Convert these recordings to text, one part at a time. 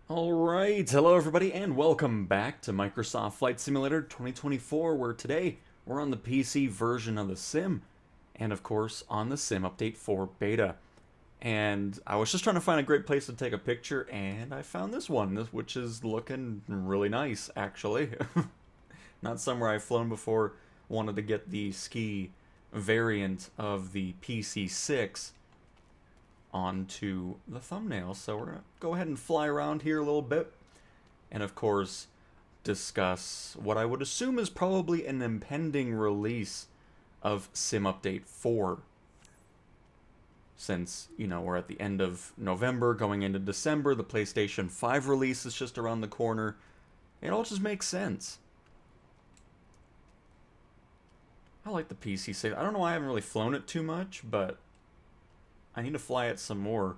Alright, hello everybody and welcome back to Microsoft Flight Simulator 2024, where today we're on the PC version of the sim, and of course on the Sim Update 4 beta. And I was just trying to find a great place to take a picture, and I found this one, which is looking really nice, actually. Not somewhere I've flown before. Wanted to get the ski variant of the PC6 onto the thumbnail. So we're going to go ahead and fly around here a little bit. And of course, discuss what I would assume is probably an impending release of Sim Update 4. Since, you know, we're at the end of November, going into December, the PlayStation 5 release is just around the corner. It all just makes sense. I like the PC6. I don't know why I haven't really flown it too much, but I need to fly it some more.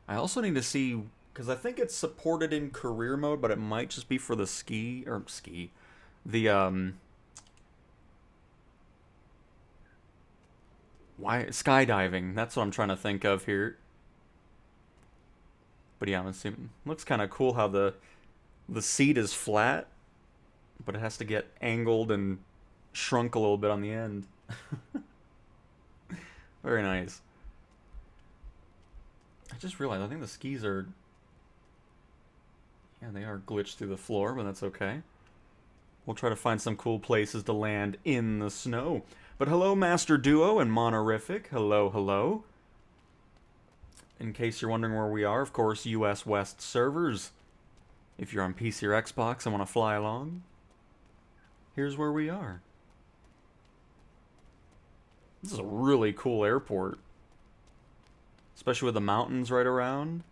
I also need to see, because I think it's supported in career mode, but it might just be for the why skydiving. That's what I'm trying to think of here. But yeah, I'm assuming looks kind of cool how the seat is flat, but it has to get angled and shrunk a little bit on the end. Very nice. I just realized I think the skis are, yeah, they are glitched through the floor, but that's okay. We'll try to find some cool places to land in the snow. But hello, Master Duo and Monorific. Hello, hello. In case you're wondering where we are, of course, US West servers. If you're on PC or Xbox and want to fly along, here's where we are. This is a really cool airport. Especially with the mountains right around.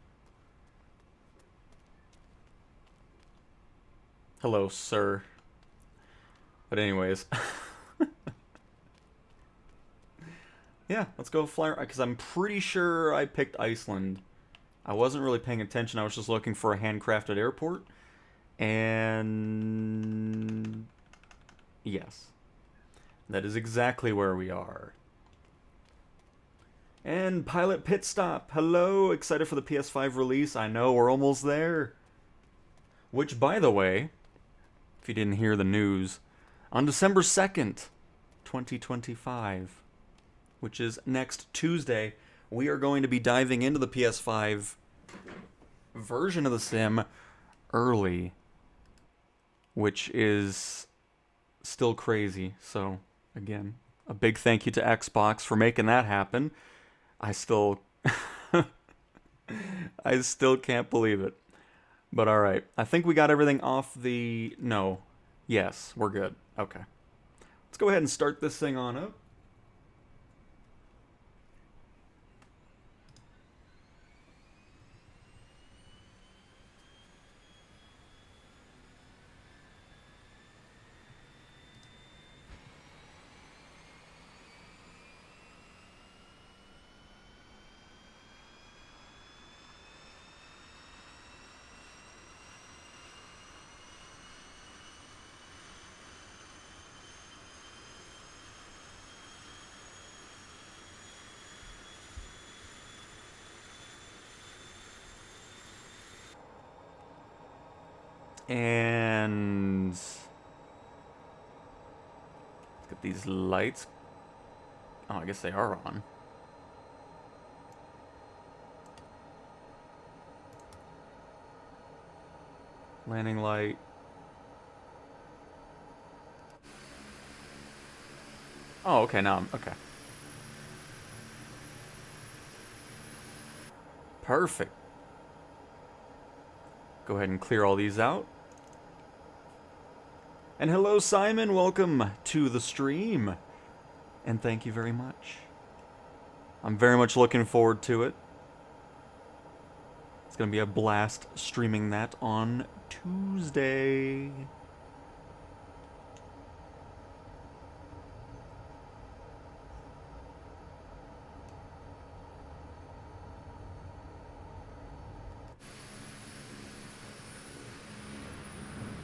Hello, sir. But anyways. Yeah, let's go fly, because I'm pretty sure I picked Iceland. I wasn't really paying attention. I was just looking for a handcrafted airport. And yes, that is exactly where we are. And Pilot Pit Stop, hello, excited for the PS5 release. I know, we're almost there. Which, by the way, if you didn't hear the news, on December 2nd, 2025, which is next Tuesday, we are going to be diving into the PS5 version of the sim early, which is still crazy. So, again, a big thank you to Xbox for making that happen. I still I still can't believe it. But alright, I think we got everything off the... No. Yes, we're good. Okay. Let's go ahead and start this thing on up. And let's get these lights. Oh, I guess they are on. Landing light. Oh, okay, now I'm okay. Perfect. Go ahead and clear all these out. And hello, Simon. Welcome to the stream. And thank you very much. I'm very much looking forward to it. It's going to be a blast streaming that on Tuesday.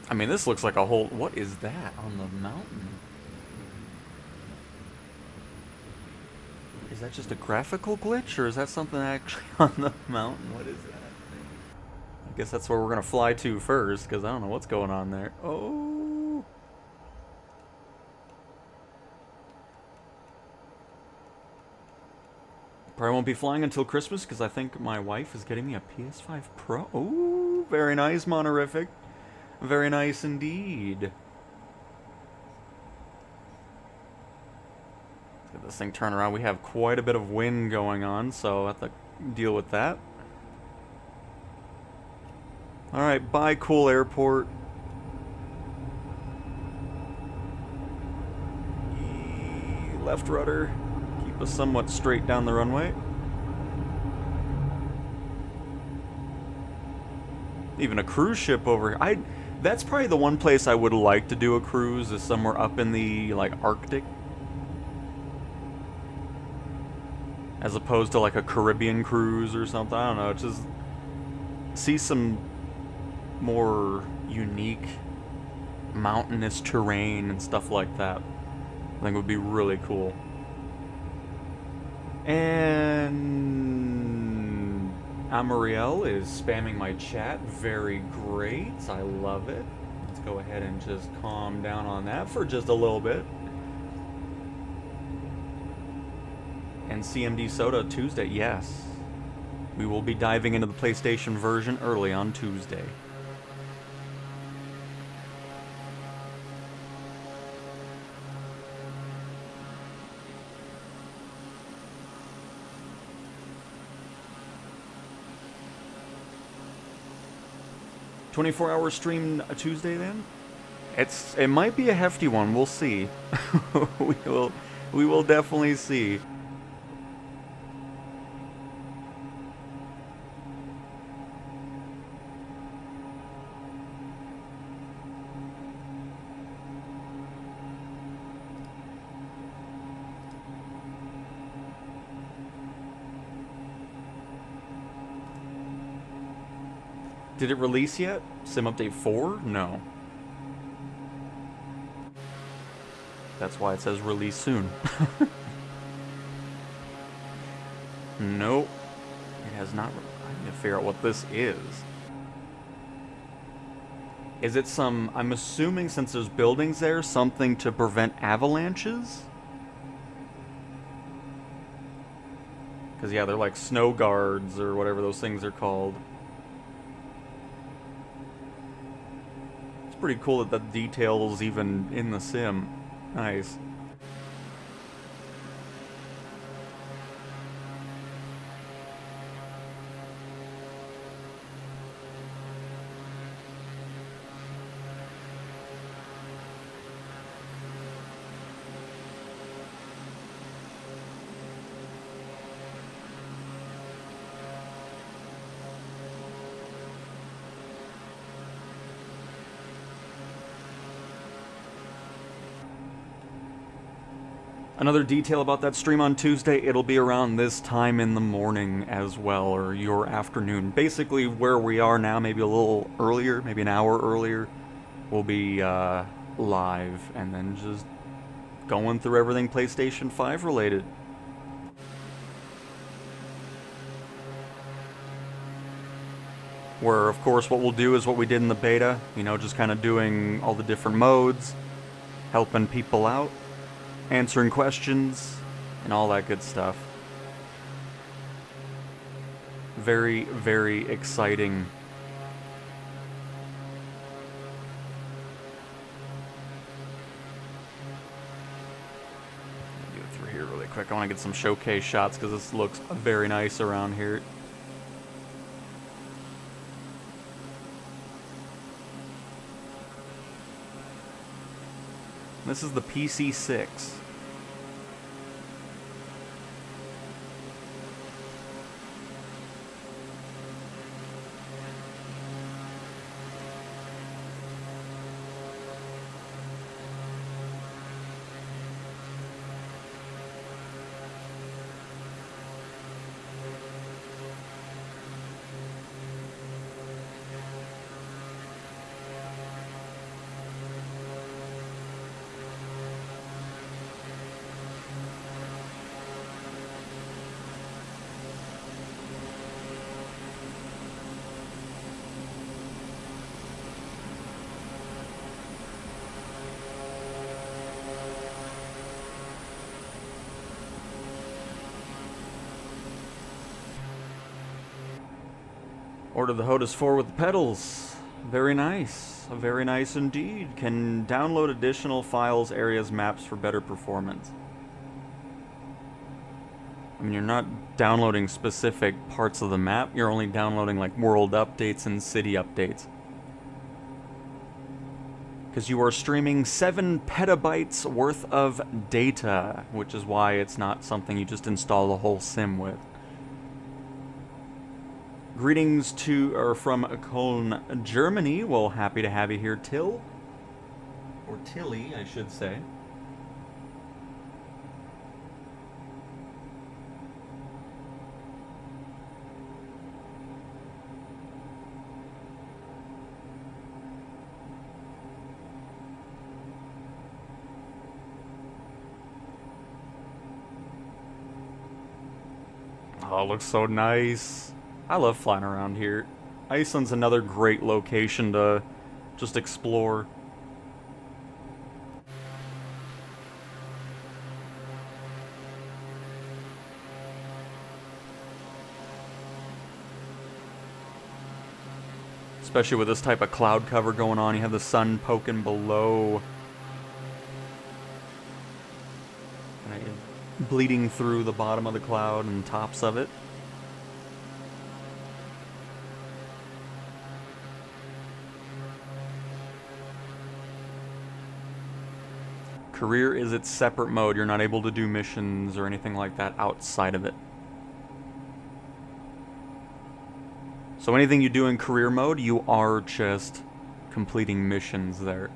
I mean, this looks like a whole... What is that on the mountain? Is that just a graphical glitch, or is that something actually on the mountain? What is that? Guess that's where we're gonna fly to first, because I don't know what's going on there. Oh. Probably won't be flying until Christmas, because I think my wife is getting me a PS5 Pro. Oh, very nice, Monorific. Very nice indeed. Let's get this thing turned around. We have quite a bit of wind going on, so I have to deal with that. Alright, bye, cool airport. Left rudder. Keep us somewhat straight down the runway. Even a cruise ship over here. That's probably the one place I would like to do a cruise, is somewhere up in the, like, Arctic. As opposed to, like, a Caribbean cruise or something. I don't know, just see some more unique mountainous terrain and stuff like that. I think would be really cool. And Amariel is spamming my chat. Very great. I love it. Let's go ahead and just calm down on that for just a little bit. And CMD Soda Tuesday. Yes. We will be diving into the PlayStation version early on Tuesday. $24-hour stream Tuesday then? It might be a hefty one. We'll see. we will definitely see. Did it release yet? Sim Update 4? No. That's why it says release soon. Nope. It has not. I need to figure out what this is. Is it some, I'm assuming since there's buildings there, something to prevent avalanches? Because yeah, they're like snow guards or whatever those things are called. Pretty cool that the detail's even in the sim. Nice. Another detail about that stream on Tuesday, it'll be around this time in the morning as well, or your afternoon. Basically where we are now, maybe a little earlier, maybe an hour earlier, we'll be live, and then just going through everything PlayStation 5 related. Where, of course, what we'll do is what we did in the beta, you know, just kind of doing all the different modes, helping people out, answering questions, and all that good stuff. Very, very exciting. I'll go through here really quick. I want to get some showcase shots because this looks very nice around here. This is the PC6. Order the HOTAS 4 with the pedals. Very nice. Very nice indeed. Can download additional files, areas, maps for better performance. I mean, you're not downloading specific parts of the map. You're only downloading like world updates and city updates. Because you are streaming 7 petabytes worth of data, which is why it's not something you just install the whole sim with. Greetings from Cologne, Germany. Well, happy to have you here, Till. Or Tilly, I should say. Oh, it looks so nice. I love flying around here. Iceland's another great location to just explore. Especially with this type of cloud cover going on, you have the sun poking below. Bleeding through the bottom of the cloud and tops of it. Career is its separate mode. You're not able to do missions or anything like that outside of it. So anything you do in career mode, you are just completing missions there.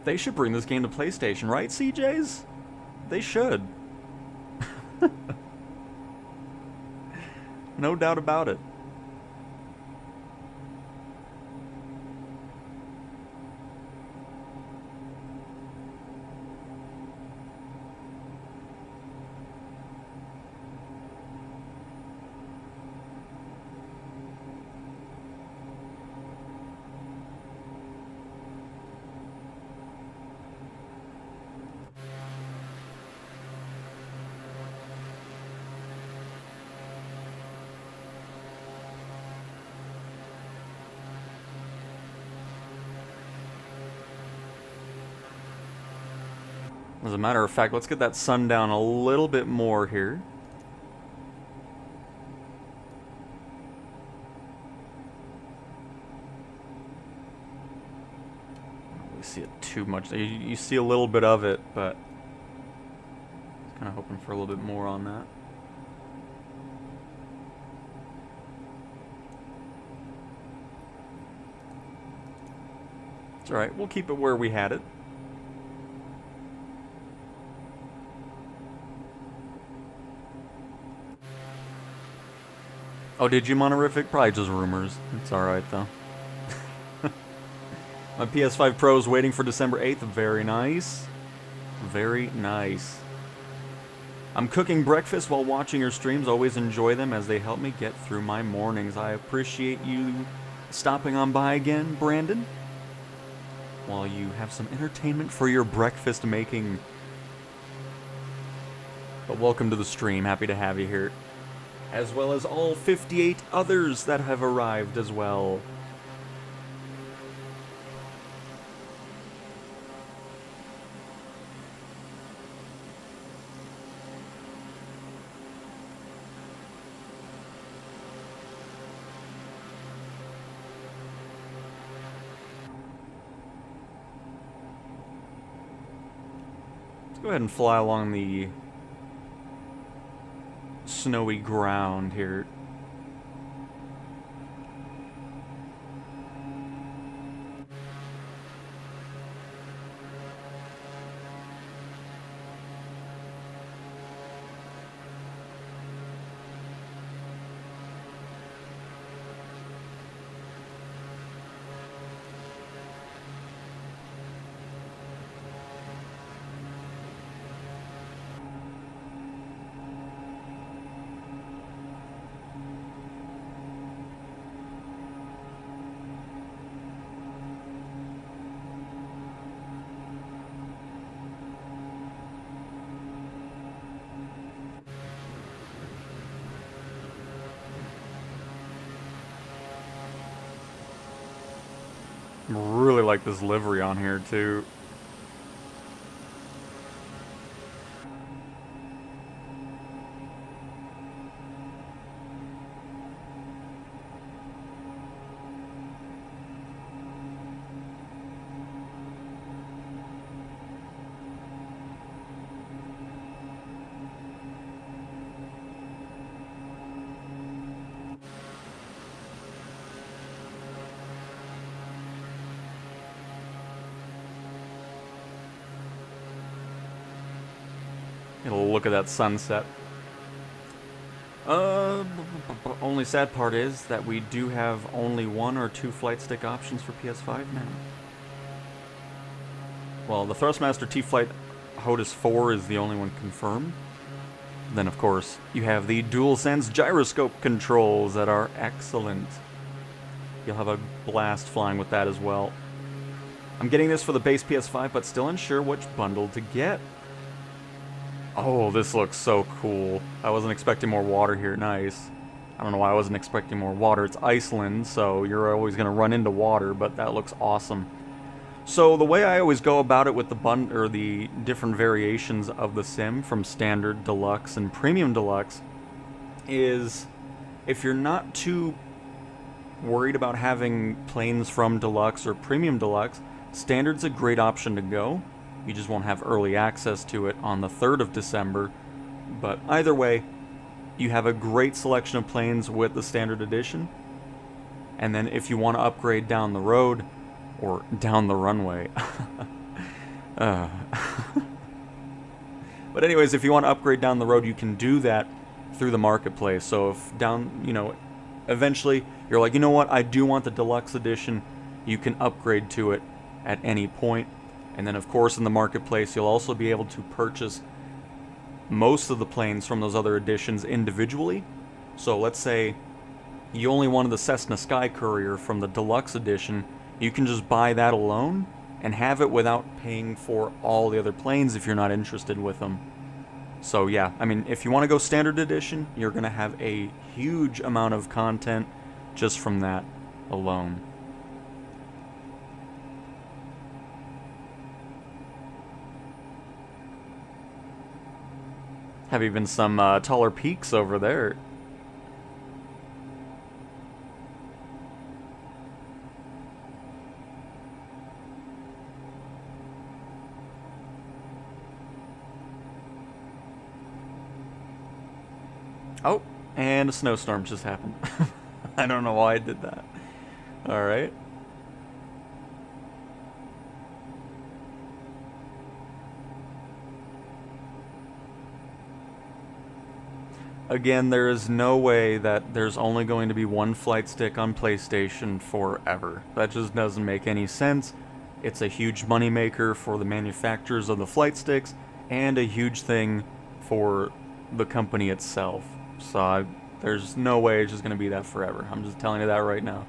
They should bring this game to PlayStation, right, CJs? They should. No doubt about it. As a matter of fact, let's get that sun down a little bit more here. I don't really see it too much. You see a little bit of it, but I was kind of hoping for a little bit more on that. It's alright, we'll keep it where we had it. Oh, did you, Monorific? Probably just rumors. It's alright, though. My PS5 Pro is waiting for December 8th. Very nice. Very nice. I'm cooking breakfast while watching your streams. Always enjoy them as they help me get through my mornings. I appreciate you stopping on by again, Brandon. While you have some entertainment for your breakfast making. But welcome to the stream. Happy to have you here. As well as all 58 others that have arrived as well. Let's go ahead and fly along the snowy ground here. Really like this livery on here too. Get a look at that sunset. Only sad part is that we do have only 1 or 2 flight stick options for PS5 now. Well, the Thrustmaster T-Flight HOTAS 4 is the only one confirmed. Then, of course, you have the DualSense gyroscope controls that are excellent. You'll have a blast flying with that as well. I'm getting this for the base PS5, but still unsure which bundle to get. Oh, this looks so cool. I wasn't expecting more water here. Nice. I don't know why I wasn't expecting more water. It's Iceland, so you're always going to run into water, but that looks awesome. So the way I always go about it with the different variations of the sim from standard, deluxe, and premium deluxe is if you're not too worried about having planes from deluxe or premium deluxe, standard's a great option to go. You just won't have early access to it on the 3rd of December. But either way, you have a great selection of planes with the standard edition. And then if you want to upgrade down the road, or down the runway. But anyways, if you want to upgrade down the road, you can do that through the marketplace. So if eventually you're like, you know what, I do want the deluxe edition, you can upgrade to it at any point. And then, of course, in the marketplace, you'll also be able to purchase most of the planes from those other editions individually. So let's say you only wanted the Cessna Sky Courier from the deluxe edition. You can just buy that alone and have it without paying for all the other planes if you're not interested with them. So yeah, I mean, if you want to go standard edition, you're going to have a huge amount of content just from that alone. Have even some taller peaks over there. Oh, and a snowstorm just happened. I don't know why I did that. Alright. Again, there is no way that there's only going to be one flight stick on PlayStation forever. That just doesn't make any sense. It's a huge moneymaker for the manufacturers of the flight sticks, and a huge thing for the company itself. So there's no way it's just going to be that forever. I'm just telling you that right now.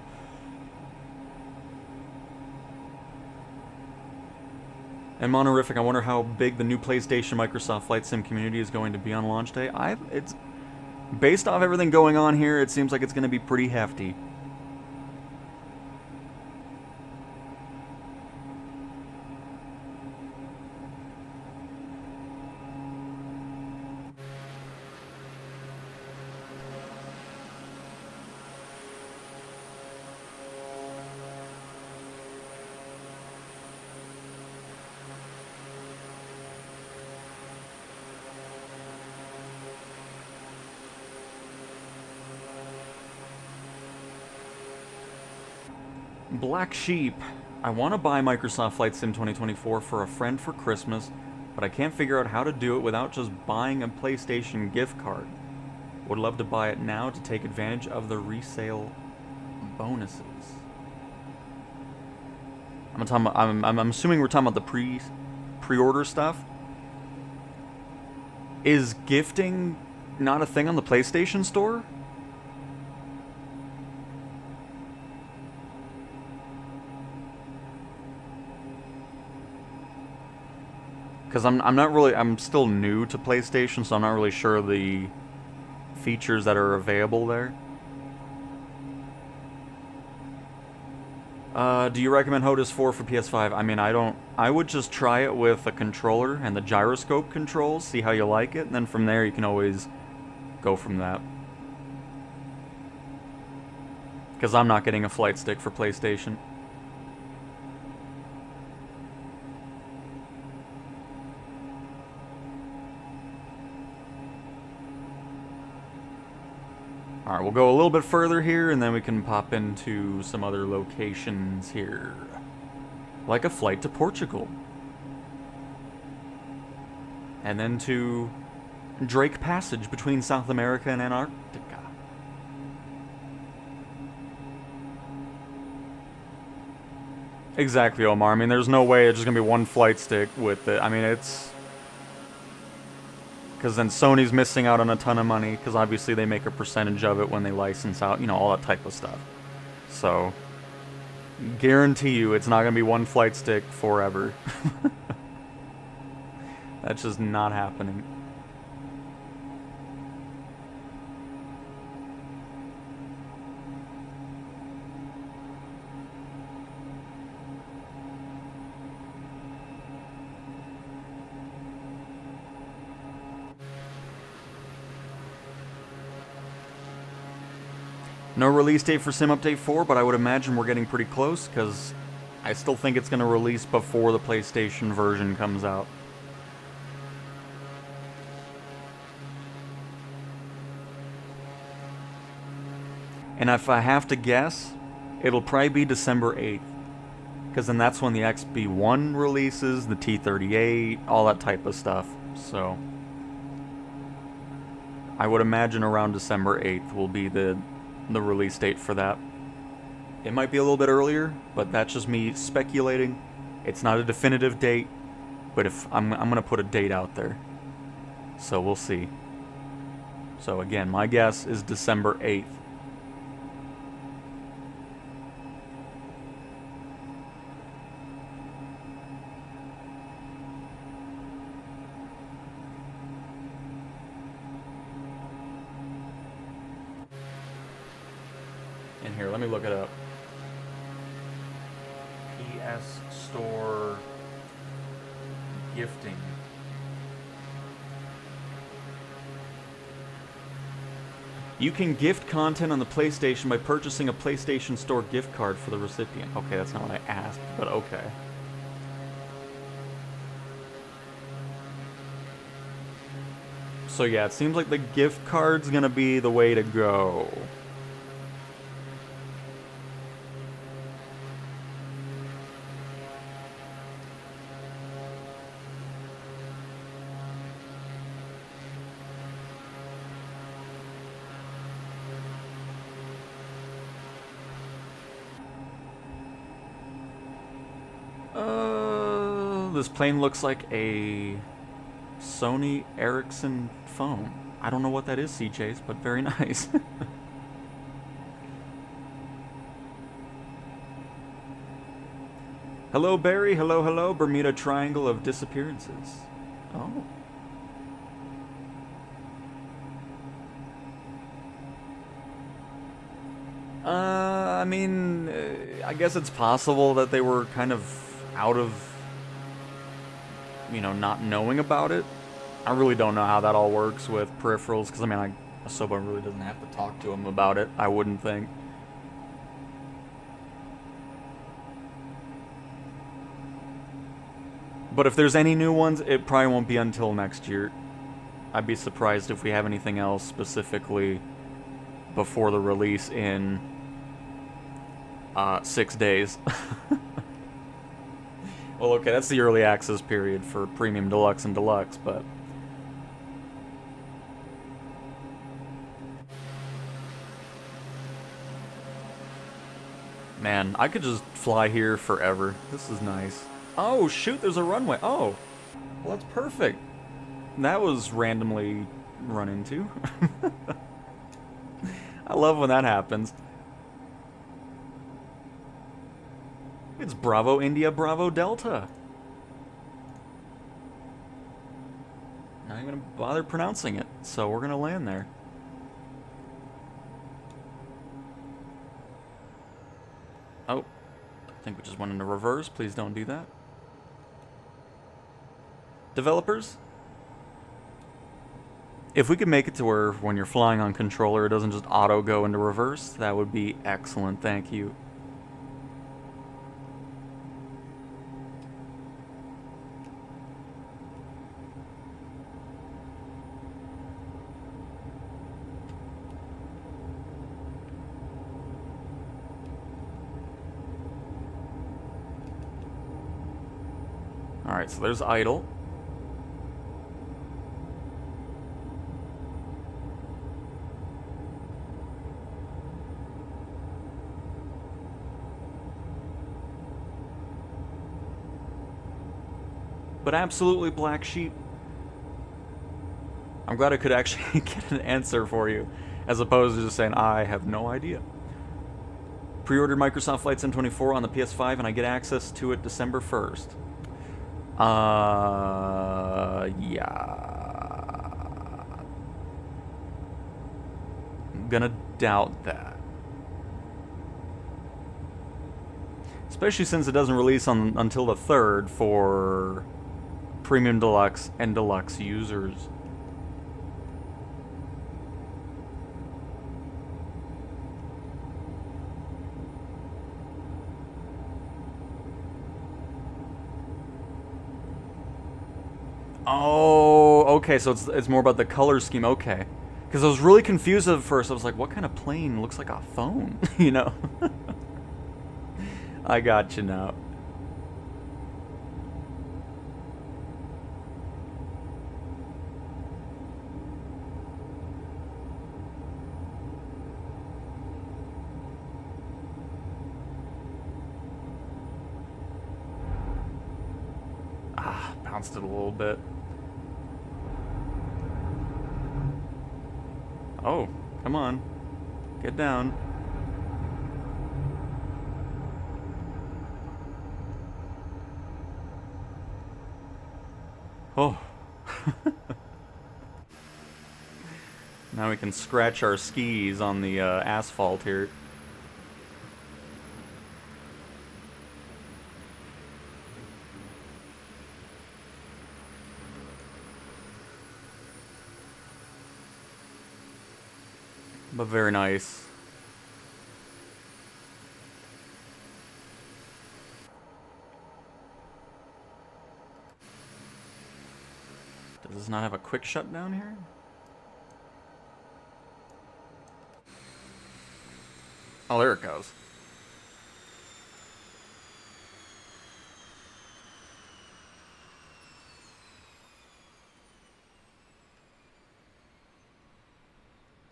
And Monorific, I wonder how big the new PlayStation Microsoft Flight Sim community is going to be on launch day. It's based off everything going on here, it seems like it's going to be pretty hefty. Black Sheep. I want to buy Microsoft Flight Sim 2024 for a friend for Christmas, but I can't figure out how to do it without just buying a PlayStation gift card. Would love to buy it now to take advantage of the resale bonuses. I'm assuming we're talking about the pre-order stuff. Is gifting not a thing on the PlayStation Store? Because I'm still new to PlayStation, so I'm not really sure the features that are available there. Do you recommend HOTAS 4 for PS5? I mean, I don't... I would just try it with a controller and the gyroscope controls, see how you like it, and then from there you can always go from that. Because I'm not getting a flight stick for PlayStation. Alright, we'll go a little bit further here, and then we can pop into some other locations here. Like a flight to Portugal. And then to Drake Passage between South America and Antarctica. Exactly, Omar. I mean, there's no way it's just gonna be one flight stick with it. I mean, it's... Because then Sony's missing out on a ton of money, because obviously they make a percentage of it when they license out, you know, all that type of stuff. So, guarantee you it's not going to be one flight stick forever. That's just not happening. No release date for Sim Update 4, but I would imagine we're getting pretty close, because I still think it's going to release before the PlayStation version comes out. And if I have to guess, it'll probably be December 8th. Because then that's when the XB1 releases, the T38, all that type of stuff. So, I would imagine around December 8th will be the release date for that. It might be a little bit earlier, but that's just me speculating. It's not a definitive date, but if I'm gonna put a date out there. So we'll see. So again, my guess is December 8th. And here, let me look it up. PS Store gifting. You can gift content on the PlayStation by purchasing a PlayStation Store gift card for the recipient. Okay, that's not what I asked, but okay. So yeah, it seems like the gift card's gonna be the way to go. This plane looks like a Sony Ericsson phone. I don't know what that is, CJs, but very nice. Hello, Barry. Hello, hello. Bermuda Triangle of Disappearances. Oh. I mean, I guess it's possible that they were kind of out of, you know, not knowing about it. I really don't know how that all works with peripherals, because I mean, Asobo really doesn't have to talk to him about it, I wouldn't think. But if there's any new ones, it probably won't be until next year. I'd be surprised if we have anything else specifically before the release in 6 days. Well, okay, that's the early access period for Premium, Deluxe, and Deluxe, but... Man, I could just fly here forever. This is nice. Oh, shoot, there's a runway. Oh, well, that's perfect. That was randomly run into. I love when that happens. It's Bravo India, Bravo Delta. Not even gonna bother pronouncing it, so we're gonna land there. Oh. I think we just went into reverse. Please don't do that. Developers, if we could make it to where when you're flying on controller, it doesn't just auto go into reverse, that would be excellent. Thank you. Alright, so there's idle. But absolutely black sheep. I'm glad I could actually get an answer for you, as opposed to just saying, I have no idea. Pre-ordered Microsoft Flight Sim 24 on the PS5, and I get access to it December 1st. Yeah. I'm gonna doubt that. Especially since it doesn't release until the 3rd for Premium Deluxe and Deluxe users. Oh, okay, so it's more about the color scheme, okay. Because I was really confused at first. I was like, what kind of plane looks like a phone? You know? I got you now. Bounced it a little bit. Oh, come on. Get down. Oh. Now we can scratch our skis on the asphalt here. But very nice. Does this not have a quick shutdown here? Oh, there it goes.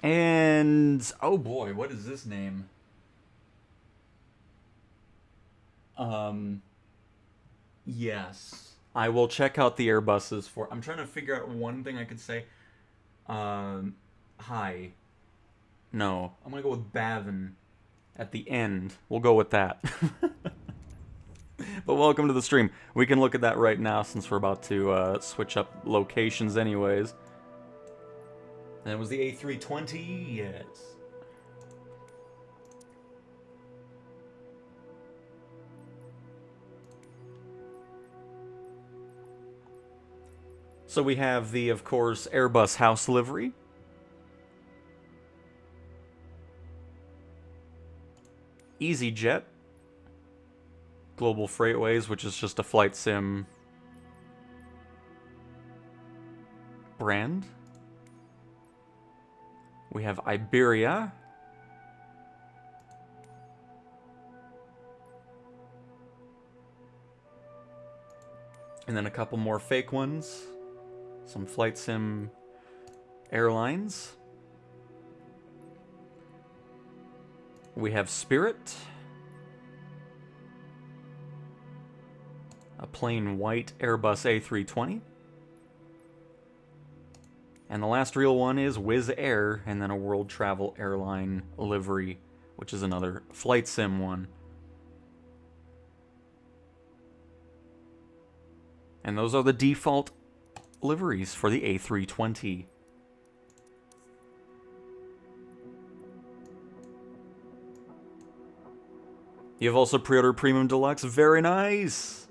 And oh boy, what is this name? Yes. I will check out the Airbuses for. I'm trying to figure out one thing I could say. Hi. No, I'm gonna go with Bavin at the end. We'll go with that. But welcome to the stream. We can look at that right now since we're about to switch up locations anyways. And it was the A320, yes. So we have the, of course, Airbus house livery. EasyJet. Global Freightways, which is just a flight sim brand. We have Iberia. And then a couple more fake ones. Some flight sim airlines. We have Spirit. A plain white Airbus A320. And the last real one is Wizz Air, and then a World Travel Airline livery, which is another flight sim one. And those are the default liveries for the A320. You've also pre-ordered Premium Deluxe. Very nice.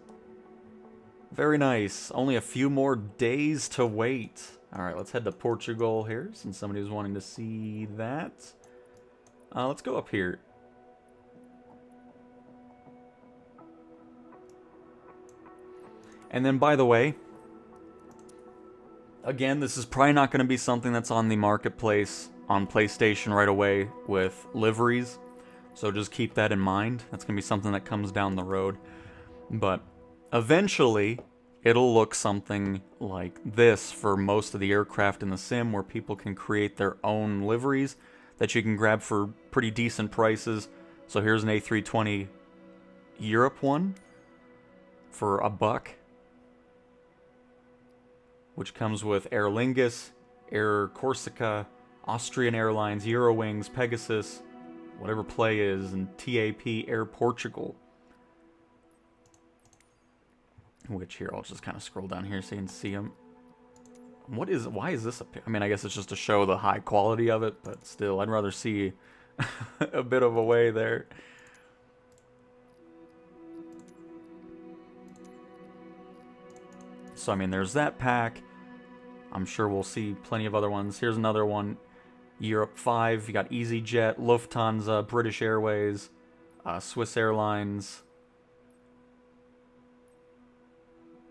Very nice. Only a few more days to wait. Alright, let's head to Portugal here, since somebody was wanting to see that. Let's go up here. And then, by the way, again, this is probably not going to be something that's on the marketplace on PlayStation right away with liveries. So just keep that in mind. That's going to be something that comes down the road. But eventually, it'll look something like this for most of the aircraft in the sim, where people can create their own liveries that you can grab for pretty decent prices. So here's an A320 Europe one for $1, which comes with Aer Lingus, Air Corsica, Austrian Airlines, Eurowings, Pegasus, whatever Play is, and TAP Air Portugal. Which here, I'll just kind of scroll down here so you can see them. Why is this I mean, I guess it's just to show the high quality of it, but still, I'd rather see a bit of a way there. So, I mean, there's that pack. I'm sure we'll see plenty of other ones. Here's another one. Europe 5. You got EasyJet, Lufthansa, British Airways, Swiss Airlines.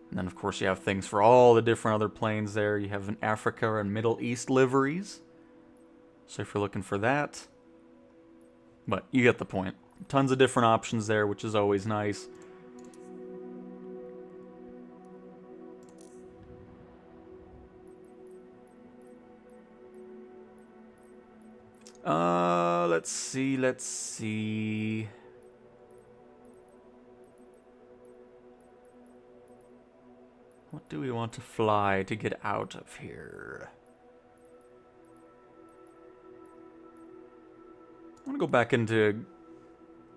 And then, of course, you have things for all the different other planes there. You have an Africa and Middle East liveries. So if you're looking for that. But you get the point. Tons of different options there, which is always nice. Let's see. What do we want to fly to get out of here? I want to go back into...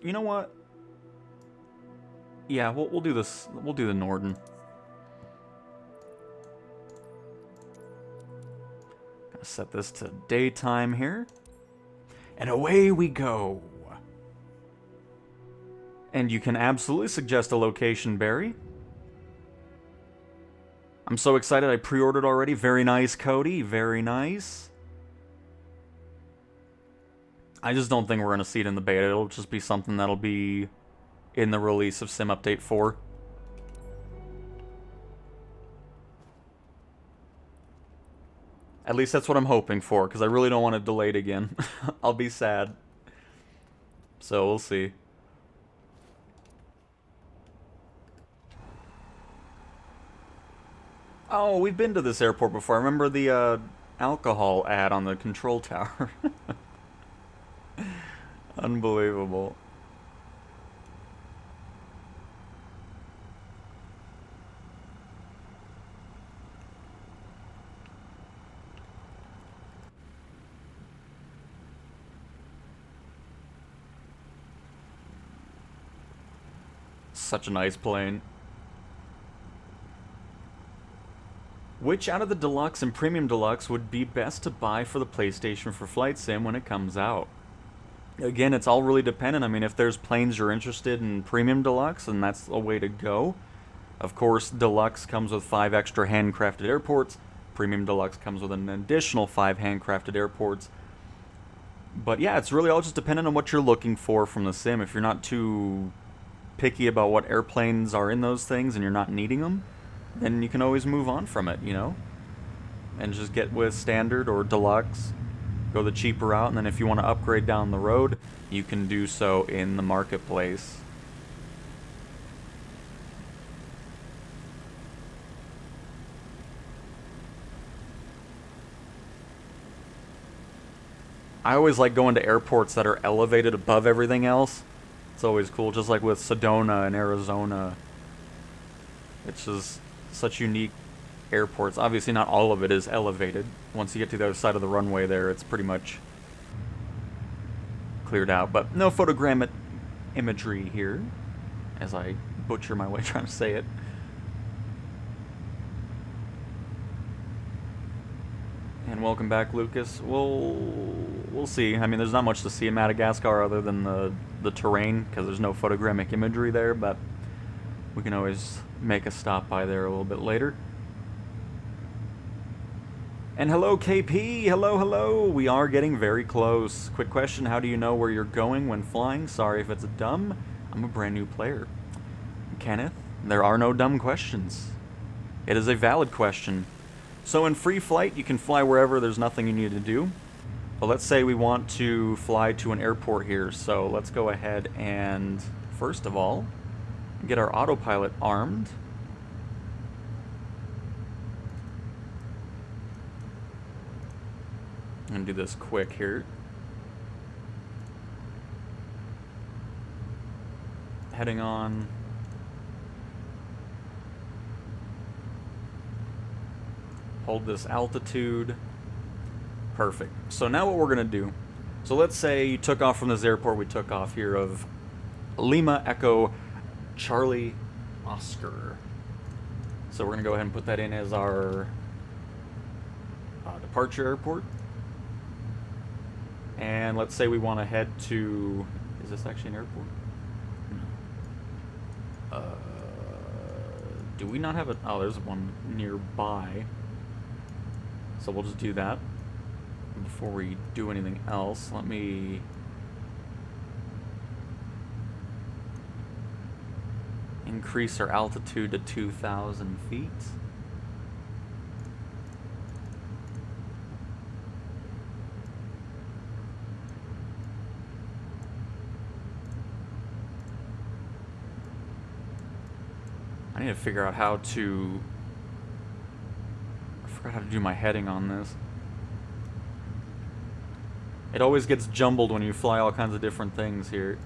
You know what? Yeah, we'll do this. We'll do the Norden. Gonna set this to daytime here. And away we go. And you can absolutely suggest a location, Barry. I'm so excited I pre-ordered already. Very nice, Cody. Very nice. I just don't think we're going to see it in the beta. It'll just be something that'll be in the release of Sim Update 4. At least that's what I'm hoping for, because I really don't want it delayed again. I'll be sad. So, we'll see. Oh, we've been to this airport before. I remember the alcohol ad on the control tower. Unbelievable. Such a nice plane. Which out of the Deluxe and Premium Deluxe would be best to buy for the PlayStation for Flight Sim when it comes out? Again, it's all really dependent. I mean, if there's planes you're interested in Premium Deluxe, then that's a way to go. Of course, Deluxe comes with 5 extra handcrafted airports. Premium Deluxe comes with an additional 5 handcrafted airports. But yeah, it's really all just dependent on what you're looking for from the sim. If you're not too picky about what airplanes are in those things and you're not needing them, then you can always move on from it, you know? And just get with Standard or Deluxe, go the cheaper route, and then if you want to upgrade down the road, you can do so in the marketplace. I always like going to airports that are elevated above everything else. It's always cool, just like with Sedona in Arizona. It's just such unique airports. Obviously not all of it is elevated. Once you get to the other side of the runway there, it's pretty much cleared out. But no photogram imagery here, as I butcher my way trying to say it. And welcome back, Lucas. We'll see. I mean, there's not much to see in Madagascar other than the the terrain because there's no photogrammic imagery there, but we can always make a stop by there a little bit later. And hello, KP! Hello, hello! We are getting very close. Quick question, how do you know where you're going when flying? Sorry if it's dumb. I'm a brand new player. Kenneth, there are no dumb questions. It is a valid question. So in free flight, you can fly wherever, there's nothing you need to do. But let's say we want to fly to an airport here, so let's go ahead and, first of all, get our autopilot armed. And do this quick here. Heading on. Hold this altitude. Perfect. So now what we're going to do, so let's say you took off from this airport we took off here of Lima Echo Charlie Oscar. So we're going to go ahead and put that in as our departure airport. And let's say we want to head to, is this actually an airport? No. Do we not have a, oh, there's one nearby. So we'll just do that. Before we do anything else, let me increase our altitude to 2,000 feet. I need to figure out how to, I forgot how to do my heading on this. It always gets jumbled when you fly all kinds of different things here.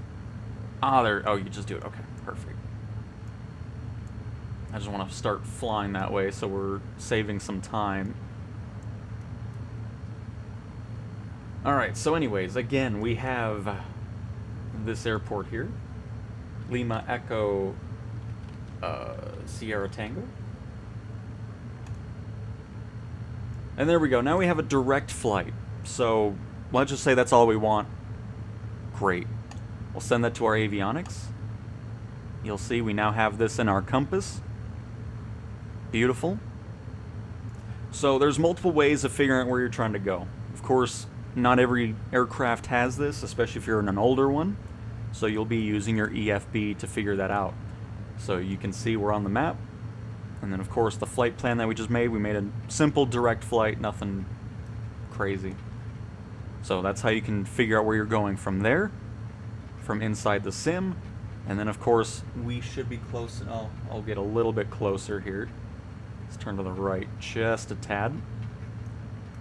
Ah, there. Oh, you just do it. Okay, perfect. I just want to start flying that way so we're saving some time. Alright, so anyways, again, we have this airport here. Lima Echo Sierra Tango. And there we go. Now we have a direct flight. So let's just say that's all we want. Great. We'll send that to our avionics. You'll see we now have this in our compass. Beautiful. So there's multiple ways of figuring out where you're trying to go. Of course, not every aircraft has this, especially if you're in an older one. So you'll be using your EFB to figure that out. So you can see we're on the map. And then of course the flight plan that we just made, we made a simple direct flight, nothing crazy. So that's how you can figure out where you're going from there, from inside the sim. And then of course we should be close. I'll get a little bit closer here. Let's turn to the right just a tad.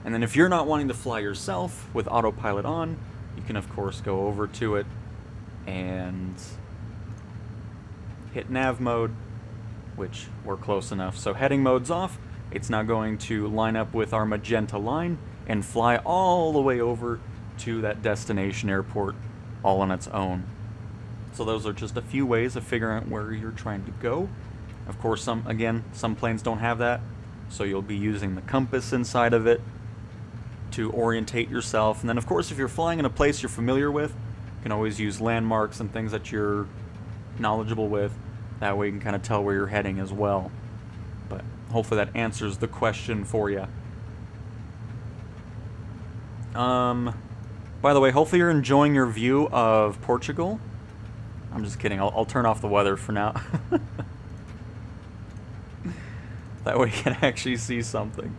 And then if you're not wanting to fly yourself with autopilot on, you can of course go over to it and hit nav mode, which we're close enough. So heading mode's off. It's now going to line up with our magenta line and fly all the way over to that destination airport all on its own. So those are just a few ways of figuring out where you're trying to go. Of course, some planes don't have that, so you'll be using the compass inside of it to orientate yourself. And then of course, if you're flying in a place you're familiar with, you can always use landmarks and things that you're knowledgeable with. That way you can kind of tell where you're heading as well. But hopefully that answers the question for you. By the way, hopefully you're enjoying your view of Portugal. I'm just kidding. I'll turn off the weather for now. That way you can actually see something.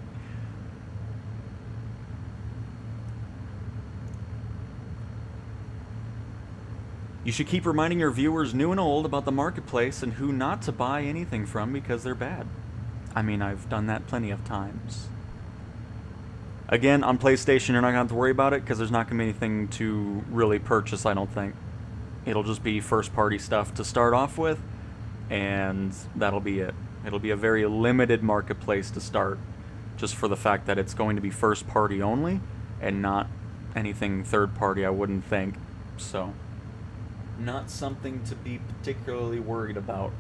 You should keep reminding your viewers, new and old, about the marketplace and who not to buy anything from because they're bad. I mean, I've done that plenty of times. Again, on PlayStation, you're not going to have to worry about it because there's not going to be anything to really purchase, I don't think. It'll just be first-party stuff to start off with, and that'll be it. It'll be a very limited marketplace to start, just for the fact that it's going to be first-party only, and not anything third-party, I wouldn't think. So, not something to be particularly worried about.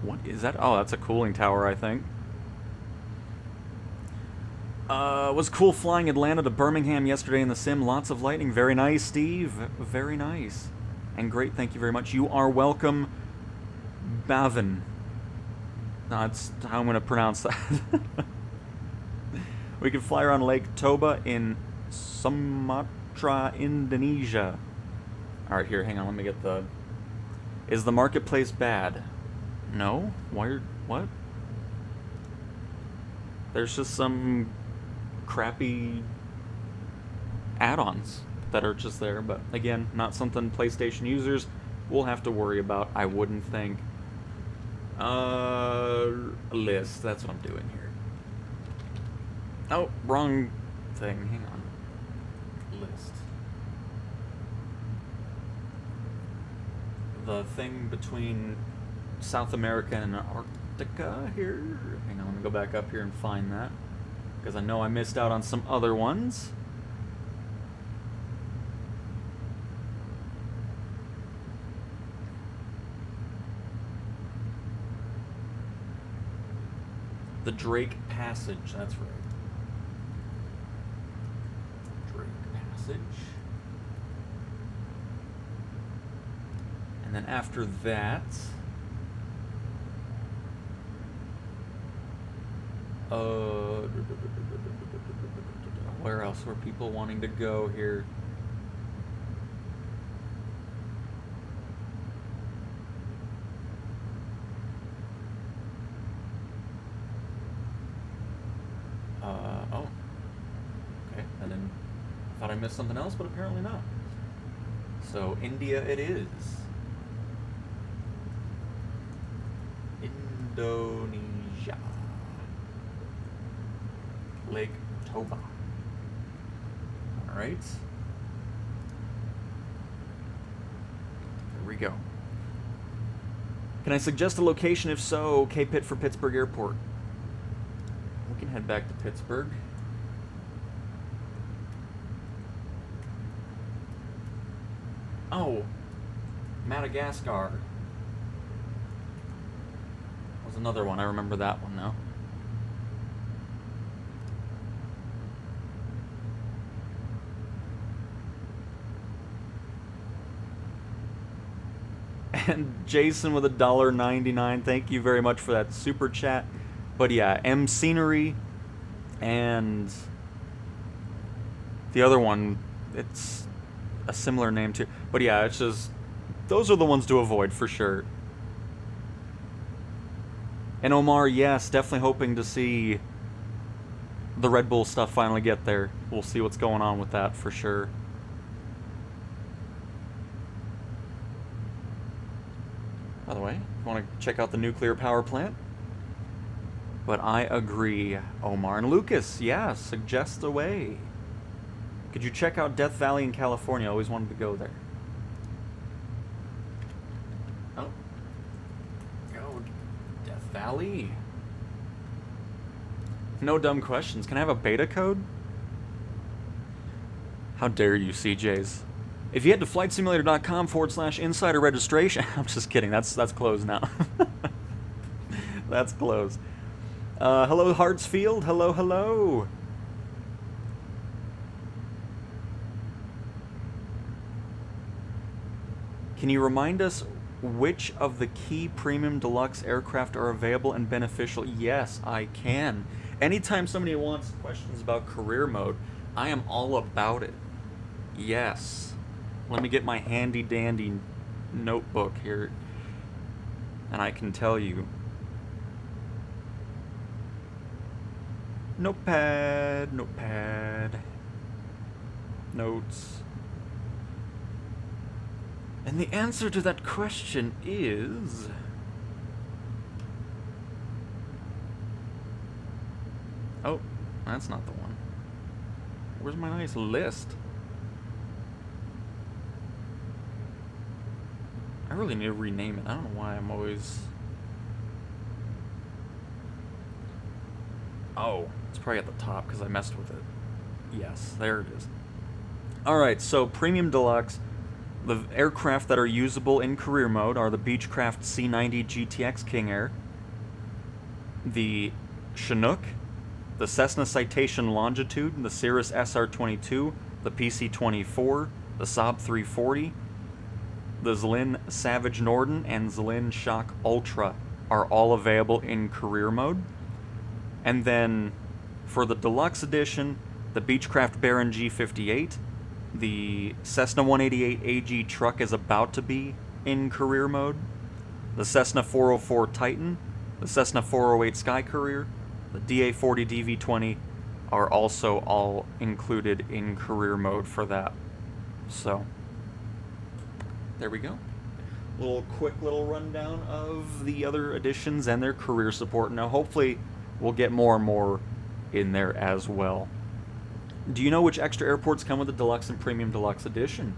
What is that? Oh, that's a cooling tower, I think. Was cool flying Atlanta to Birmingham yesterday in the sim. Lots of lightning. Very nice, Steve. Very nice. And great, thank you very much. You are welcome, Bavin. That's how I'm going to pronounce that. We can fly around Lake Toba in Sumatra, Indonesia. Alright, here, hang on, let me get the... Is the marketplace bad? No? What? There's just some crappy add-ons that are just there, but again, not something PlayStation users will have to worry about, I wouldn't think. List, that's what I'm doing here. Oh, wrong thing, hang on. List. The thing between South America and Antarctica here. Hang on, let me go back up here and find that, because I know I missed out on some other ones. The Drake Passage, that's right. Drake Passage. And then after that... where else were people wanting to go here? Oh. Okay, I thought I missed something else, but apparently not. So, India it is. Indonesia. Lake Toba. Alright. Here we go. Can I suggest a location? If so, K-Pit for Pittsburgh Airport. We can head back to Pittsburgh. Oh, Madagascar was another one. I remember that one now. And Jason with $1.99. Thank you very much for that super chat. But yeah, M Scenery and the other one, it's a similar name too. But yeah, it's just, those are the ones to avoid for sure. And Omar, yes, definitely hoping to see the Red Bull stuff finally get there. We'll see what's going on with that for sure. By the way, if you want to check out the nuclear power plant. But I agree, Omar. And Lucas, yeah, suggest a way. Could you check out Death Valley in California? I always wanted to go there. Oh. Go Death Valley. No dumb questions. Can I have a beta code? How dare you, CJs. If you head to flightsimulator.com/insider registration... I'm just kidding. That's closed now. That's closed. Hello, Hartsfield. Hello, hello. Can you remind us which of the key premium deluxe aircraft are available and beneficial? Yes, I can. Anytime somebody wants questions about career mode, I am all about it. Yes. Let me get my handy dandy notebook here, and I can tell you. Notepad, notepad, notes. And the answer to that question is... Oh, that's not the one. Where's my nice list? I really need to rename it. I don't know why I'm always... Oh, it's probably at the top because I messed with it. Yes, there it is. Alright, so Premium Deluxe. The aircraft that are usable in career mode are the Beechcraft C-90 GTX King Air, the Chinook, the Cessna Citation Longitude, the Cirrus SR-22, the PC-24, the Saab 340, the Zlin Savage Norden, and Zlin Shock Ultra are all available in career mode. And then for the Deluxe Edition, the Beechcraft Baron G58, the Cessna 188 AG truck is about to be in career mode, the Cessna 404 Titan, the Cessna 408 Sky Courier, the DA-40 DV-20 are also all included in career mode for that. So, there we go. Quick little rundown of the other editions and their career support. Now, hopefully, we'll get more and more in there as well. Do you know which extra airports come with the Deluxe and Premium Deluxe Edition?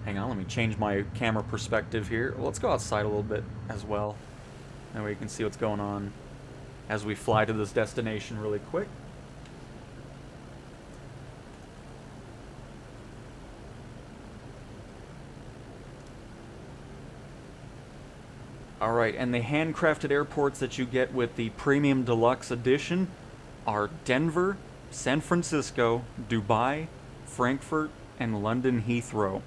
Hang on, let me change my camera perspective here. Well, let's go outside a little bit as well. That way you can see what's going on as we fly to this destination really quick. Alright, and the handcrafted airports that you get with the Premium Deluxe Edition are Denver, San Francisco, Dubai, Frankfurt, and London Heathrow.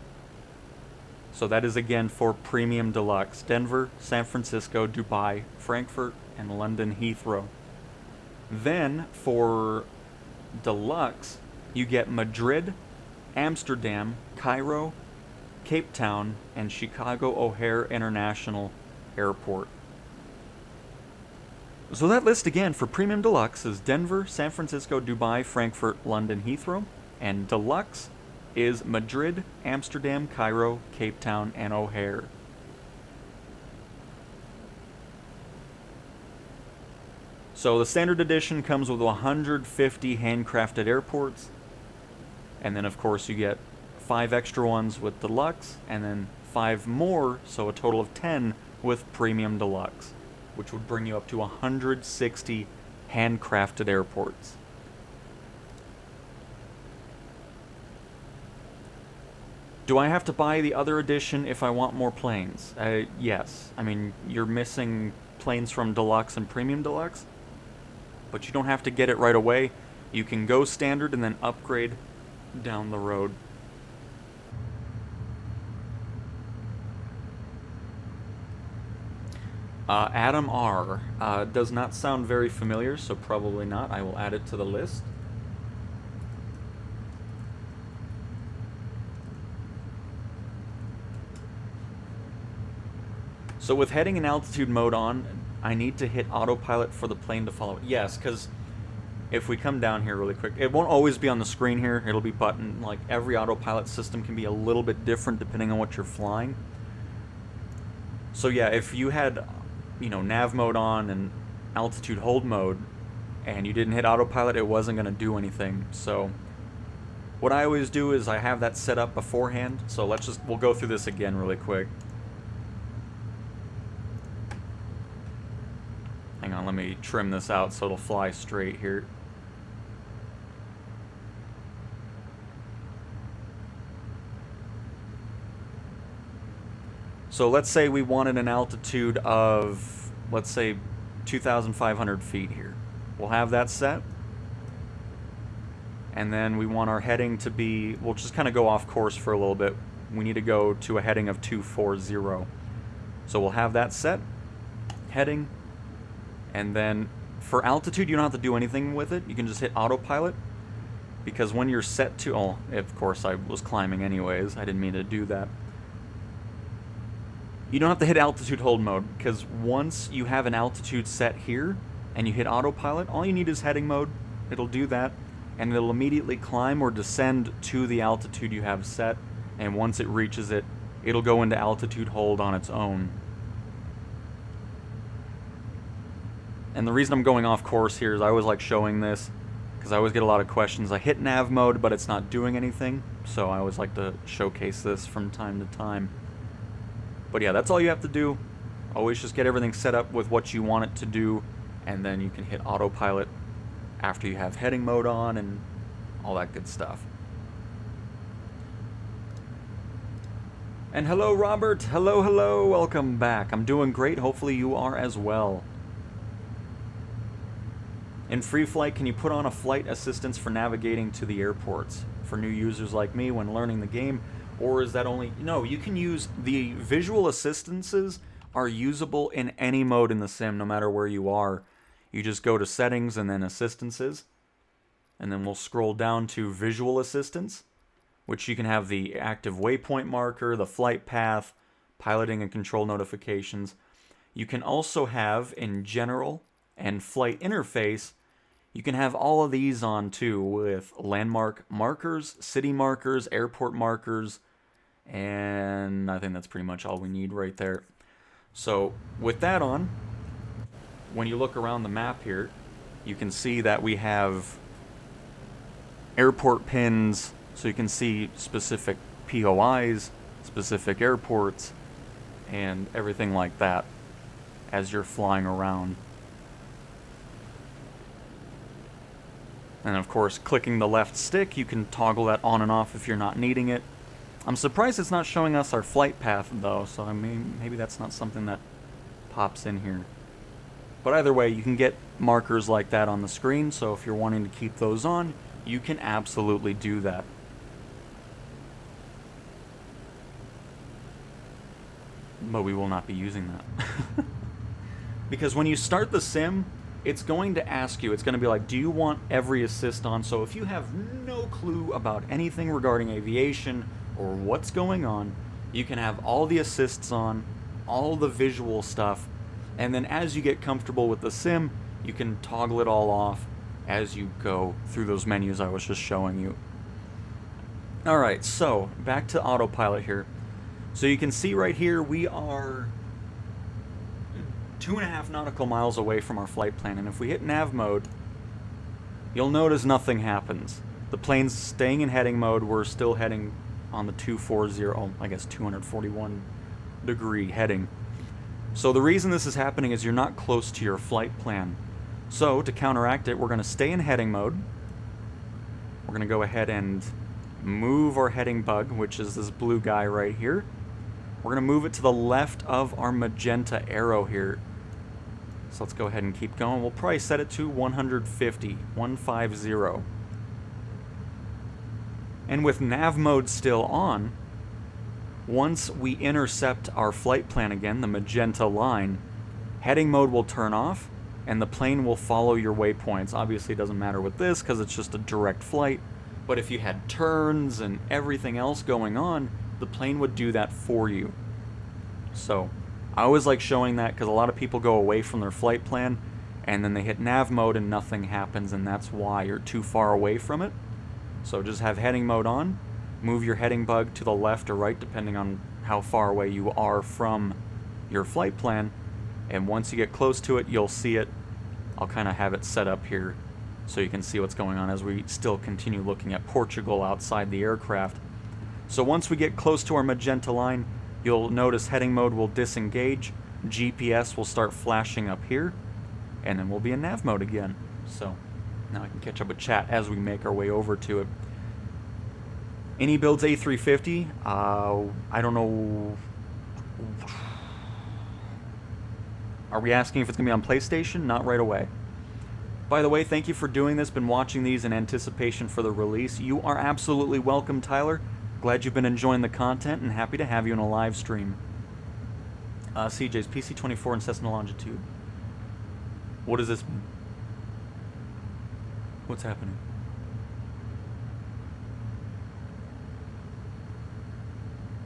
So that is again for Premium Deluxe. Denver, San Francisco, Dubai, Frankfurt, and London Heathrow. Then for Deluxe, you get Madrid, Amsterdam, Cairo, Cape Town, and Chicago O'Hare International Airport. So that list again for Premium Deluxe is Denver, San Francisco, Dubai, Frankfurt, London, Heathrow, and Deluxe is Madrid, Amsterdam, Cairo, Cape Town, and O'Hare. So the Standard Edition comes with 150 handcrafted airports, and then of course you get 5 extra ones with Deluxe, and then 5 more, so a total of 10 with Premium Deluxe, which would bring you up to 160 handcrafted airports. Do I have to buy the other edition if I want more planes? Yes. I mean, you're missing planes from Deluxe and Premium Deluxe, but you don't have to get it right away. You can go standard and then upgrade down the road. Adam R. Does not sound very familiar, so probably not. I will add it to the list. So with heading and altitude mode on, I need to hit autopilot for the plane to follow. Yes, because if we come down here really quick, it won't always be on the screen here. It'll be button. Like every autopilot system can be a little bit different depending on what you're flying. So yeah, if you had, you know, nav mode on and altitude hold mode, and you didn't hit autopilot, it wasn't going to do anything. So what I always do is I have that set up beforehand. So we'll go through this again really quick. Hang on, let me trim this out so it'll fly straight here. So let's say we wanted an altitude of, let's say, 2,500 feet here. We'll have that set. And then we want our heading to be, we'll just kind of go off course for a little bit. We need to go to a heading of 240. So we'll have that set. Heading. And then for altitude, you don't have to do anything with it. You can just hit autopilot. Because when you're set to, oh, of course I was climbing anyways. I didn't mean to do that. You don't have to hit altitude hold mode, because once you have an altitude set here and you hit autopilot, all you need is heading mode. It'll do that, and it'll immediately climb or descend to the altitude you have set, and once it reaches it, it'll go into altitude hold on its own. And the reason I'm going off course here is I always like showing this, because I always get a lot of questions. I hit nav mode, but it's not doing anything, so I always like to showcase this from time to time. But yeah, that's all you have to do. Always just get everything set up with what you want it to do, and then you can hit autopilot after you have heading mode on and all that good stuff. And hello, Robert. Hello, hello. Welcome back. I'm doing great. Hopefully you are as well. In free flight, can you put on a flight assistance for navigating to the airports for new users like me when learning the game? Or is that only... No, you can use... The visual assistances are usable in any mode in the sim, no matter where you are. You just go to settings and then assistances. And then we'll scroll down to visual assistance, which you can have the active waypoint marker, the flight path, piloting and control notifications. You can also have, in general and flight interface, you can have all of these on too, with landmark markers, city markers, airport markers, and I think that's pretty much all we need right there. So with that on, when you look around the map here, you can see that we have airport pins, so you can see specific POIs, specific airports, and everything like that as you're flying around. And of course, clicking the left stick, you can toggle that on and off if you're not needing it. I'm surprised it's not showing us our flight path though, so I mean, maybe that's not something that pops in here. But either way, you can get markers like that on the screen, so if you're wanting to keep those on, you can absolutely do that. But we will not be using that. Because when you start the sim, it's going to ask you, it's going to be like, do you want every assist on? So if you have no clue about anything regarding aviation or what's going on, you can have all the assists on, all the visual stuff, and then as you get comfortable with the sim, you can toggle it all off as you go through those menus I was just showing you. Alright, so back to autopilot here. So you can see right here we are 2.5 nautical miles away from our flight plan, and if we hit nav mode, you'll notice nothing happens. The plane's staying in heading mode. We're still heading on the 240, I guess 241 degree heading. So the reason this is happening is you're not close to your flight plan. So to counteract it, we're going to stay in heading mode. We're going to go ahead and move our heading bug, which is this blue guy right here. We're going to move it to the left of our magenta arrow here. So let's go ahead and keep going. We'll probably set it to 150, 150. And with nav mode still on, once we intercept our flight plan again, the magenta line, heading mode will turn off and the plane will follow your waypoints. Obviously it doesn't matter with this because it's just a direct flight, but if you had turns and everything else going on, the plane would do that for you. So I always like showing that because a lot of people go away from their flight plan and then they hit nav mode and nothing happens, and that's why you're too far away from it. So just have heading mode on, move your heading bug to the left or right depending on how far away you are from your flight plan, and once you get close to it you'll see it. I'll kind of have it set up here so you can see what's going on as we still continue looking at Portugal outside the aircraft. So once we get close to our magenta line, you'll notice heading mode will disengage, GPS will start flashing up here, and then we'll be in nav mode again. So now I can catch up with chat as we make our way over to it. Any builds A350? I don't know. Are we asking if it's going to be on PlayStation? Not right away. By the way, thank you for doing this. Been watching these in anticipation for the release. You are absolutely welcome, Tyler. Glad you've been enjoying the content and happy to have you in a live stream. CJ's PC-24 and Cessna Longitude. What does this mean? What's happening?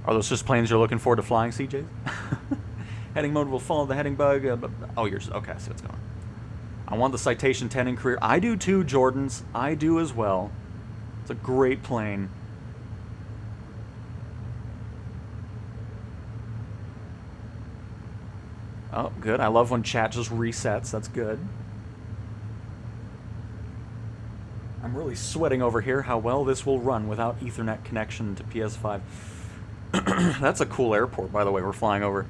Are those just planes you're looking forward to flying, CJ? Heading mode will follow the heading bug. Oh, you're... Okay, I see what's going on. I want the Citation 10 in career. I do too, Jordans. I do as well. It's a great plane. Oh, good. I love when chat just resets. That's good. I'm really sweating over here how well this will run without Ethernet connection to PS5. That's a cool airport, by the way, we're flying over.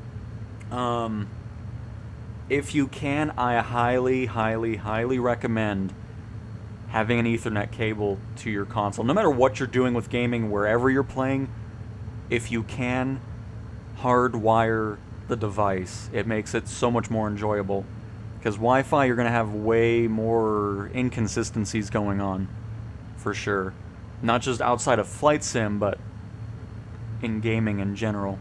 If you can, I highly, highly, highly recommend having an Ethernet cable to your console. No matter what you're doing with gaming, wherever you're playing, if you can hardwire the device, it makes it so much more enjoyable. Because Wi-Fi, you're going to have way more inconsistencies going on, for sure. Not just outside of Flight Sim, but in gaming in general.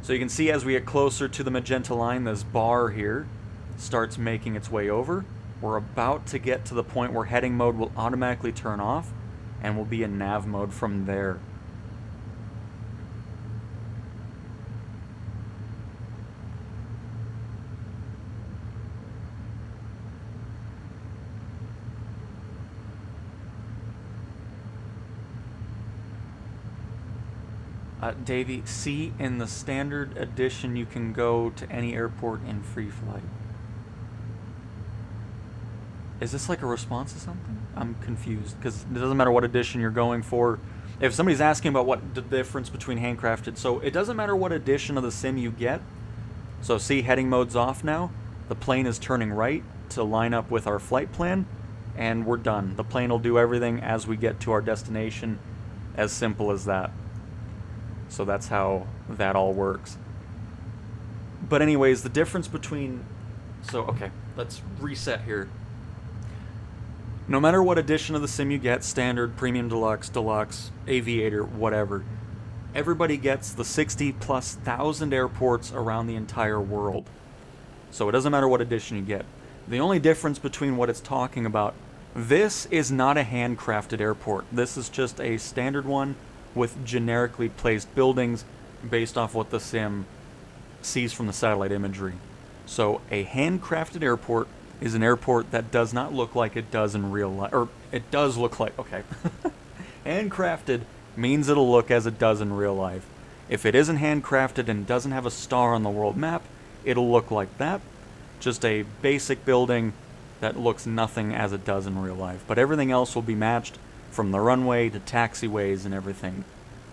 So you can see as we get closer to the magenta line, this bar here starts making its way over. We're about to get to the point where heading mode will automatically turn off, and we'll be in nav mode from there. Davey, see, in the standard edition you can go to any airport in free flight. Is this like a response to something? I'm confused, because it doesn't matter what edition you're going for. If somebody's asking about what the difference between handcrafted, so it doesn't matter what edition of the sim you get. So see, heading mode's off now. The plane is turning right to line up with our flight plan, and we're done. The plane will do everything as we get to our destination. As simple as that. So that's how that all works. But anyways, the difference between... So, okay, let's reset here. No matter what edition of the sim you get, standard, premium, deluxe, aviator, whatever, everybody gets the 60+ thousand airports around the entire world. So it doesn't matter what edition you get. The only difference between what it's talking about, this is not a handcrafted airport. This is just a standard one with generically placed buildings based off what the sim sees from the satellite imagery. So a handcrafted airport is an airport that does not look like it does in real life. Or it does look like... Okay. Handcrafted means it'll look as it does in real life. If it isn't handcrafted and doesn't have a star on the world map, it'll look like that. Just a basic building that looks nothing as it does in real life. But everything else will be matched from the runway to taxiways and everything.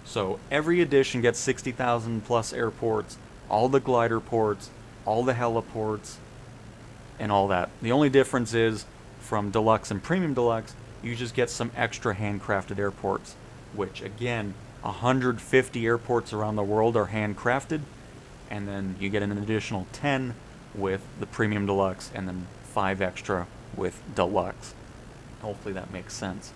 So every edition gets 60,000 plus airports, all the glider ports, all the heliports, and all that. The only difference is from deluxe and premium deluxe, you just get some extra handcrafted airports, which again, 150 airports around the world are handcrafted, and then you get an additional 10 with the premium deluxe, and then 5 extra with deluxe. Hopefully that makes sense.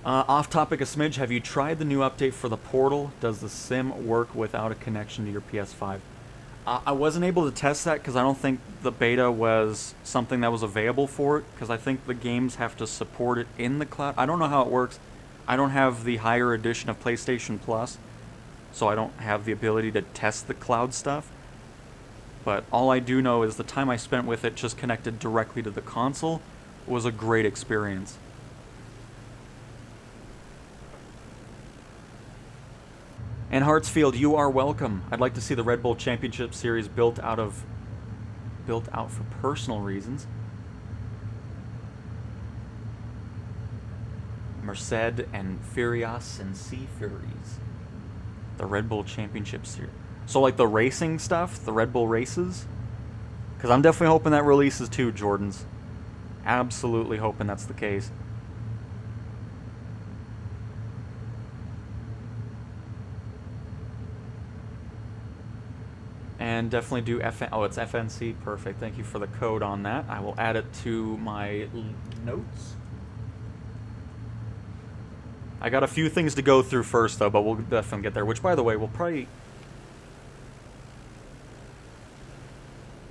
Off topic a smidge, have you tried the new update for the Portal? Does the sim work without a connection to your PS5? I wasn't able to test that because I don't think the beta was something that was available for it, because I think the games have to support it in the cloud. I don't know how it works. I don't have the higher edition of PlayStation Plus, so I don't have the ability to test the cloud stuff. But all I do know is the time I spent with it just connected directly to the console was a great experience. And Hartsfield, you are welcome. I'd like to see the Red Bull Championship Series built out for personal reasons. Merced and Furious and Sea Furies. The Red Bull Championship Series. So like the racing stuff, the Red Bull races? Because I'm definitely hoping that releases too, Jordans. Absolutely hoping that's the case. And definitely do FN... Oh, it's FNC. Perfect. Thank you for the code on that. I will add it to my notes. I got a few things to go through first, though, but we'll definitely get there. Which, by the way, we'll probably...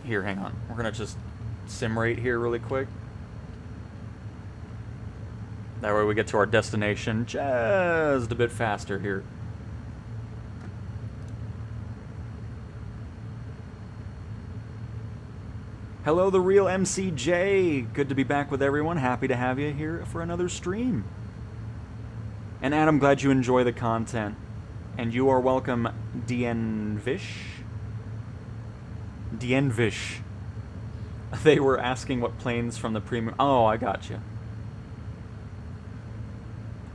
Here, hang on. We're going to just sim rate here really quick. That way we get to our destination just a bit faster here. Hello, the real MCJ. Good to be back with everyone. Happy to have you here for another stream. And Adam, glad you enjoy the content. And you are welcome, Dienvish. Dienvish. They were asking what planes from the premium... Oh, I got you.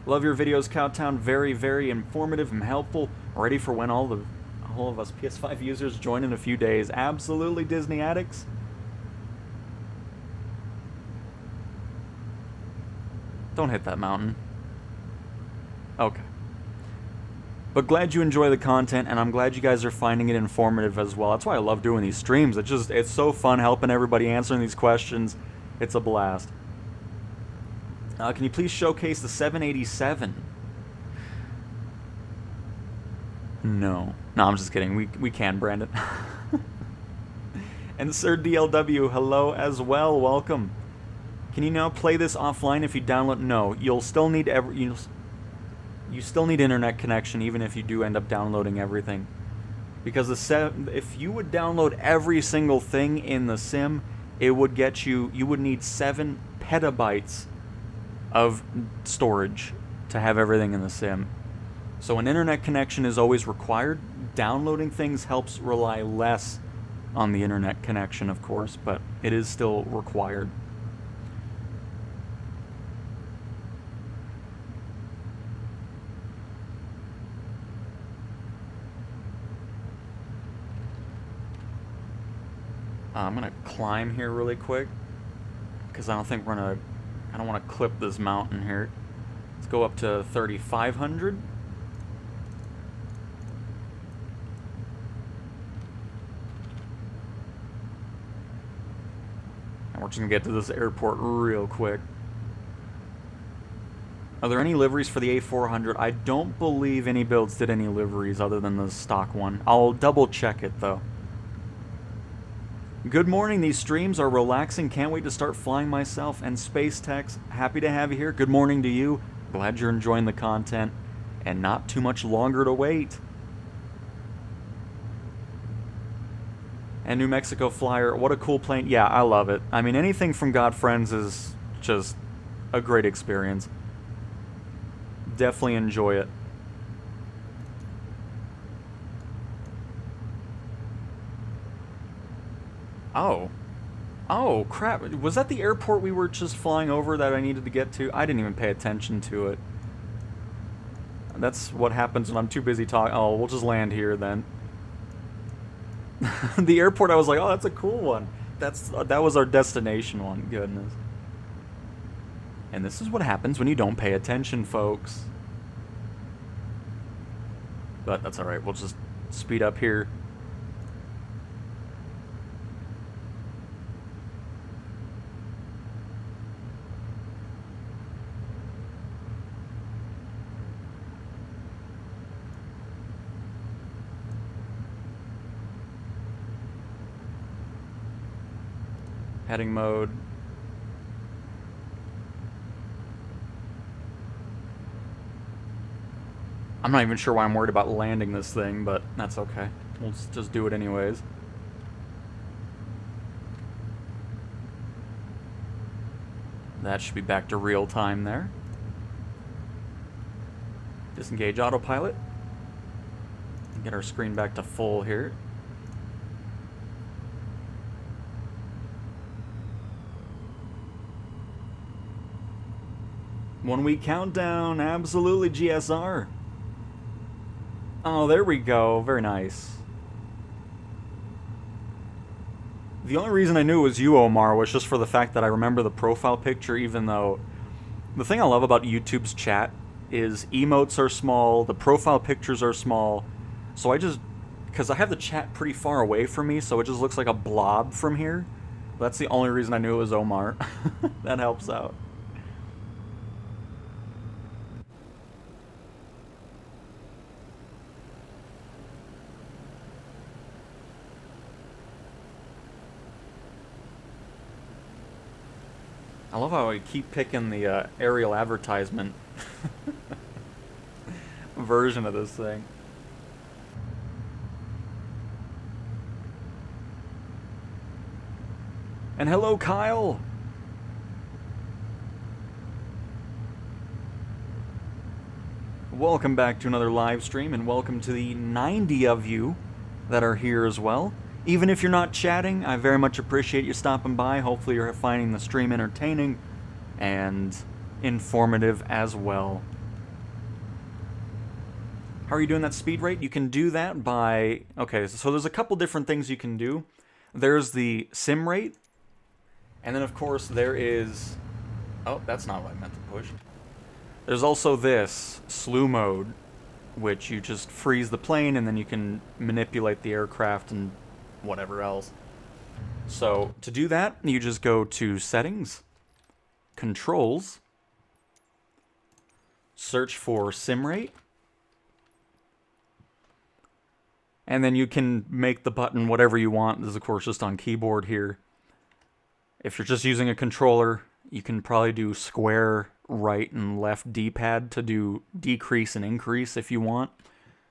Love your videos, Cowtown. Very, very informative and helpful. Ready for when all of us PS5 users join in a few days. Absolutely, Disney addicts. Don't hit that mountain. Okay. But glad you enjoy the content, and I'm glad you guys are finding it informative as well. That's why I love doing these streams. It's so fun helping everybody answering these questions. It's a blast. Can you please showcase the 787? No, I'm just kidding. We can, Brandon. And Sir DLW, hello as well. Welcome. Can you now play this offline if you download? No, you'll still need you still need internet connection even if you do end up downloading everything. Because if you would download every single thing in the sim, it would get you would need 7 petabytes of storage to have everything in the sim. So an internet connection is always required. Downloading things helps rely less on the internet connection, of course, but it is still required. I'm gonna climb here really quick because I don't want to clip this mountain here. Let's go up to 3,500. And we're just gonna get to this airport real quick. Are there any liveries for the A400? I don't believe any builds did any liveries other than the stock one. I'll double check it though. Good morning, these streams are relaxing, can't wait to start flying myself. And Space Techs, happy to have you here. Good morning to you, glad you're enjoying the content, and not too much longer to wait. And New Mexico Flyer, what a cool plane. Yeah, I love it. I mean, anything from God Friends is just a great experience. Definitely enjoy it. Oh, crap. Was that the airport we were just flying over that I needed to get to? I didn't even pay attention to it. That's what happens when I'm too busy talking. Oh, we'll just land here then. The airport, I was like, oh, that's a cool one. That was our destination one. Goodness. And this is what happens when you don't pay attention, folks. But that's alright. We'll just speed up here. Heading mode. I'm not even sure why I'm worried about landing this thing, but that's okay. We'll just do it anyways. That should be back to real time there. Disengage autopilot. Get our screen back to full here. One week countdown, absolutely GSR. Oh, there we go, very nice. The only reason I knew it was you, Omar, was just for the fact that I remember the profile picture, even though... The thing I love about YouTube's chat is emotes are small, the profile pictures are small, so I just... Because I have the chat pretty far away from me, so it just looks like a blob from here. That's the only reason I knew it was Omar. That helps out. I love how I keep picking the aerial advertisement version of this thing. And hello, Kyle! Welcome back to another live stream, and welcome to the 90 of you that are here as well. Even if you're not chatting, I very much appreciate you stopping by. Hopefully you're finding the stream entertaining and informative as well. How are you doing that speed rate? You can do that by... Okay, so there's a couple different things you can do. There's the sim rate. And then, of course, there is... Oh, that's not what I meant to push. There's also this, slew mode, which you just freeze the plane and then you can manipulate the aircraft and whatever else. So to do that, you just go to Settings, Controls, search for sim rate, and then you can make the button whatever you want. This is of course just on keyboard here. If you're just using a controller, you can probably do square, right, and left D-pad to do decrease and increase if you want,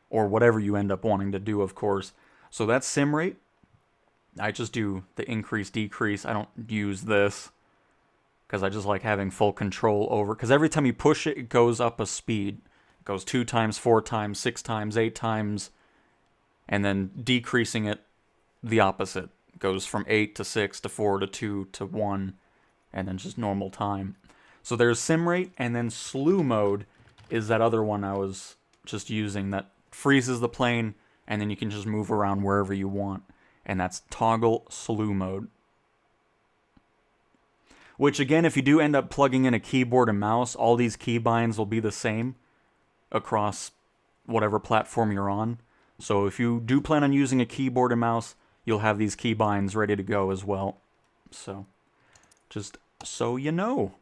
or whatever you end up wanting to do, of course. So that's sim rate. I just do the increase, decrease. I don't use this because I just like having full control over, because every time you push it, it goes up a speed. It goes 2 times, 4 times, 6 times, 8 times, and then decreasing it the opposite. It goes from 8 to 6 to 4 to 2 to 1, and then just normal time. So there's sim rate, and then slew mode is that other one I was just using that freezes the plane, and then you can just move around wherever you want. And that's toggle slew mode. Which again, if you do end up plugging in a keyboard and mouse, all these keybinds will be the same across whatever platform you're on. So if you do plan on using a keyboard and mouse, you'll have these keybinds ready to go as well. So, just so you know.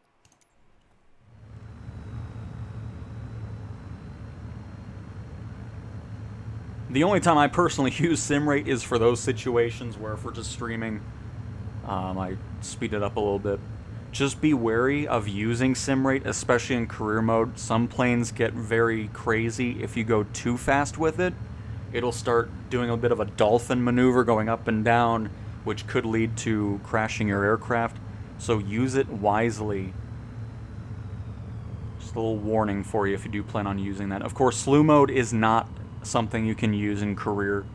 The only time I personally use sim rate is for those situations where if we're just streaming, I speed it up a little bit. Just be wary of using sim rate, especially in career mode. Some planes get very crazy if you go too fast with it. It'll start doing a bit of a dolphin maneuver going up and down, which could lead to crashing your aircraft. So use it wisely. Just a little warning for you if you do plan on using that. Of course, slew mode is not something you can use in career.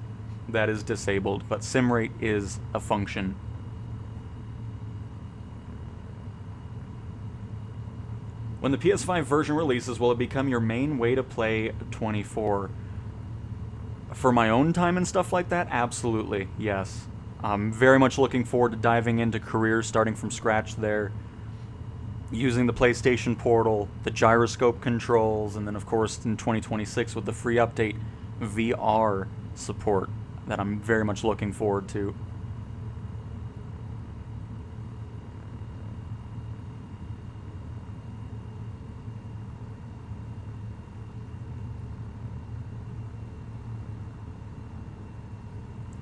That is disabled, but sim rate is a function. When the PS5 version releases, will it become your main way to play 24? For my own time and stuff like that, absolutely, yes. I'm very much looking forward to diving into career, starting from scratch there. Using the PlayStation Portal, the gyroscope controls, and then of course in 2026 with the free update, VR support that I'm very much looking forward to.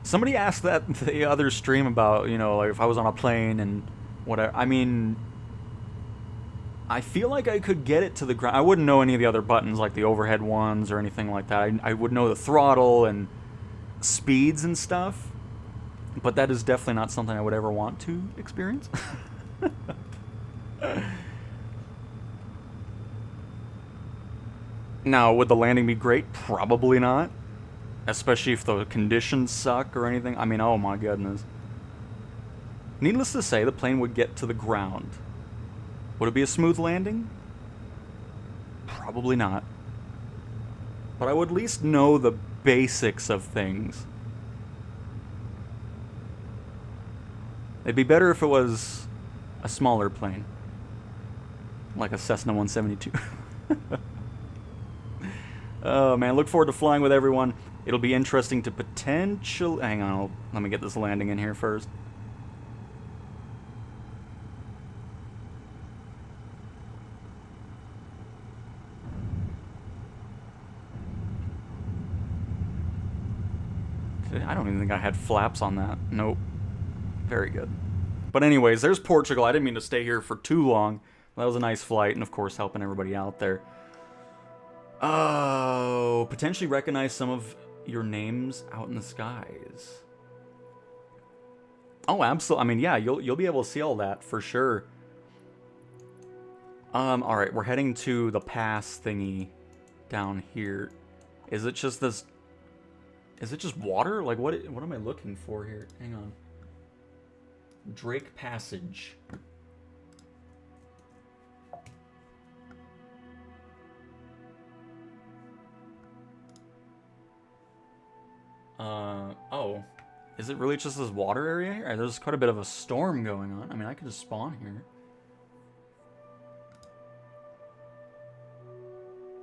Somebody asked that the other stream about, you know, like if I was on a plane and whatever. I mean, I feel like I could get it to the ground. I wouldn't know any of the other buttons, like the overhead ones or anything like that. I would know the throttle and speeds and stuff, but that is definitely not something I would ever want to experience. Now, would the landing be great? Probably not. Especially if the conditions suck or anything. I mean, oh my goodness. Needless to say, the plane would get to the ground. Would it be a smooth landing? Probably not. But I would at least know the basics of things. It'd be better if it was a smaller plane. Like a Cessna 172. Oh man, look forward to flying with everyone. It'll be interesting to potentially... Hang on, let me get this landing in here first. I don't even think I had flaps on that. Nope. Very good. But anyways, there's Portugal. I didn't mean to stay here for too long. That was a nice flight, and of course helping everybody out there. Oh, potentially recognize some of your names out in the skies. Oh, absolutely. I mean, yeah, you'll be able to see all that for sure. All right, we're heading to the pass thingy down here. Is it just this? Is it just water? Like, what am I looking for here? Hang on. Drake Passage. Oh. Is it really just this water area here? There's quite a bit of a storm going on. I mean, I could just spawn here.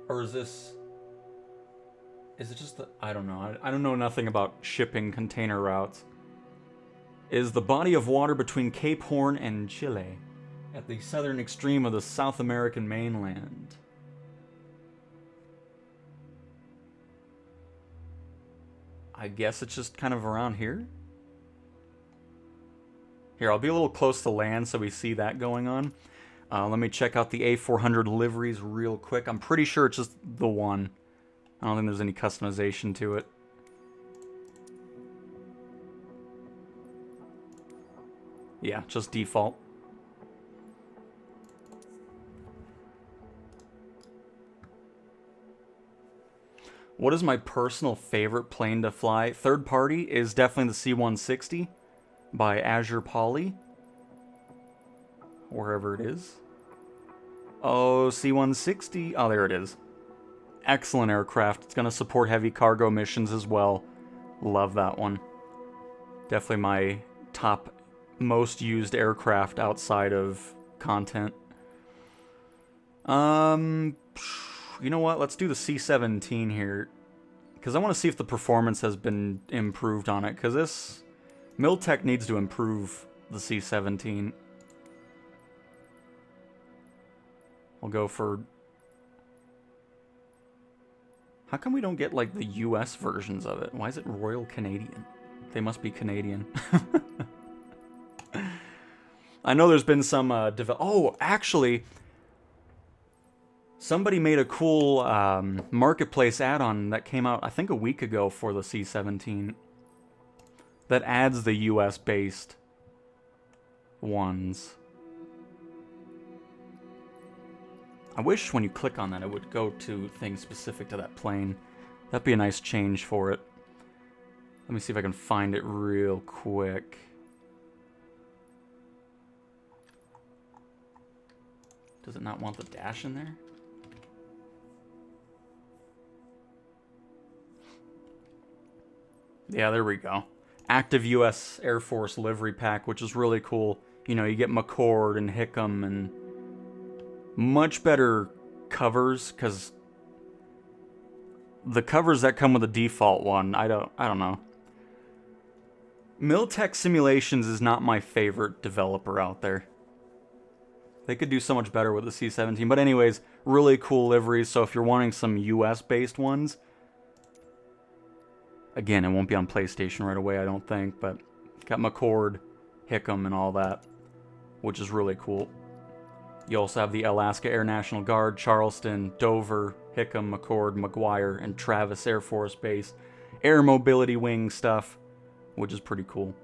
Or is this... Is it just the... I don't know. I don't know nothing about shipping container routes. Is the body of water between Cape Horn and Chile, at the southern extreme of the South American mainland. I guess it's just kind of around here? Here, I'll be a little close to land so we see that going on. Let me check out the A400 liveries real quick. I'm pretty sure it's just the one. I don't think there's any customization to it. Yeah, just default. What is my personal favorite plane to fly? Third party is definitely the C-160 by Azure Poly. Wherever it is. Oh, C-160. Oh, there it is. Excellent aircraft. It's going to support heavy cargo missions as well. Love that one. Definitely my top most used aircraft outside of content. You know what? Let's do the C-17 here. Because I want to see if the performance has been improved on it. Because this... Miltech needs to improve the C-17. We'll go for... How come we don't get, like, the US versions of it? Why is it Royal Canadian? They must be Canadian. I know there's been some... Oh, actually... Somebody made a cool marketplace add-on that came out, I think, a week ago for the C-17 that adds the US-based ones. I wish when you click on that it would go to things specific to that plane. That'd be a nice change for it. Let me see if I can find it real quick. Does it not want the dash in there? Yeah, there we go. Active U.S. Air Force livery pack, which is really cool. You know, you get McCord and Hickam and much better covers, because the covers that come with the default one, I don't know. Miltech Simulations is not my favorite developer out there. They could do so much better with the C-17. But anyways, really cool liveries, so if you're wanting some US-based ones... Again, it won't be on PlayStation right away, I don't think, but got McCord, Hickam, and all that, which is really cool. You also have the Alaska Air National Guard, Charleston, Dover, Hickam, McCord, McGuire, and Travis Air Force Base air mobility wing stuff, which is pretty cool.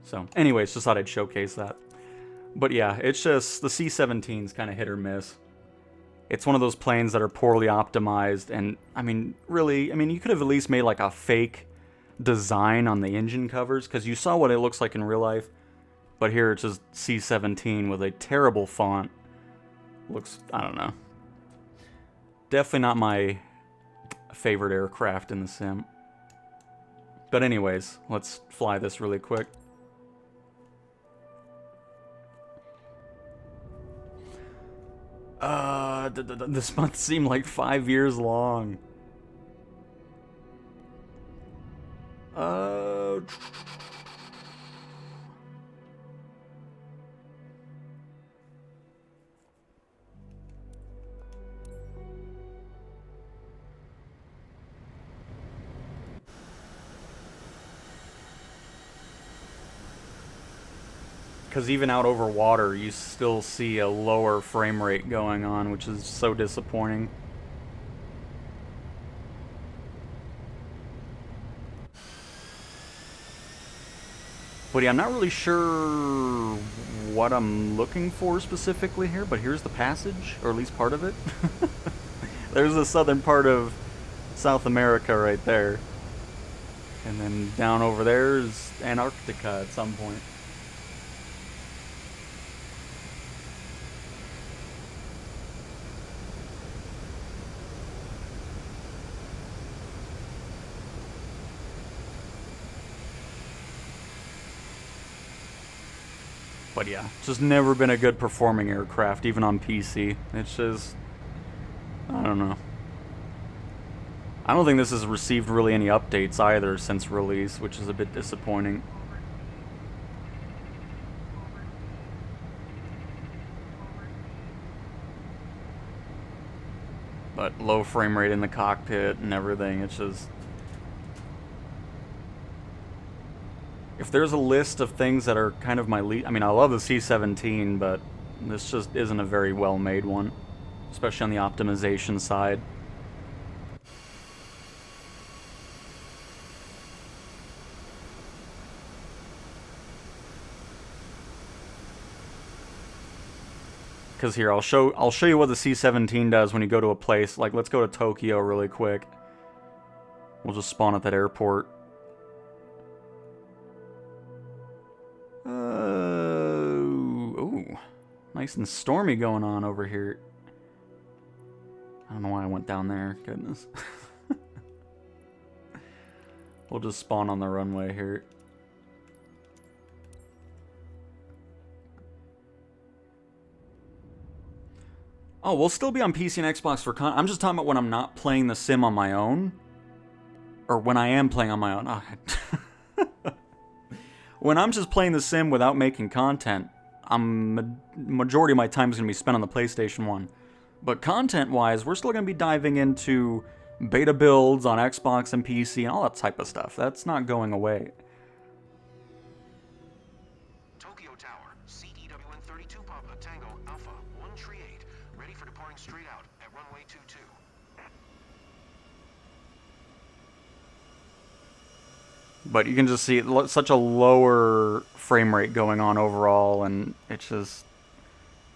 So, anyways, just thought I'd showcase that. But yeah, it's just, the C-17's kind of hit or miss. It's one of those planes that are poorly optimized, and, I mean, really, you could have at least made, like, a fake design on the engine covers, because you saw what it looks like in real life, but here it's just C-17 with a terrible font. Looks, I don't know. Definitely not my favorite aircraft in the sim. But anyways, let's fly this really quick. This month seemed like 5 years long. Because even out over water, you still see a lower frame rate going on, which is so disappointing. But yeah, I'm not really sure what I'm looking for specifically here, but here's the passage, or at least part of it. There's the southern part of South America right there. And then down over there is Antarctica at some point. But yeah, it's just never been a good performing aircraft, even on PC. It's just, I don't know. I don't think this has received really any updates either since release, which is a bit disappointing. But low frame rate in the cockpit and everything, it's just... If there's a list of things that are kind of my least... I mean, I love the C-17, but this just isn't a very well-made one. Especially on the optimization side. Because here, I'll show you what the C-17 does when you go to a place. Like, let's go to Tokyo really quick. We'll just spawn at that airport. Ooh. Nice and stormy going on over here. I don't know why I went down there. Goodness. We'll just spawn on the runway here. Oh, we'll still be on PC and Xbox for I'm just talking about when I'm not playing the sim on my own. Or when I am playing on my own. Oh. When I'm just playing the sim without making content, majority of my time is going to be spent on the PlayStation 1. But content-wise, we're still going to be diving into beta builds on Xbox and PC and all that type of stuff. That's not going away. Tokyo Tower, CEWN 32 Papa Tango Alpha 138, ready for departing straight out at runway 22. But you can just see such a lower frame rate going on overall, and it's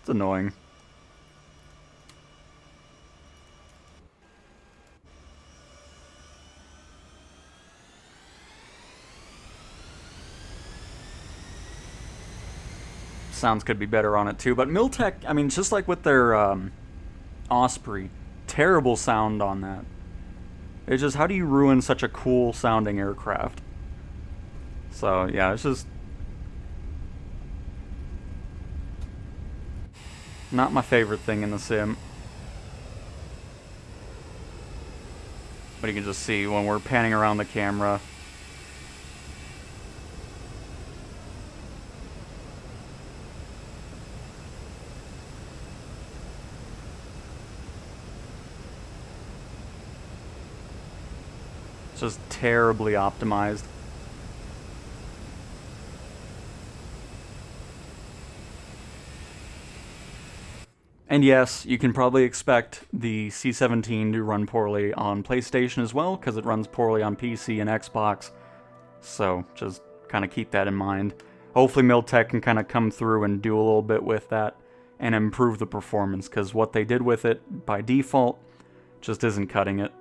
annoying. Sounds could be better on it too, but Miltech, I mean, just like with their Osprey, terrible sound on that. It's just, how do you ruin such a cool sounding aircraft? So yeah, it's just not my favorite thing in the sim. But you can just see when we're panning around the camera. It's just terribly optimized. And yes, you can probably expect the C-17 to run poorly on PlayStation as well, because it runs poorly on PC and Xbox. So just kind of keep that in mind. Hopefully Miltech can kind of come through and do a little bit with that and improve the performance, because what they did with it by default just isn't cutting it.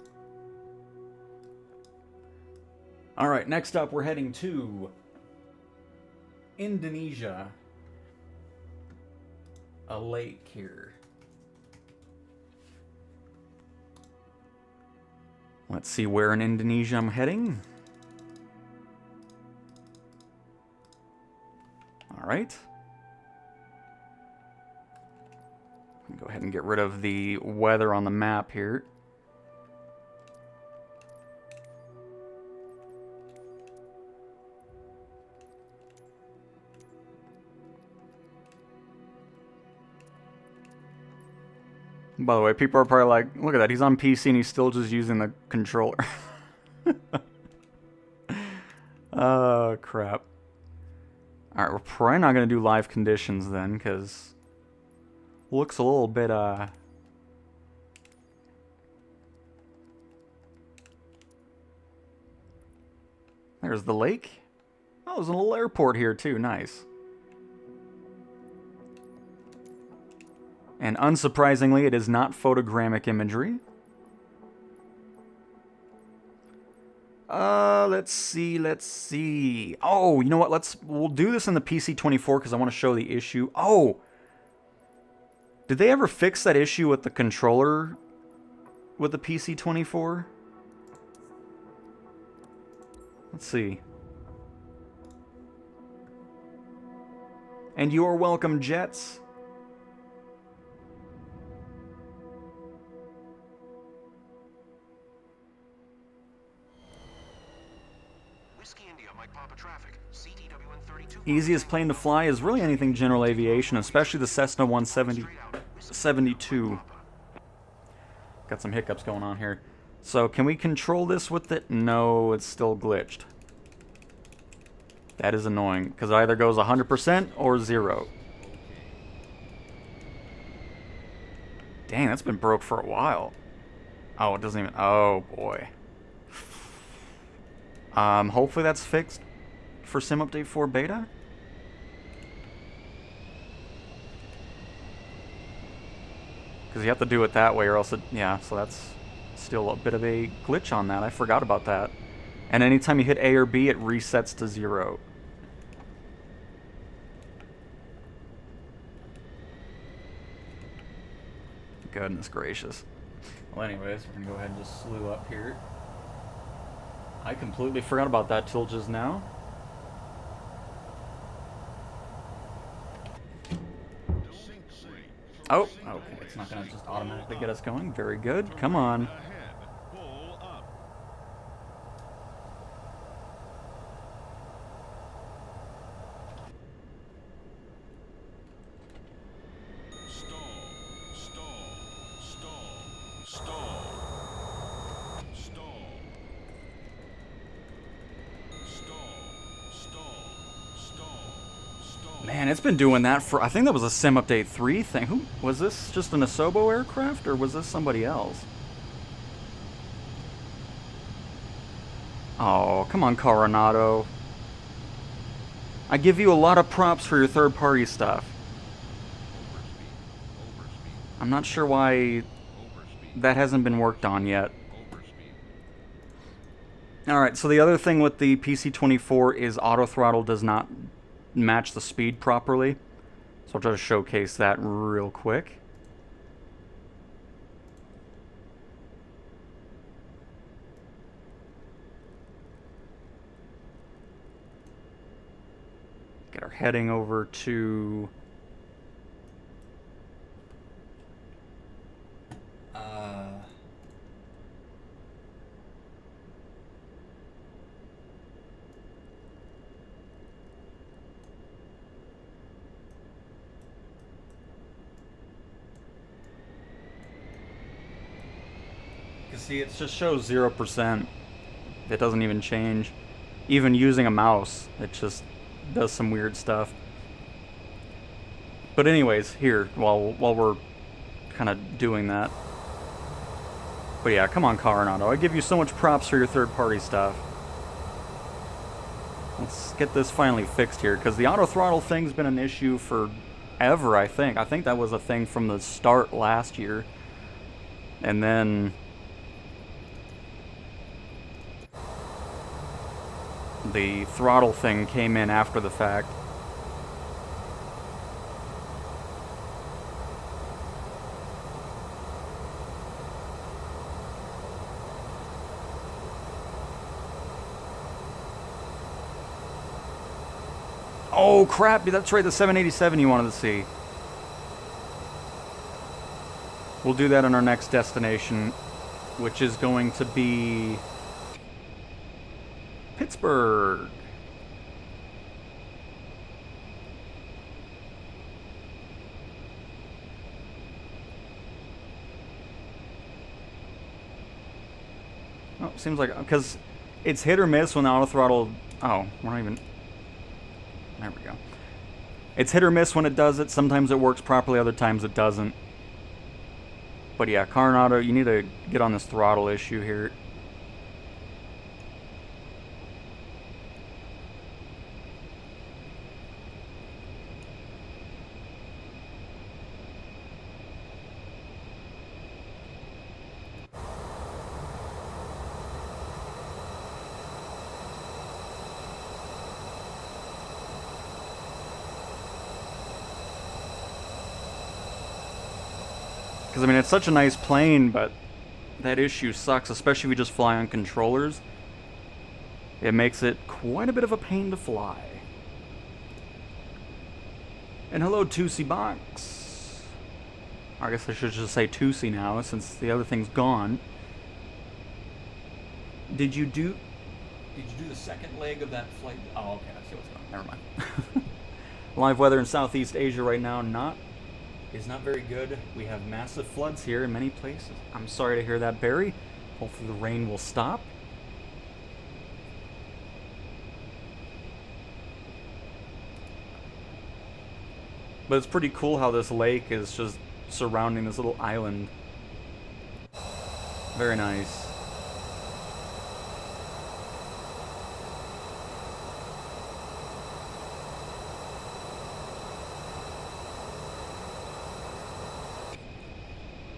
Alright, next up we're heading to Indonesia. A lake here. Let's see where in Indonesia I'm heading. Alright. Go ahead and get rid of the weather on the map here. By the way, people are probably like, look at that, he's on PC and he's still just using the controller. Oh, crap. Alright, we're probably not going to do live conditions then, because looks a little bit, There's the lake. Oh, there's a little airport here too, nice. And unsurprisingly, it is not photogrammic imagery. Let's see. Oh, you know what? We'll do this in the PC-24 because I want to show the issue. Oh! Did they ever fix that issue with the controller with the PC-24? Let's see. And you're welcome, Jets. Easiest plane to fly is really anything general aviation, especially the Cessna 172. Got some hiccups going on here. So can we control this with it? No, it's still glitched. That is annoying, because it either goes 100% or 0. Dang, that's been broke for a while. Oh, it doesn't even... Oh, boy. Hopefully that's fixed for Sim Update 4 Beta. Because you have to do it that way or else it... Yeah, so that's still a bit of a glitch on that. I forgot about that. And anytime you hit A or B, it resets to 0. Goodness gracious. Well, anyways, we're going to go ahead and just slew up here. I completely forgot about that till just now. Oh, okay. It's not going to just automatically get us going. Very good. Come on. Man, it's been doing that for... I think that was a Sim Update 3 thing. Who was this? Just an Asobo aircraft, or was this somebody else? Oh, come on, Coronado. I give you a lot of props for your third-party stuff. I'm not sure why that hasn't been worked on yet. Alright, so the other thing with the PC-24 is auto-throttle does not match the speed properly. So I'll try to showcase that real quick. Get our heading over to... See, it just shows 0%. It doesn't even change. Even using a mouse, it just does some weird stuff. But anyways, here, while we're kind of doing that. But yeah, come on, Coronado. I give you so much props for your third-party stuff. Let's get this finally fixed here, because the auto-throttle thing's been an issue forever, I think. I think that was a thing from the start last year. And then... the throttle thing came in after the fact. Oh crap, that's right, the 787 you wanted to see. We'll do that on our next destination, which is going to be Pittsburgh. Oh, seems like, because it's hit or miss when the auto throttle... Oh, we're not even... There we go. It's hit or miss when it does it. Sometimes it works properly, other times it doesn't. But yeah, Coronado, you need to get on this throttle issue here. Because, I mean, it's such a nice plane, but that issue sucks, especially if we just fly on controllers. It makes it quite a bit of a pain to fly. And hello, Tootsie Box. I guess I should just say Tootsie now, since the other thing's gone. Did you do... Did you do the second leg of that flight? Oh, okay, I see what's going on. Never mind. Live weather in Southeast Asia right now is not very good. We have massive floods here in many places. I'm sorry to hear that, Barry. Hopefully the rain will stop. But it's pretty cool how this lake is just surrounding this little island. Very nice.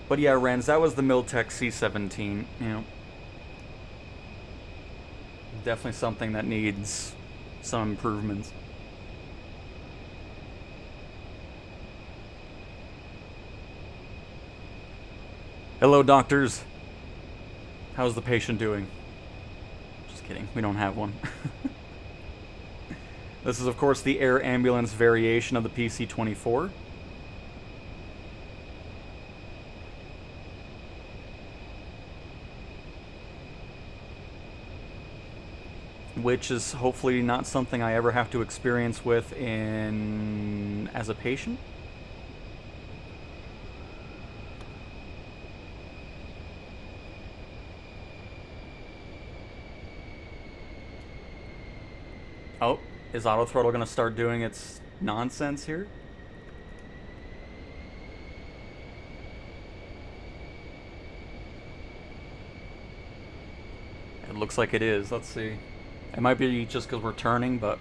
But yeah, Rans, that was the Miltech C-17, you know. Definitely something that needs some improvements. Hello, doctors. How's the patient doing? Just kidding, we don't have one. This is, of course, the air ambulance variation of the PC-24. Which is hopefully not something I ever have to experience with as a patient. Oh, is auto throttle going to start doing its nonsense here? It looks like it is. Let's see. It might be just because we're turning, but...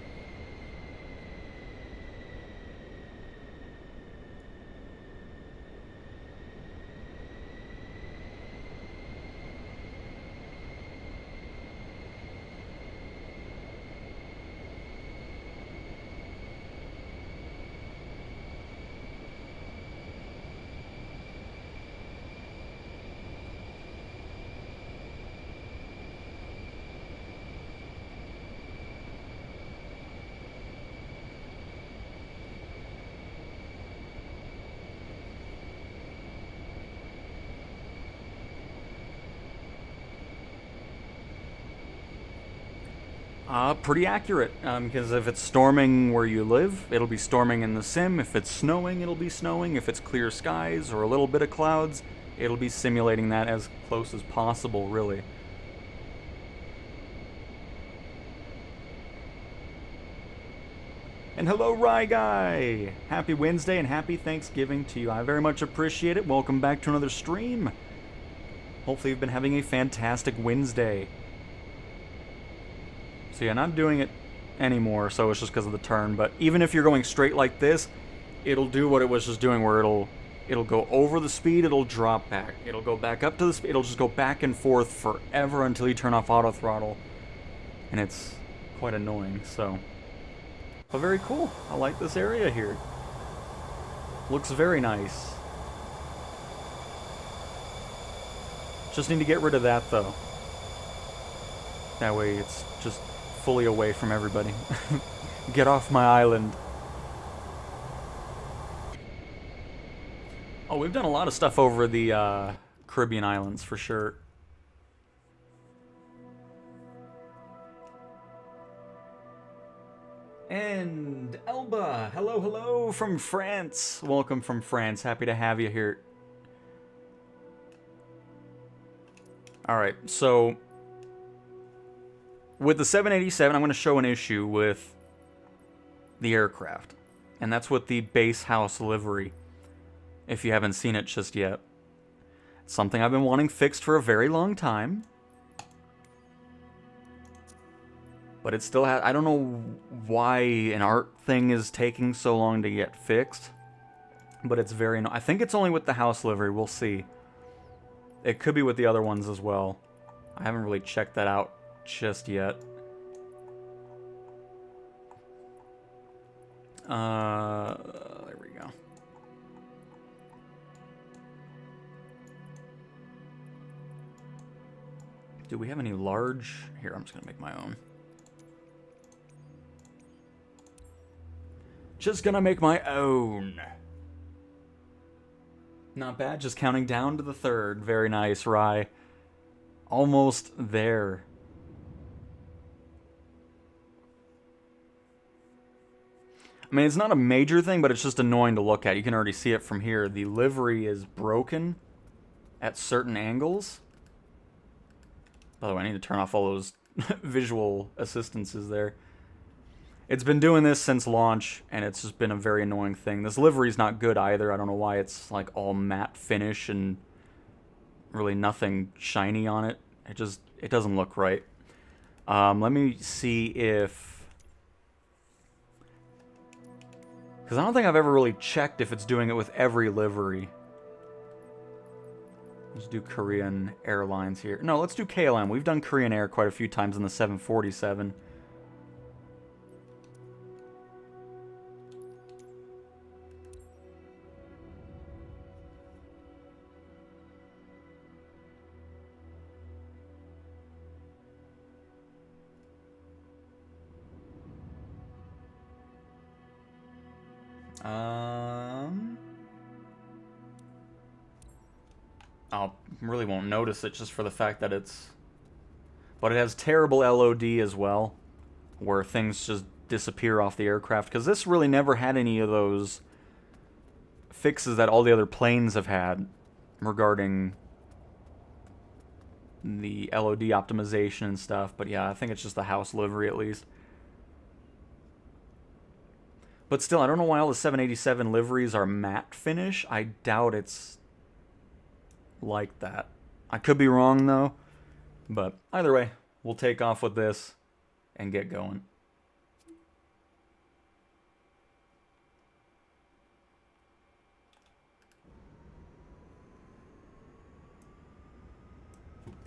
Pretty accurate, because if it's storming where you live, it'll be storming in the sim. If it's snowing, it'll be snowing. If it's clear skies or a little bit of clouds, it'll be simulating that as close as possible, really. And hello, Rye Guy! Happy Wednesday and happy Thanksgiving to you. I very much appreciate it. Welcome back to another stream. Hopefully you've been having a fantastic Wednesday. So yeah, not doing it anymore, so it's just because of the turn. But even if you're going straight like this, it'll do what it was just doing, where it'll go over the speed, it'll drop back. It'll go back up to the speed, it'll just go back and forth forever until you turn off auto throttle. And it's quite annoying, so. But very cool. I like this area here. Looks very nice. Just need to get rid of that, though. That way it's just fully away from everybody. Get off my island. Oh, we've done a lot of stuff over the Caribbean islands, for sure. And Elba, hello, hello from France. Welcome from France. Happy to have you here. Alright, so with the 787, I'm going to show an issue with the aircraft. And that's with the base house livery, if you haven't seen it just yet. It's something I've been wanting fixed for a very long time. But it still has... I don't know why an art thing is taking so long to get fixed. But it's very... I think it's only with the house livery. We'll see. It could be with the other ones as well. I haven't really checked that out just yet. There we go. Do we have any large? Here, I'm just gonna make my own. Just gonna make my own. Not bad, just counting down to the third. Very nice, Rye. Almost there. I mean, it's not a major thing, but it's just annoying to look at. You can already see it from here. The livery is broken at certain angles. By the way, I need to turn off all those visual assistances there. It's been doing this since launch, and it's just been a very annoying thing. This livery's not good either. I don't know why it's like all matte finish and really nothing shiny on it. It doesn't look right. Let me see if... Because I don't think I've ever really checked if it's doing it with every livery. Let's do Korean Airlines here. No, let's do KLM. We've done Korean Air quite a few times in the 747. I really won't notice it just for the fact that it's... But it has terrible LOD as well, where things just disappear off the aircraft. Because this really never had any of those fixes that all the other planes have had regarding the LOD optimization and stuff. But yeah, I think it's just the house livery at least. But still, I don't know why all the 787 liveries are matte finish. I doubt it's like that. I could be wrong, though. But either way, we'll take off with this and get going.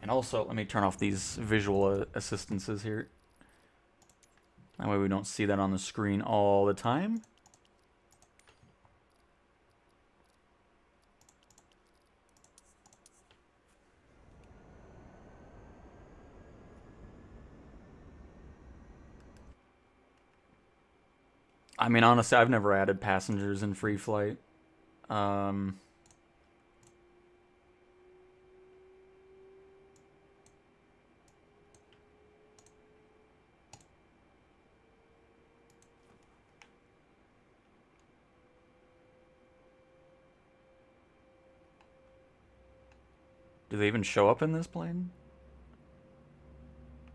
And also, let me turn off these visual assistances here. That way we don't see that on the screen all the time. I mean, honestly, I've never added passengers in free flight. Do they even show up in this plane?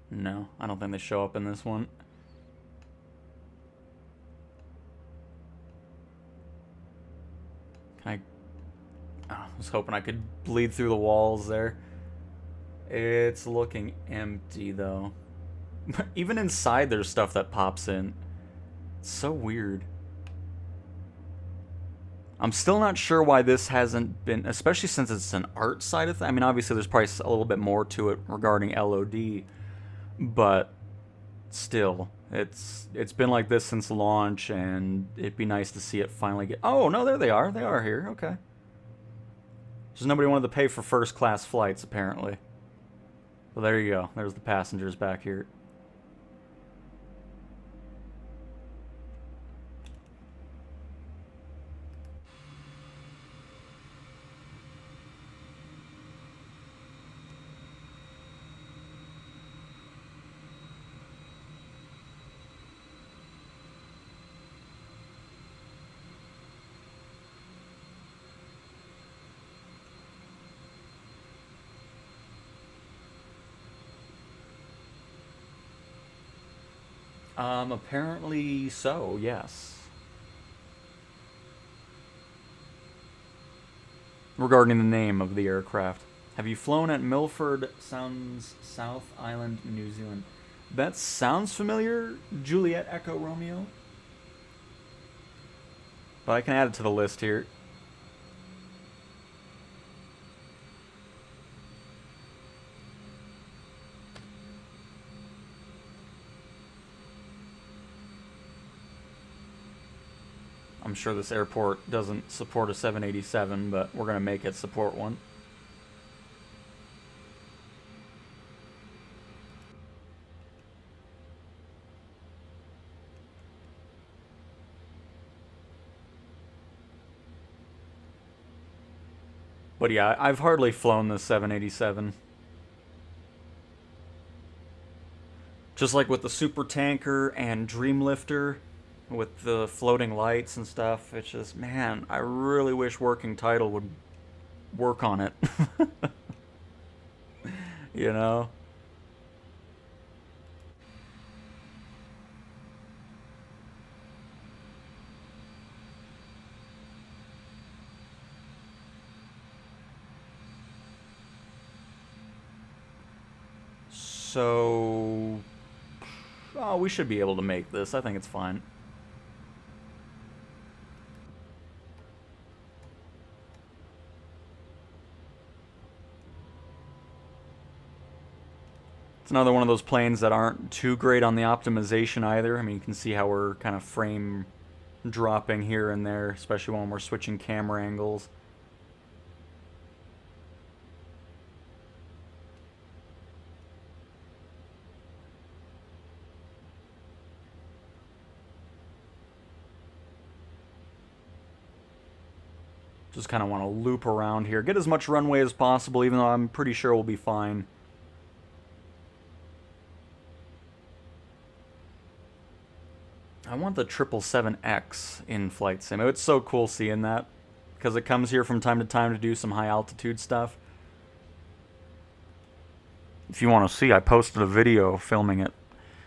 No, I don't think they show up in this one. Can I was hoping I could bleed through the walls there. It's looking empty, though. Even inside, there's stuff that pops in. It's so weird. I'm still not sure why this hasn't been, especially since it's an art side of things. I mean, obviously, there's probably a little bit more to it regarding LOD, but still, it's been like this since launch, and it'd be nice to see it finally get... Oh, no, there they are. They are here. Okay. Just nobody wanted to pay for first-class flights, apparently. Well, there you go. There's the passengers back here. Apparently so, yes. Regarding the name of the aircraft. Have you flown at Milford Sounds, South Island, New Zealand? That sounds familiar, Juliet Echo Romeo. But I can add it to the list here. I'm sure this airport doesn't support a 787, but we're going to make it support one. But yeah, I've hardly flown the 787. Just like with the Super Tanker and Dreamlifter, with the floating lights and stuff. It's just, man, I really wish working title would work on it. You know? So, oh, we should be able to make this. I think it's fine. It's another one of those planes that aren't too great on the optimization either. I mean, you can see how we're kind of frame dropping here and there, especially when we're switching camera angles. Just kind of want to loop around here. Get as much runway as possible, even though I'm pretty sure we'll be fine. I want the 777X in Flight Sim. It's so cool seeing that, because it comes here from time to time to do some high altitude stuff. If you want to see, I posted a video filming it.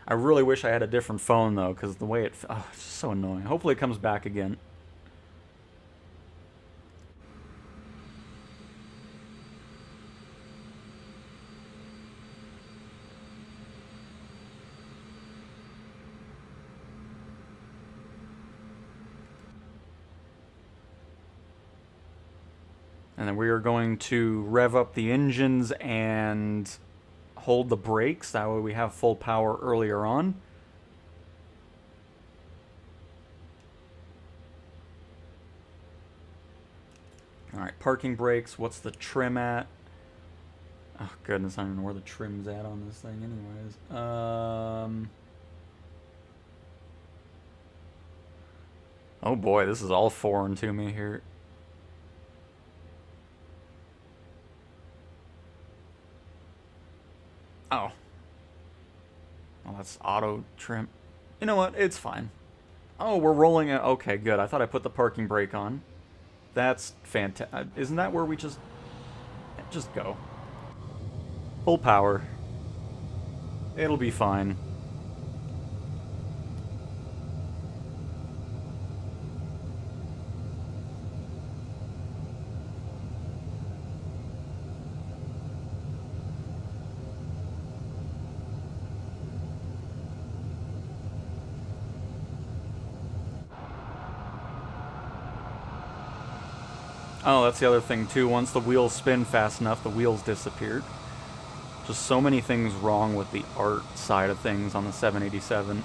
I really wish I had a different phone, though, because the way it's just so annoying. Hopefully it comes back again. And then we are going to rev up the engines and hold the brakes. That way we have full power earlier on. Alright, parking brakes. What's the trim at? Oh, goodness, I don't know where the trim's at on this thing anyways. Oh boy, this is all foreign to me here. Oh. Oh, that's auto trim. You know what? It's fine. Oh, we're rolling it. Okay, good. I thought I put the parking brake on. That's fantastic. Isn't that where we just go? Full power. It'll be fine. Oh, that's the other thing too. Once the wheels spin fast enough, the wheels disappeared. Just so many things wrong with the art side of things on the 787.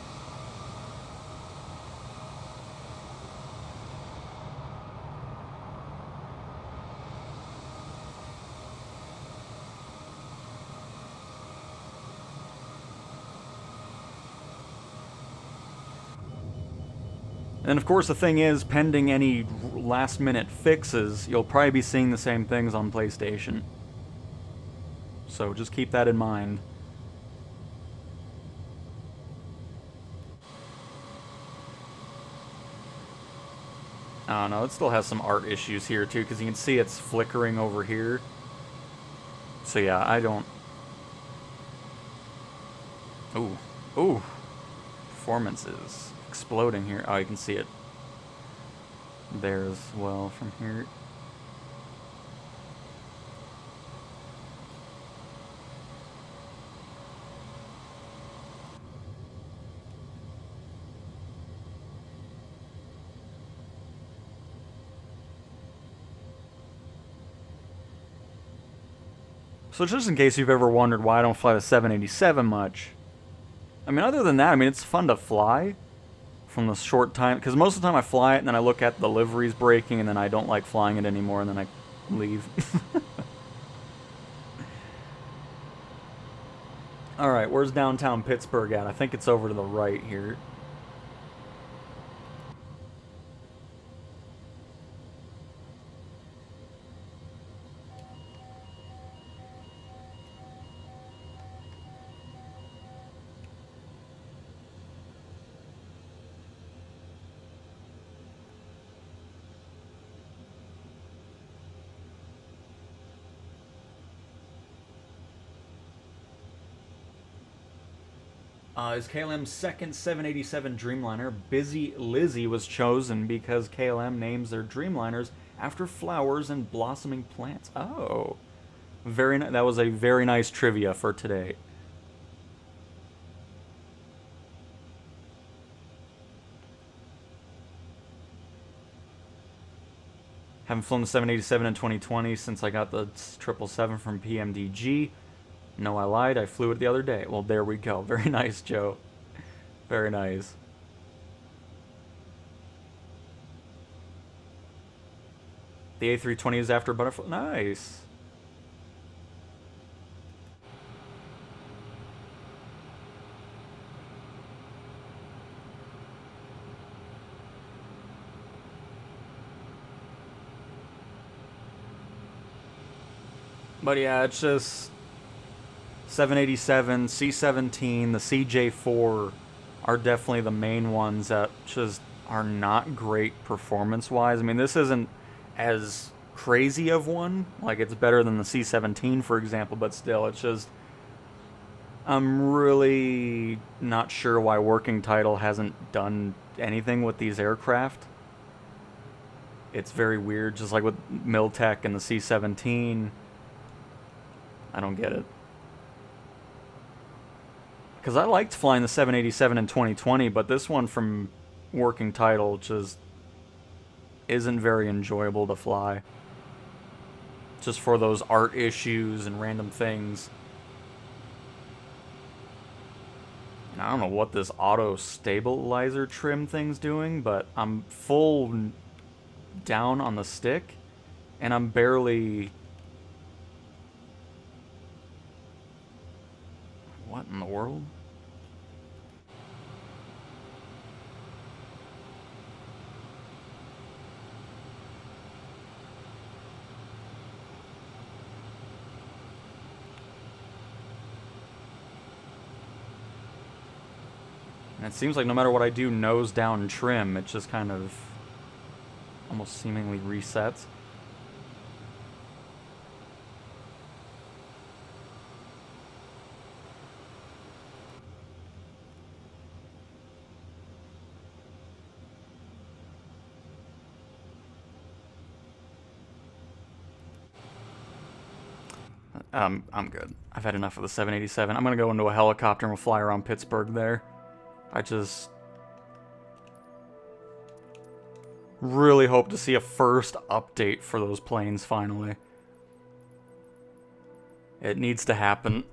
And of course the thing is, pending any last minute fixes, you'll probably be seeing the same things on PlayStation. So just keep that in mind. Oh no, it still has some art issues here too, because you can see it's flickering over here. So yeah, I don't... Ooh. Ooh. Performance is exploding here. Oh, you can see it there as well from here. So just in case you've ever wondered why I don't fly the 787 much, I mean, other than that, I mean, it's fun to fly from the short time, because most of the time I fly it and then I look at the liveries breaking and then I don't like flying it anymore and then I leave. Alright, where's downtown Pittsburgh at? I think it's over to the right here. Is KLM's second 787 Dreamliner. Busy Lizzie was chosen because KLM names their Dreamliners after flowers and blossoming plants. Oh, that was a very nice trivia for today. Haven't flown the 787 in 2020 since I got the 777 from PMDG. No, I lied. I flew it the other day. Well, there we go. Very nice, Joe. Very nice. The A320 is after Butterfly. Nice. But yeah, it's just 787, C-17, the CJ4 are definitely the main ones that just are not great performance-wise. I mean, this isn't as crazy of one. Like, it's better than the C-17, for example, but still, it's just... I'm really not sure why Working Title hasn't done anything with these aircraft. It's very weird, just like with Miltech and the C-17. I don't get it. Because I liked flying the 787 in 2020, but this one from Working Title just isn't very enjoyable to fly. Just for those art issues and random things. And I don't know what this auto stabilizer trim thing's doing, but I'm full down on the stick, and I'm barely... What in the world? And it seems like no matter what I do nose down trim, it just kind of almost seemingly resets. I'm good. I've had enough of the 787. I'm gonna go into a helicopter and we'll fly around Pittsburgh there. I just really hope to see a first update for those planes finally. It needs to happen.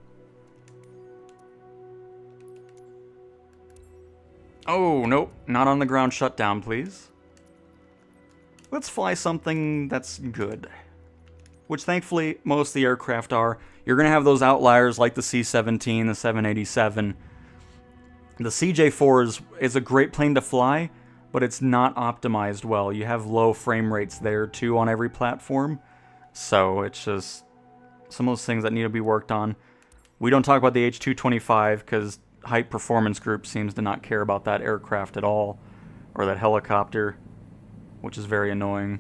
Oh, nope. Not on the ground shutdown, please. Let's fly something that's good. Which thankfully most of the aircraft are. You're going to have those outliers like the C-17, the 787. The CJ4 is a great plane to fly, but it's not optimized well. You have low frame rates there too on every platform. So it's just some of those things that need to be worked on. We don't talk about the H-225 because Hype Performance Group seems to not care about that aircraft at all. Or that helicopter, which is very annoying.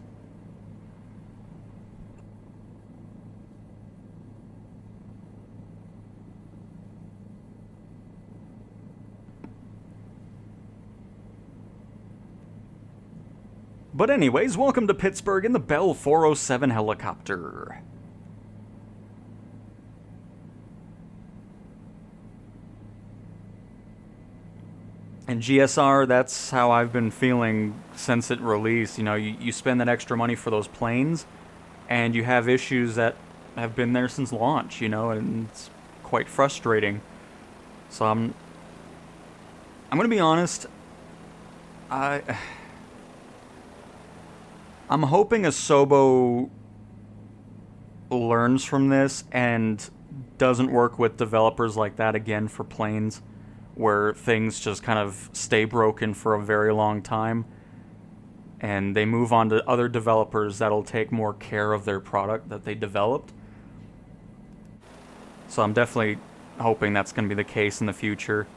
But anyways, welcome to Pittsburgh in the Bell 407 helicopter. And GSR, that's how I've been feeling since it released. You know, you spend that extra money for those planes, and you have issues that have been there since launch, you know, and it's quite frustrating. So I'm going to be honest, I'm hoping Asobo learns from this and doesn't work with developers like that again for planes where things just kind of stay broken for a very long time and they move on to other developers that'll take more care of their product that they developed. So I'm definitely hoping that's going to be the case in the future.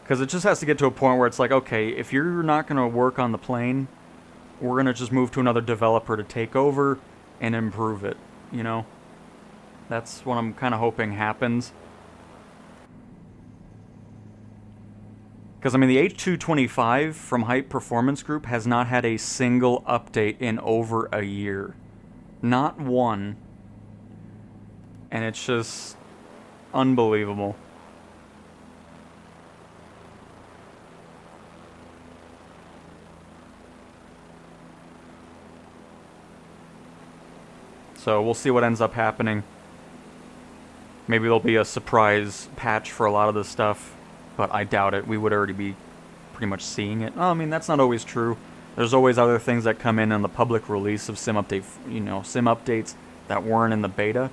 Because it just has to get to a point where it's like, okay, if you're not going to work on the plane, we're going to just move to another developer to take over and improve it, you know? That's what I'm kind of hoping happens. Because, I mean, the H225 from Hype Performance Group has not had a single update in over a year. Not one. And it's just unbelievable. So we'll see what ends up happening. Maybe there'll be a surprise patch for a lot of this stuff, but I doubt it. We would already be pretty much seeing it. Oh, I mean, that's not always true. There's always other things that come in on the public release of sim update, sim updates that weren't in the beta.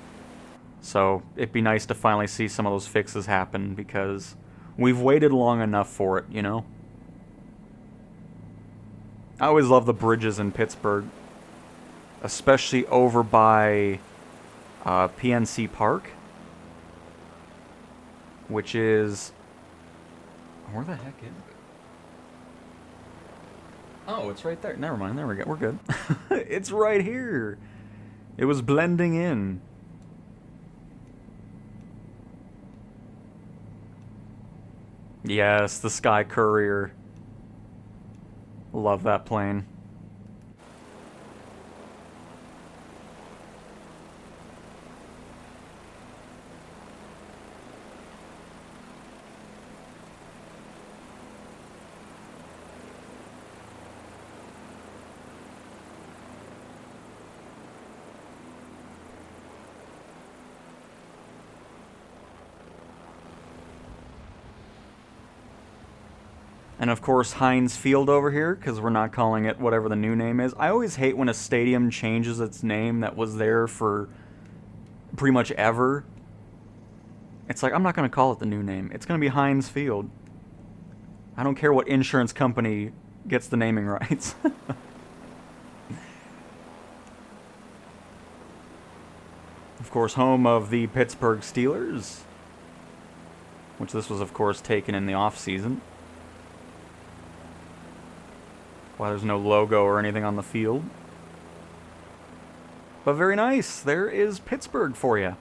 So it'd be nice to finally see some of those fixes happen because we've waited long enough for it, you know? I always love the bridges in Pittsburgh, especially over by PNC Park, which is... Where the heck is it? Oh, it's right there. Never mind. There we go. We're good. It's right here. It was blending in. Yes, the Sky Courier. Love that plane. And of course, Heinz Field over here, because we're not calling it whatever the new name is. I always hate when a stadium changes its name that was there for pretty much ever. It's like, I'm not going to call it the new name. It's going to be Heinz Field. I don't care what insurance company gets the naming rights. Of course, home of the Pittsburgh Steelers, which this was, of course, taken in the off-season. Why there's no logo or anything on the field. But very nice. There is Pittsburgh for you.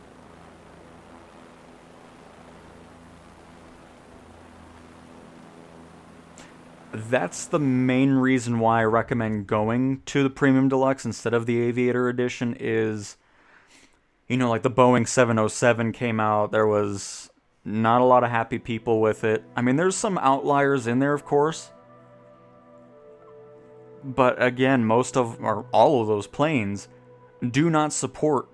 That's the main reason why I recommend going to the Premium Deluxe instead of the Aviator Edition is, like the Boeing 707 came out. There was not a lot of happy people with it. I mean, there's some outliers in there, of course. But again, most of, or all of those planes do not support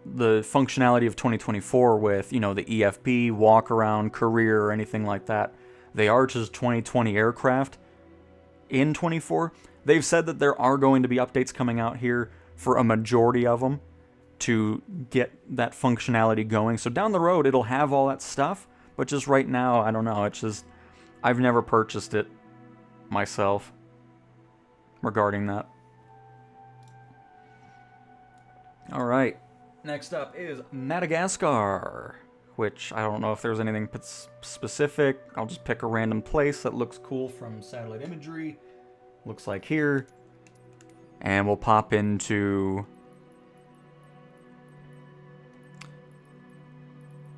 the functionality of 2024 with, the EFB, walk-around, career, or anything like that. They are just 2020 aircraft in 24. They've said that there are going to be updates coming out here for a majority of them to get that functionality going. So down the road, it'll have all that stuff. But just right now, I don't know. It's just, I've never purchased it myself. Regarding that. Alright, next up is Madagascar, which I don't know if there's anything specific. I'll just pick a random place that looks cool from satellite imagery. Looks like here. And we'll pop into...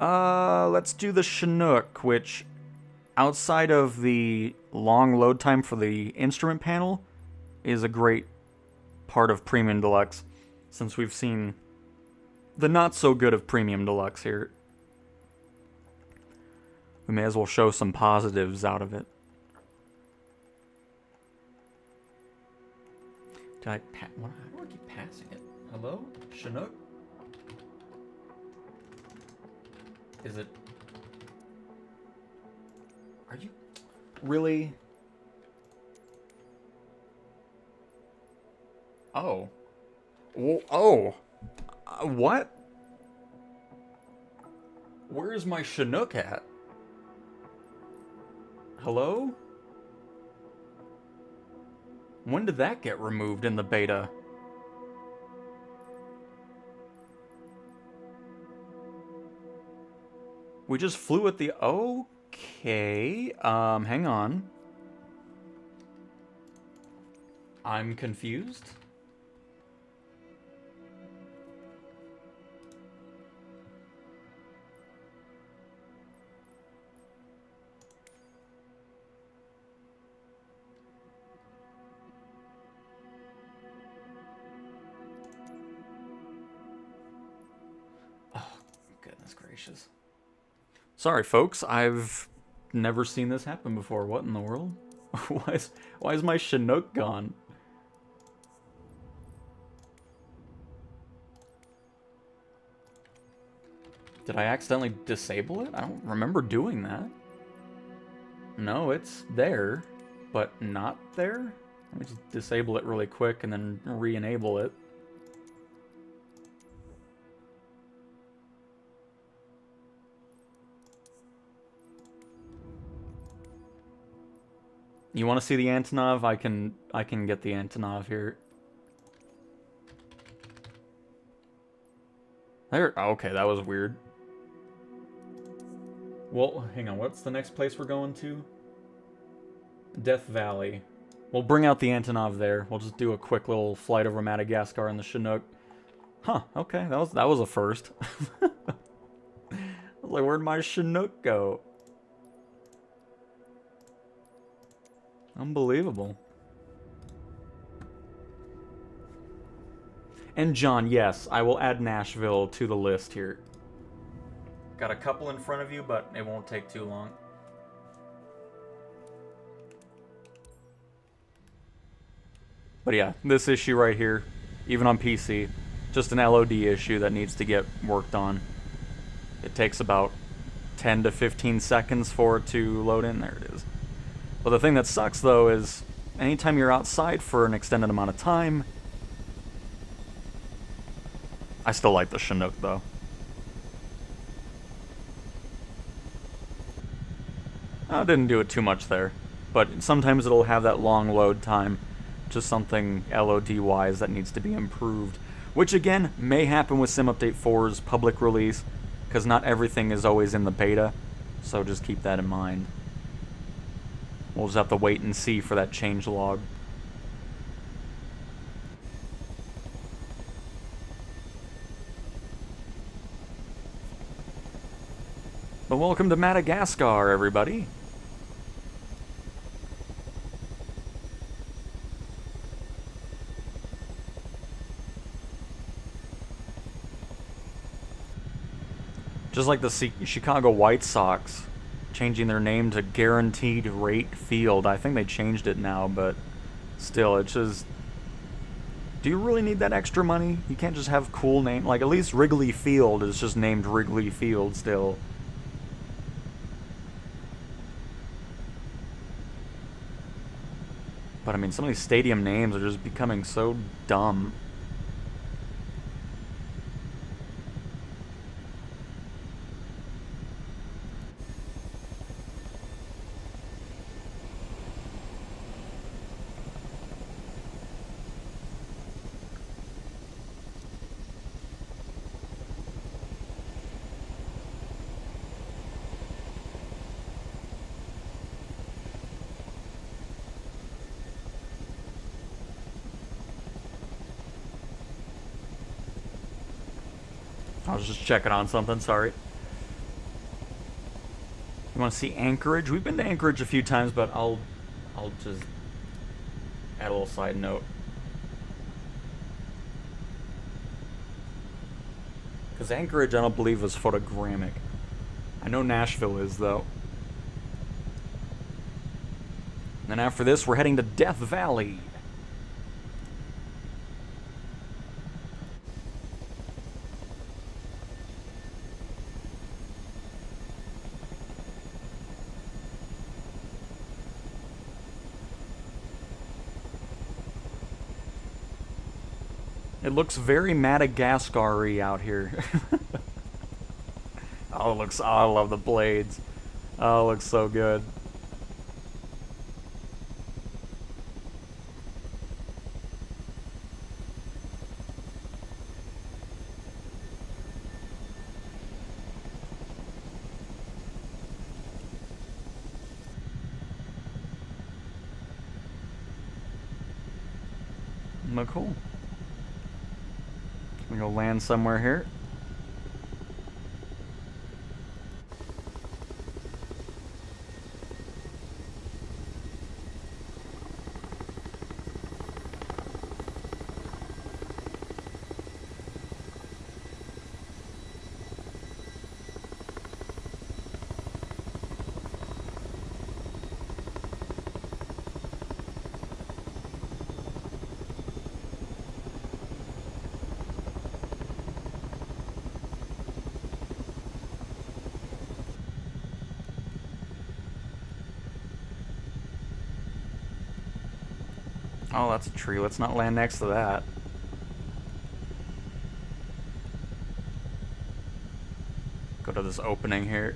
let's do the Chinook, which outside of the long load time for the instrument panel, is a great part of Premium Deluxe, since we've seen the not-so-good of Premium Deluxe here. We may as well show some positives out of it. How do I keep passing it? Hello? Chinook? Is it... Are you... Really? Oh. Oh. What? Where's my Chinook at? Hello? When did that get removed in the beta? We just flew at the... Okay. Hang on. I'm confused. gracious. Sorry, folks. I've never seen this happen before. What in the world? why is my Chinook gone? Did I accidentally disable it? I don't remember doing that. No, it's there, but not there. Let me just disable it really quick and then re-enable it. You want to see the Antonov? I can get the Antonov here. There. Okay, that was weird. Well, hang on. What's the next place we're going to? Death Valley. We'll bring out the Antonov there. We'll just do a quick little flight over Madagascar in the Chinook. Huh. Okay, that was a first. I was like, where'd my Chinook go? Unbelievable. And John, yes, I will add Nashville to the list here. Got a couple in front of you, but it won't take too long. But yeah, this issue right here, even on PC, just an LOD issue that needs to get worked on. It takes about 10 to 15 seconds for it to load in. There it is. But the thing that sucks, though, is anytime you're outside for an extended amount of time... I still like the Chinook, though. I didn't do it too much there. But sometimes it'll have that long load time. Just something LOD-wise that needs to be improved. Which, again, may happen with Sim Update 4's public release, because not everything is always in the beta. So just keep that in mind. We'll just have to wait and see for that change log. But welcome to Madagascar, everybody. Just like the Chicago White Sox changing their name to Guaranteed Rate Field. I think they changed it now, but still, it's just... Do you really need that extra money? You can't just have cool name. Like, at least Wrigley Field is just named Wrigley Field still. But I mean, some of these stadium names are just becoming so dumb. I was just checking on something, sorry. You want to see Anchorage? We've been to Anchorage a few times, but I'll just add a little side note. Because Anchorage, I don't believe, is photogrammic. I know Nashville is, though. And then after this, we're heading to Death Valley. It looks very Madagascar-y out here. Oh, it looks... Oh, I love the blades. Oh, it looks so good. Look cool. I'm gonna go land somewhere here. Oh, that's a tree. Let's not land next to that. Go to this opening here.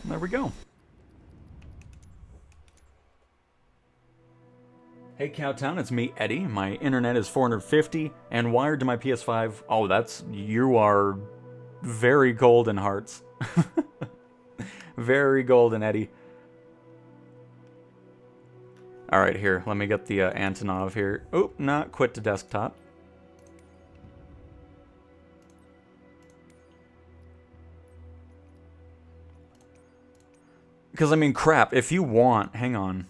There we go. Hey Cowtown, it's me, Eddie. My internet is 450 and wired to my PS5. Oh, you are very golden, hearts. Very golden, Eddie. Alright, here, let me get the Antonov here. Oh, not quit to desktop. Because, I mean, crap, if you want... Hang on.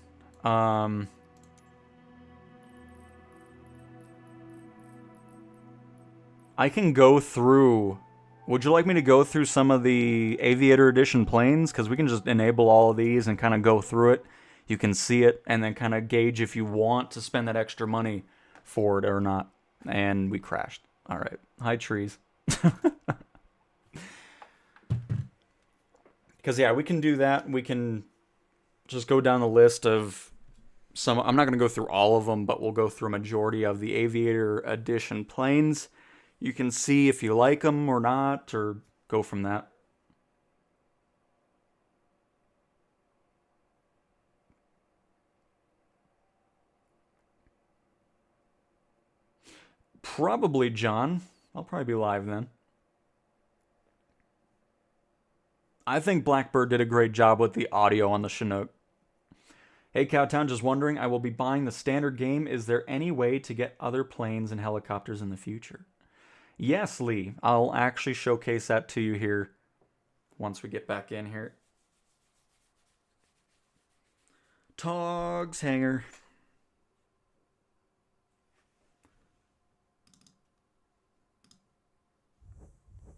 I can go through... Would you like me to go through some of the Aviator Edition planes? Because we can just enable all of these and kind of go through it. You can see it and then kind of gauge if you want to spend that extra money for it or not. And we crashed. Alright. Hi, trees. Because, yeah, we can do that. We can just go down the list of some... I'm not going to go through all of them, but we'll go through a majority of the Aviator Edition planes. You can see if you like them or not, or go from that. Probably, John. I'll probably be live then. I think Blackbird did a great job with the audio on the Chinook. Hey Cowtown, just wondering, I will be buying the standard game. Is there any way to get other planes and helicopters in the future? Yes, Lee. I'll actually showcase that to you here once we get back in here. Togs Hangar.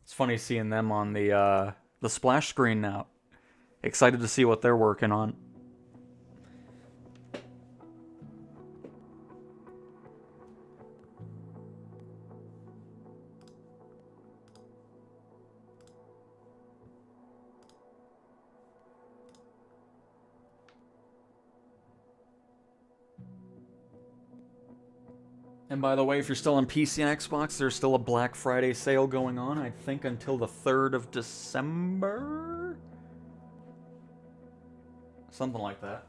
It's funny seeing them on the splash screen now. Excited to see what they're working on. And by the way, if you're still on PC and Xbox, there's still a Black Friday sale going on, I think until the 3rd of December? Something like that.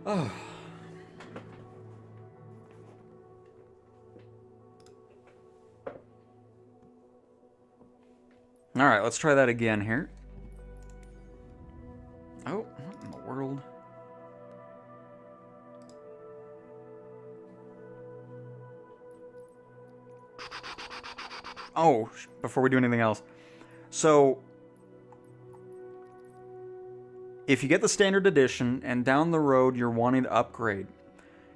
Oh. Alright, let's try that again here. Oh, what in the world? Oh, before we do anything else. So, if you get the standard edition and down the road you're wanting to upgrade,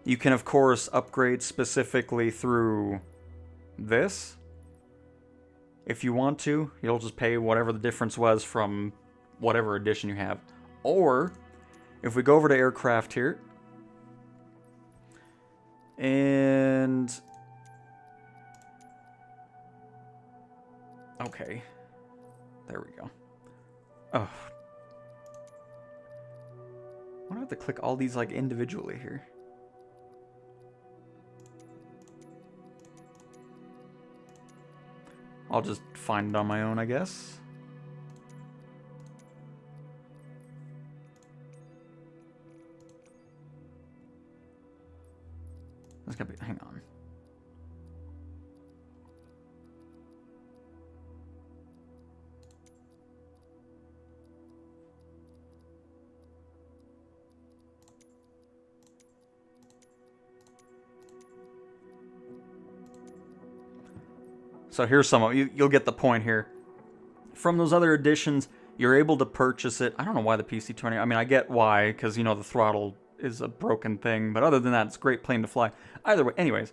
you can of course upgrade specifically through this. If you want to, you'll just pay whatever the difference was from whatever edition you have. Or, if we go over to aircraft here, and... Okay. There we go. Oh. Why do I have to click all these like individually here? I'll just find it on my own, I guess. That's gonna be, hang on. So here's some. You'll get the point here. From those other editions, you're able to purchase it. I don't know why the PC-20. I mean, I get why, because, you know, the throttle is a broken thing. But other than that, it's a great plane to fly. Either way, anyways.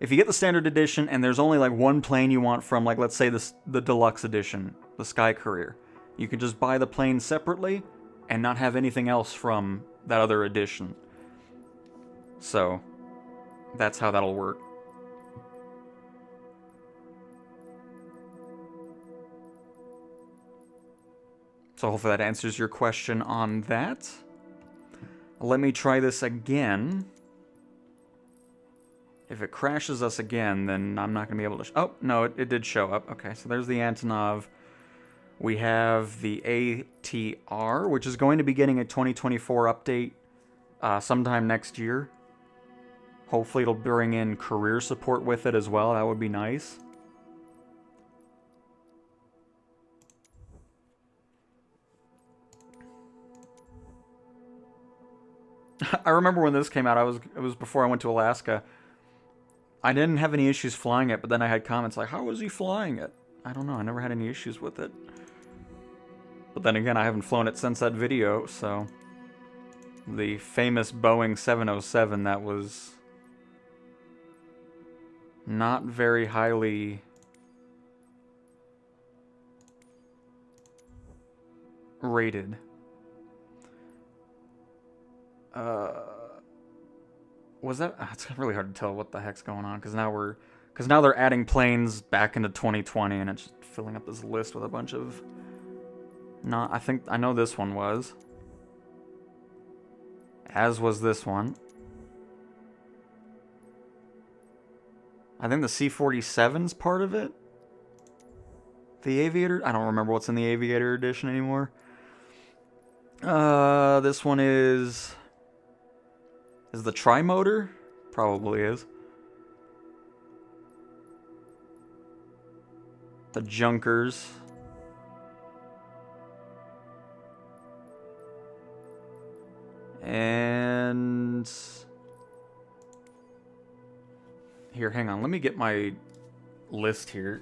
If you get the standard edition and there's only like one plane you want from, like, let's say the deluxe edition, the Sky Courier, you can just buy the plane separately and not have anything else from that other edition. So, that's how that'll work. So hopefully that answers your question on that. Let me try this again. If it crashes us again, then I'm not going to be able to... Oh, no, it did show up. Okay, so there's the Antonov. We have the ATR, which is going to be getting a 2024 update sometime next year. Hopefully it'll bring in career support with it as well. That would be nice. I remember when this came out, it was before I went to Alaska. I didn't have any issues flying it, but then I had comments like, how was he flying it? I don't know, I never had any issues with it. But then again, I haven't flown it since that video, so... The famous Boeing 707 that was... not very highly... rated. Was that... it's really hard to tell what the heck's going on, because now they're adding planes back into 2020, and it's just filling up this list with a bunch of... I know this one was. As was this one. I think the C-47's part of it? The Aviator? I don't remember what's in the Aviator edition anymore. This one is... Is the Trimotor? Probably is. The Junkers. And... Here, hang on. Let me get my list here.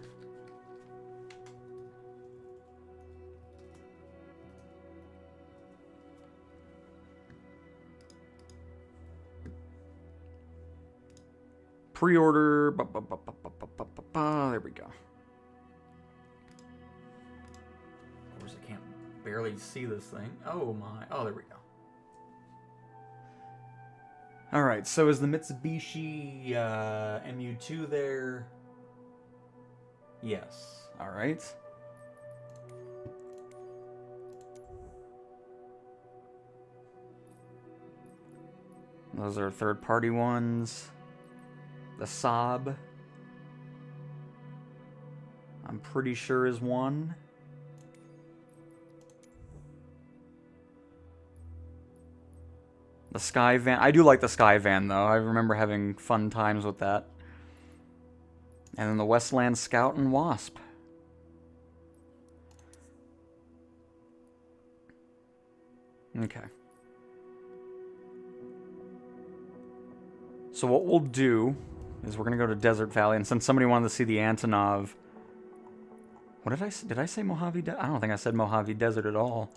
Pre-order. There we go. Of course, I can't barely see this thing. Oh my. Oh, there we go. Alright, so is the Mitsubishi MU2 there? Yes. Alright. Those are third-party ones. The Saab, I'm pretty sure is one. The Skyvan, I do like the Skyvan though. I remember having fun times with that. And then the Westland Scout and Wasp. Okay. So what we'll do is we're going to go to Desert Valley, and since somebody wanted to see the Antonov... What did I say? Did I say Mojave Desert? I don't think I said Mojave Desert at all.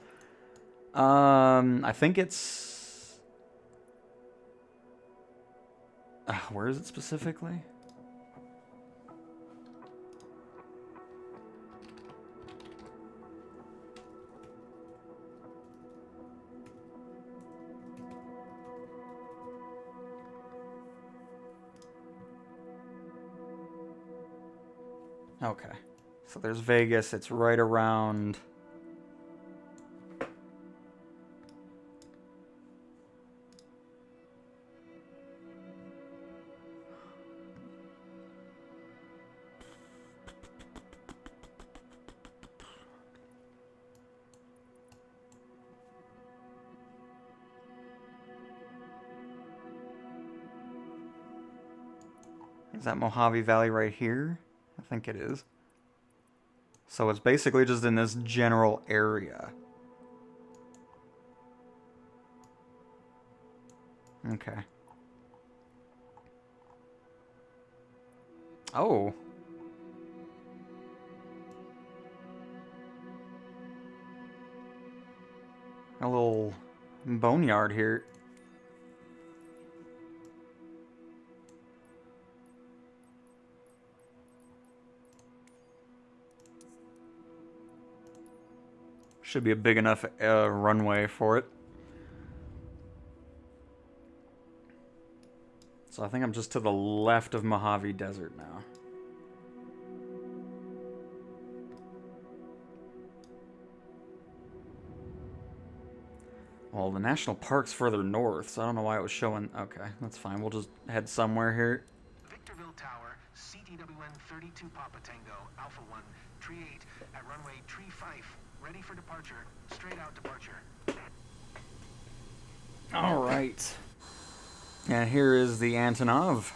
I think it's... where is it specifically? Okay, so there's Vegas. It's right around... Is that Mojave Valley right here? I think it is. So it's basically just in this general area. Okay. Oh. A little boneyard here. Should be a big enough runway for it. So I think I'm just to the left of Mojave Desert now. Well, the national park's further north, so I don't know why it was showing. Okay, that's fine. We'll just head somewhere here. Victorville Tower, CTWN 32 Papa Tango, Alpha 1, Tree 8, at runway Tree 5, ready for departure, straight out departure. All right. And here is the Antonov.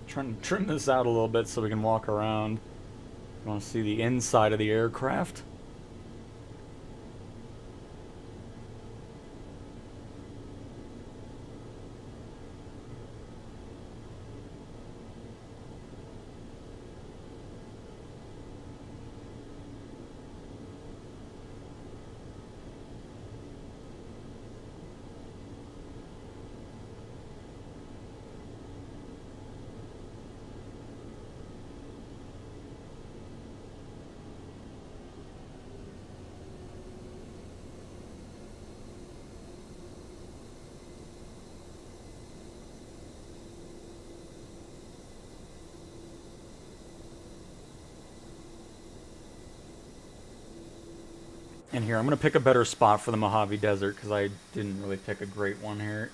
Trying to trim this out a little bit so we can walk around. You want to see the inside of the aircraft? And here, I'm going to pick a better spot for the Mojave Desert because I didn't really pick a great one here.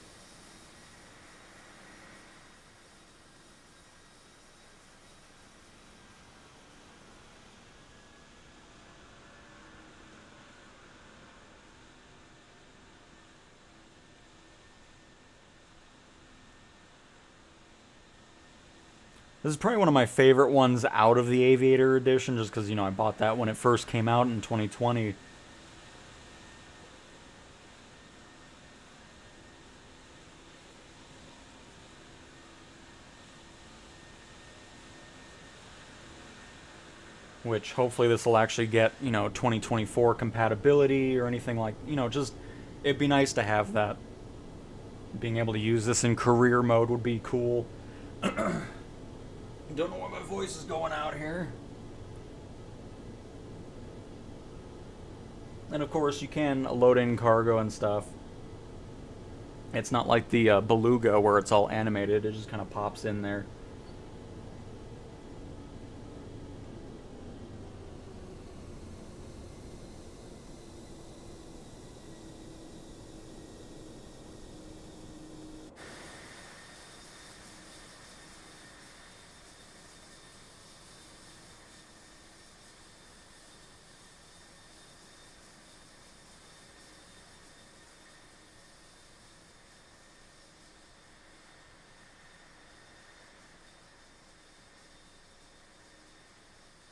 This is probably one of my favorite ones out of the Aviator Edition just because, you know, I bought that when it first came out in 2020. Which hopefully this will actually get, you know, 2024 compatibility or anything like, you know, just, it'd be nice to have that. Being able to use this in career mode would be cool. Don't know why my voice is going out here. And of course you can load in cargo and stuff. It's not like the Beluga where it's all animated, it just kind of pops in there.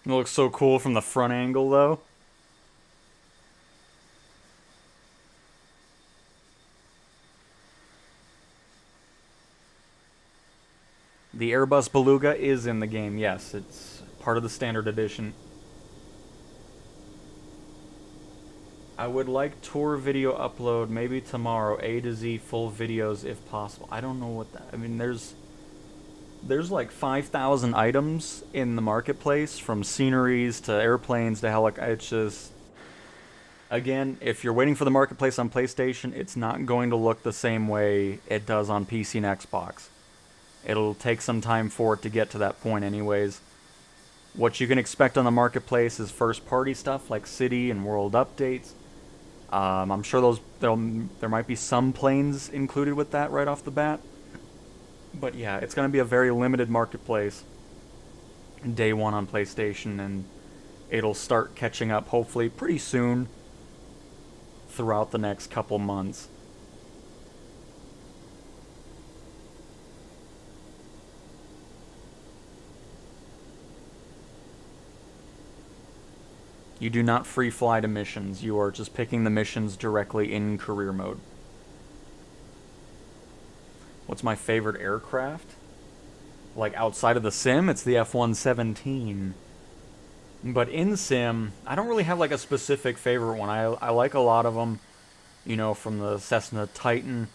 It looks so cool from the front angle, though. The Airbus Beluga is in the game, yes. It's part of the standard edition. I would like tour video upload maybe tomorrow, A to Z full videos if possible. I don't know what that... I mean, there's like 5,000 items in the marketplace, from sceneries to airplanes to helicopters. It's just... Again, if you're waiting for the marketplace on PlayStation, it's not going to look the same way it does on PC and Xbox. It'll take some time for it to get to that point anyways. What you can expect on the marketplace is first-party stuff like city and world updates. I'm sure there might be some planes included with that right off the bat. But yeah, it's going to be a very limited marketplace day one on PlayStation, and it'll start catching up hopefully pretty soon throughout the next couple months. You do not free fly to missions. You are just picking the missions directly in career mode. What's my favorite aircraft? Like outside of the sim, it's the F-117. But in sim, I don't really have like a specific favorite one. I like a lot of them. You know, from the Cessna Titan,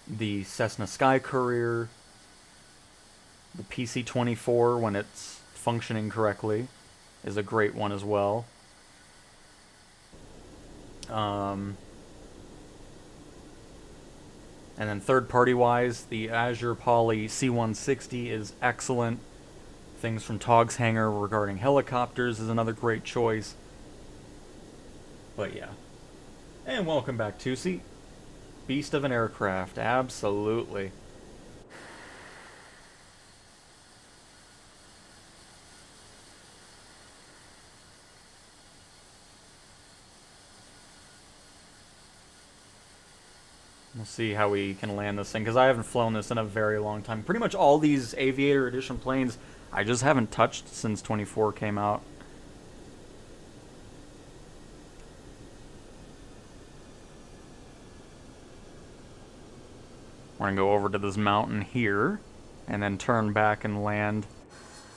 the Cessna Sky Courier, the PC-24 when it's functioning correctly is a great one as well. And then third-party wise, the Azure Poly C-160 is excellent. Things from Tog's Hangar regarding helicopters is another great choice. But yeah. And welcome back, Tusi. Beast of an aircraft, absolutely. We'll see how we can land this thing, because I haven't flown this in a very long time. Pretty much all these Aviator Edition planes I just haven't touched since 24 came out. We're going to go over to this mountain here, and then turn back and land,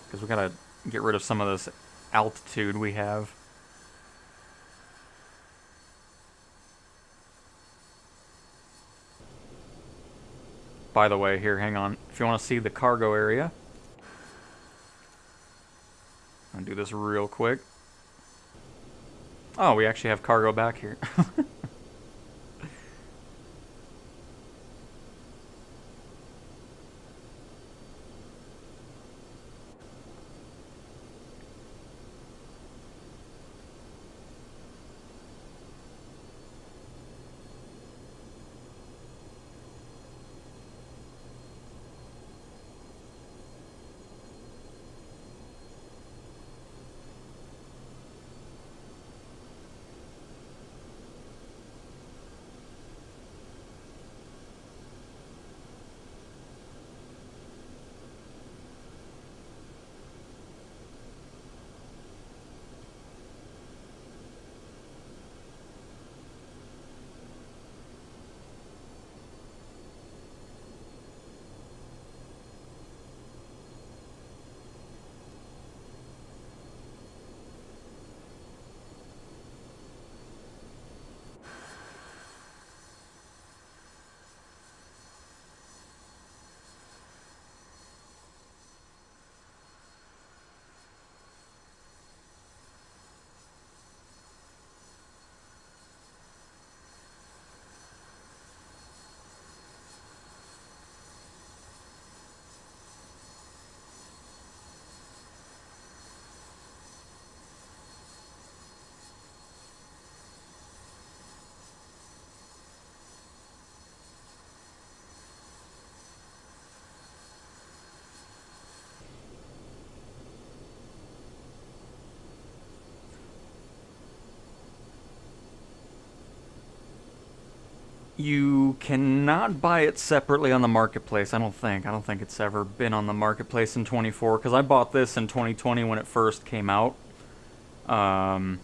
because we got to get rid of some of this altitude we have. By the way, here, hang on. If you want to see the cargo area, I'll do this real quick. Oh, we actually have cargo back here. You cannot buy it separately on the marketplace. I don't think. I don't think it's ever been on the marketplace in 24 because I bought this in 2020 when it first came out. But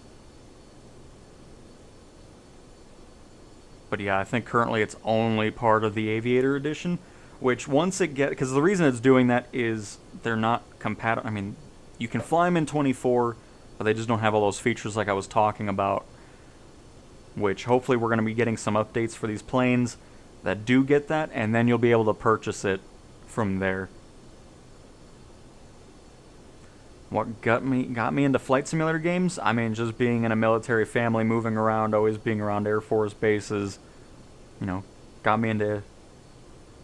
yeah, I think currently it's only part of the Aviator Edition, which once it because the reason it's doing that is they're not compatible. I mean, you can fly them in 24, but they just don't have all those features like I was talking about, which hopefully we're going to be getting some updates for these planes that do get that, and then you'll be able to purchase it from there. What got me into flight simulator games? I mean, just being in a military family, moving around, always being around Air Force bases, you know, got me into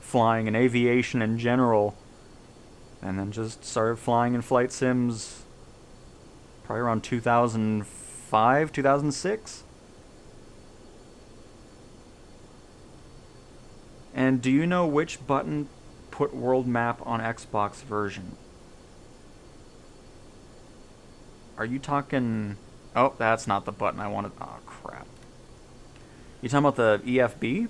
flying and aviation in general, and then just started flying in flight sims probably around 2005, 2006. And do you know which button put world map on Xbox version? Are you talking... Oh, that's not the button I wanted. Oh, crap. You talking about the EFB?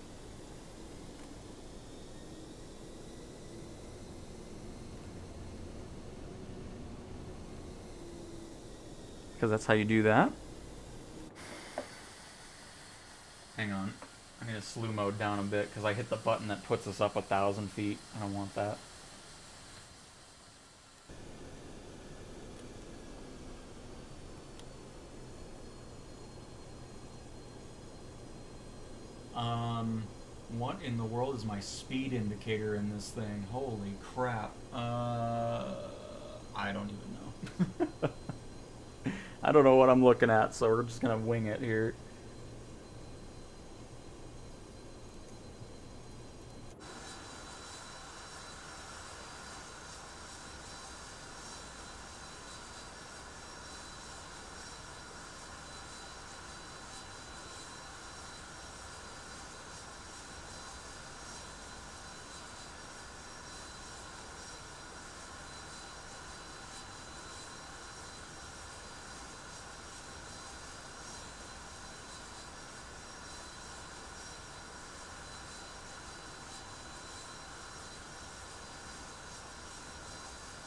Because that's how you do that. Hang on. I need to slew mode down a bit because I hit the button that puts us up 1,000 feet. I don't want that. What in the world is my speed indicator in this thing? Holy crap. I don't even know. I don't know what I'm looking at, so we're just gonna wing it here.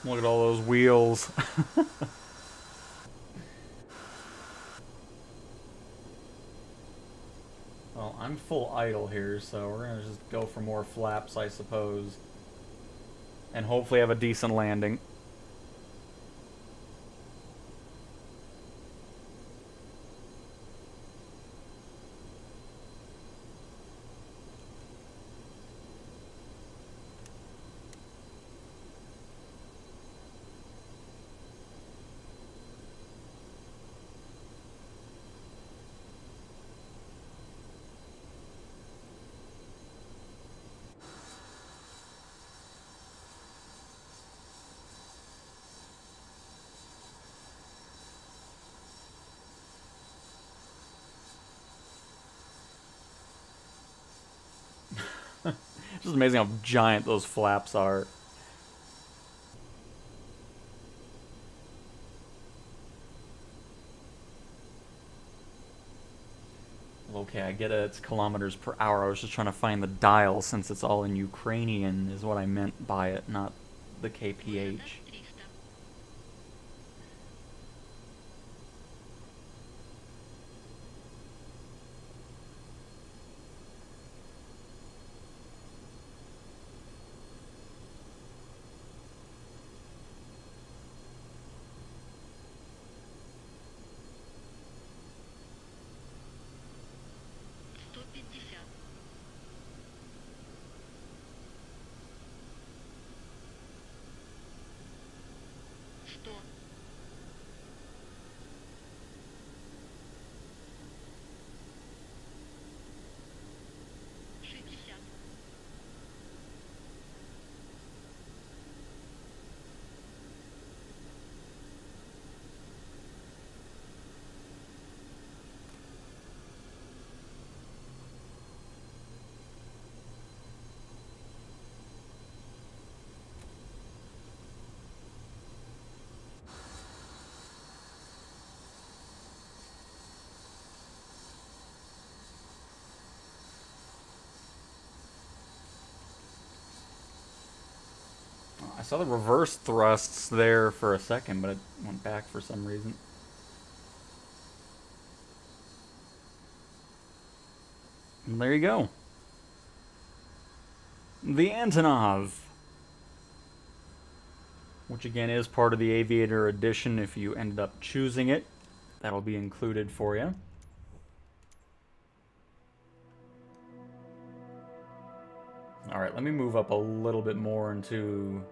Look at all those wheels. Well, I'm full idle here, so we're gonna just go for more flaps, I suppose. And hopefully have a decent landing. It's just amazing how giant those flaps are. Okay, I get it, it's kilometers per hour. I was just trying to find the dial since it's all in Ukrainian is what I meant by it, not the kph. I saw the reverse thrusts there for a second, but it went back for some reason. And there you go. The Antonov. Which again is part of the Aviator Edition if you ended up choosing it. That'll be included for you. Alright, let me move up a little bit more into...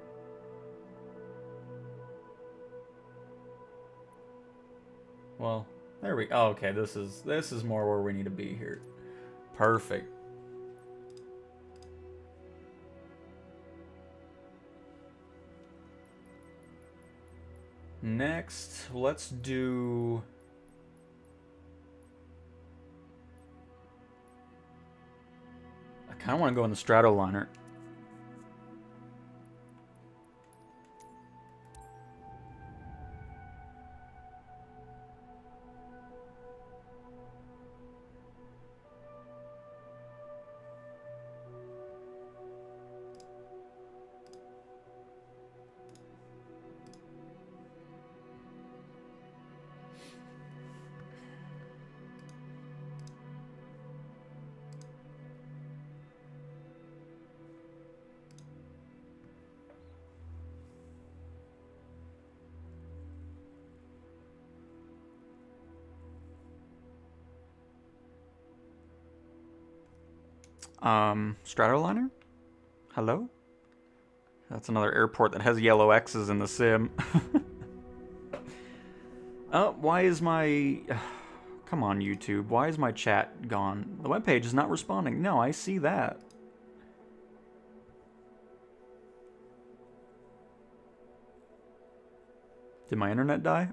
Well, there we go. Oh, okay, this is more where we need to be here. Perfect. Next, let's do... I kind of want to go in the Stratoliner. Stratoliner? Hello? That's another airport that has yellow X's in the sim. Oh, why is my... Come on, YouTube. Why is my chat gone? The webpage is not responding. No, I see that. Did my internet die?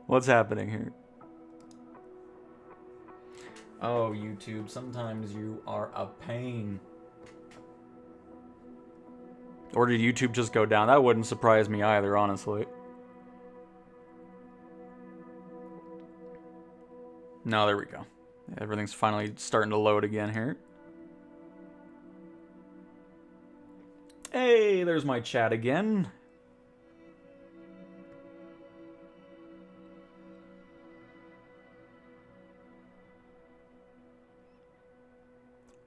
What's happening here? Oh, YouTube, sometimes you are a pain. Or did YouTube just go down? That wouldn't surprise me either, honestly. No, there we go. Everything's finally starting to load again here. Hey, there's my chat again.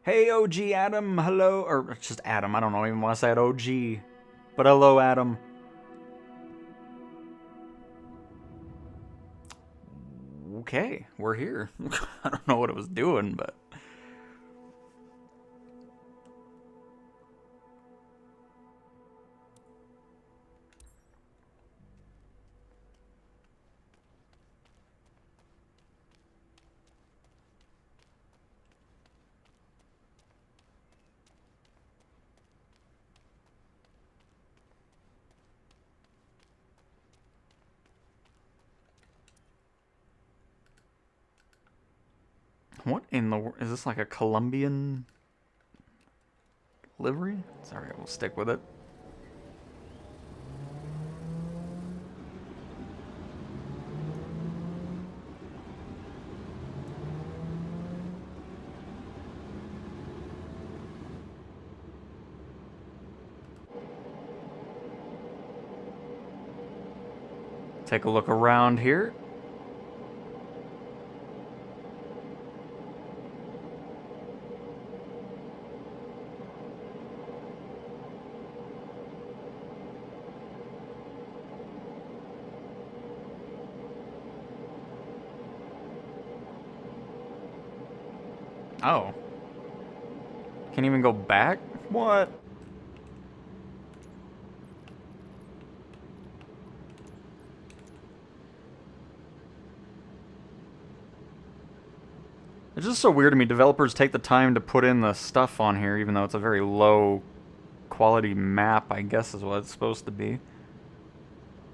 Hey, OG Adam, hello. Or just Adam, I don't know even why I said OG. But hello, Adam. Okay, we're here. I don't know what it was doing, but... What in the world? Is this like a Colombian livery? Sorry, we'll stick with it. Take a look around here. Oh. Can't even go back? What? It's just so weird to me. Developers take the time to put in the stuff on here, even though it's a very low quality map, I guess is what it's supposed to be.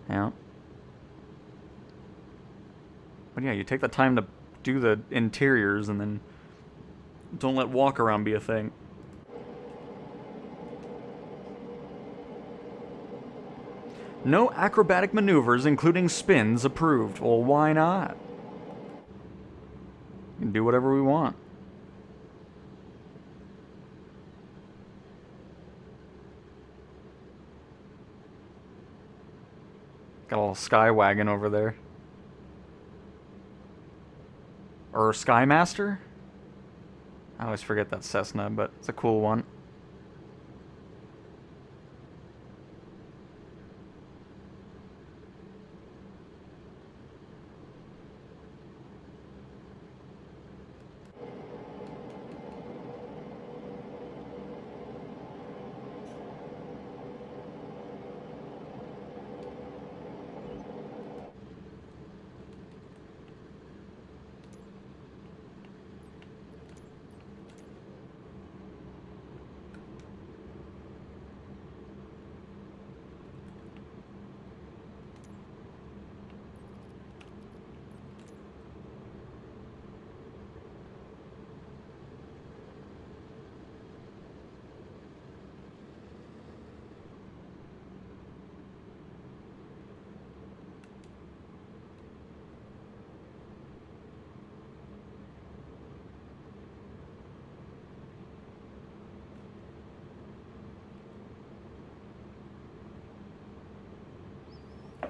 Yeah. But yeah, you take the time to do the interiors and then don't let walk around be a thing. No acrobatic maneuvers, including spins, approved. Well, why not? We can do whatever we want. Got a little sky wagon over there. Or Skymaster? I always forget that Cessna, but it's a cool one.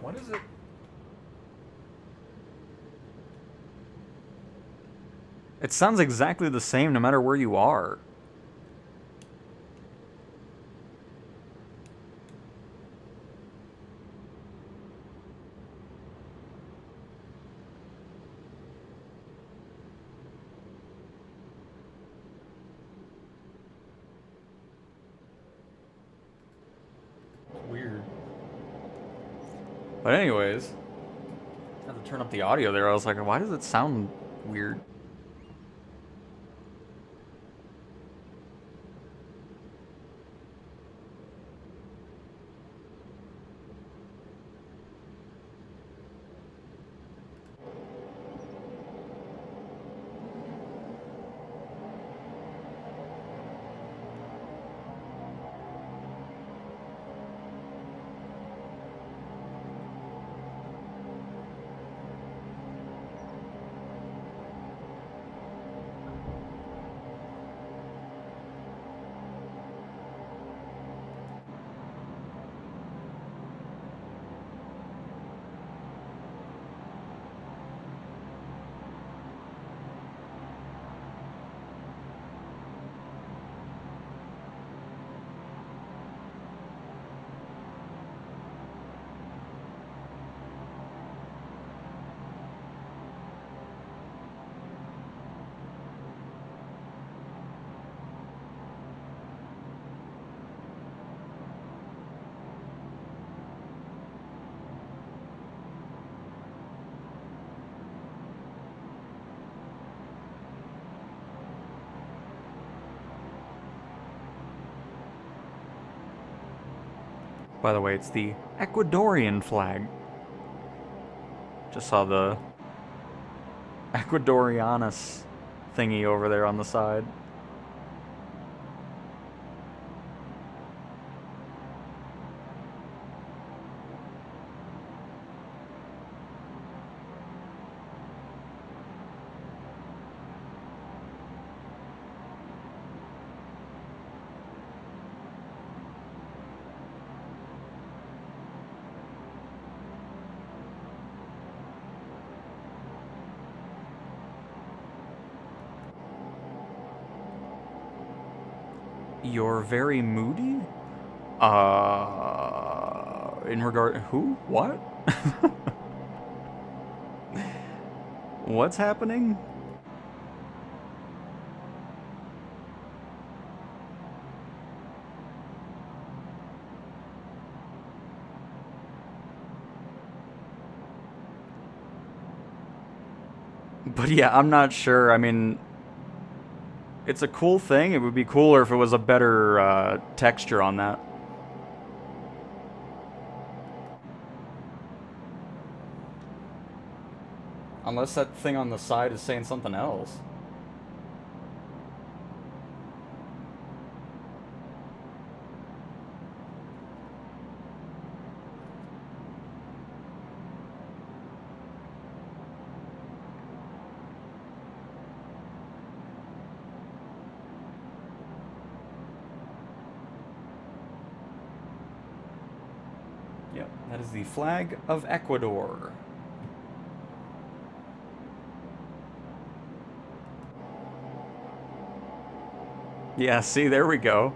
What is it? It sounds exactly the same no matter where you are. Weird. But anyways, I had to turn up the audio there. I was like, why does it sound weird? By the way, it's the Ecuadorian flag. Just saw the Ecuadorianas thingy over there on the side. You're very moody? In regard... Who? What? What's happening? But yeah, I'm not sure. I mean... It's a cool thing. It would be cooler if it was a better texture on that. Unless that thing on the side is saying something else. Yep, that is the flag of Ecuador. Yeah, see, there we go.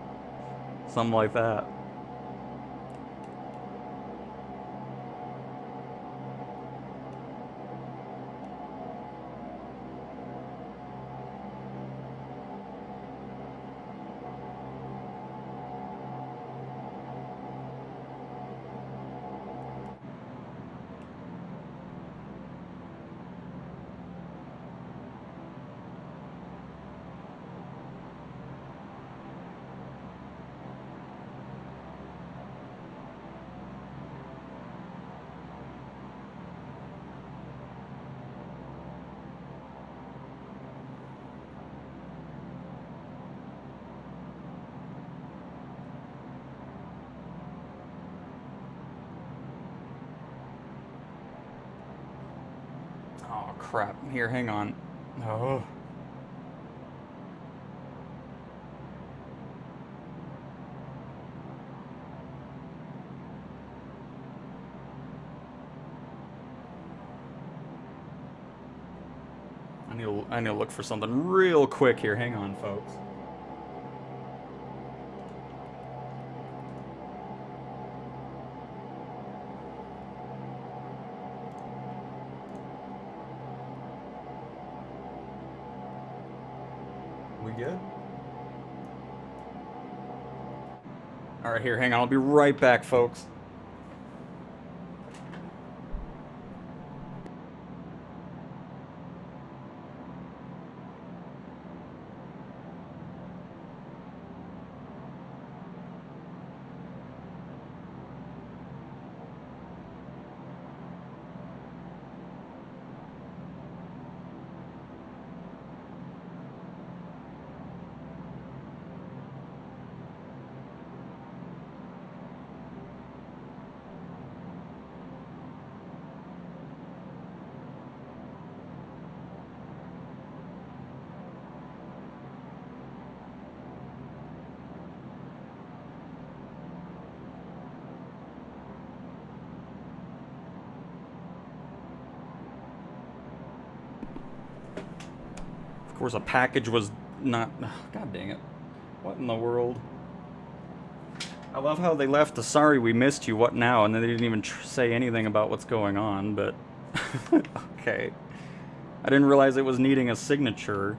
Something like that. Oh, crap. Here, hang on. Oh. I need to look for something real quick here. Hang on, folks. We good? Alright, here, hang on. I'll be right back, folks. Of course, a package was not... God dang it. What in the world? I love how they left the sorry we missed you, what now? And then they didn't even say anything about what's going on, but... okay. I didn't realize it was needing a signature.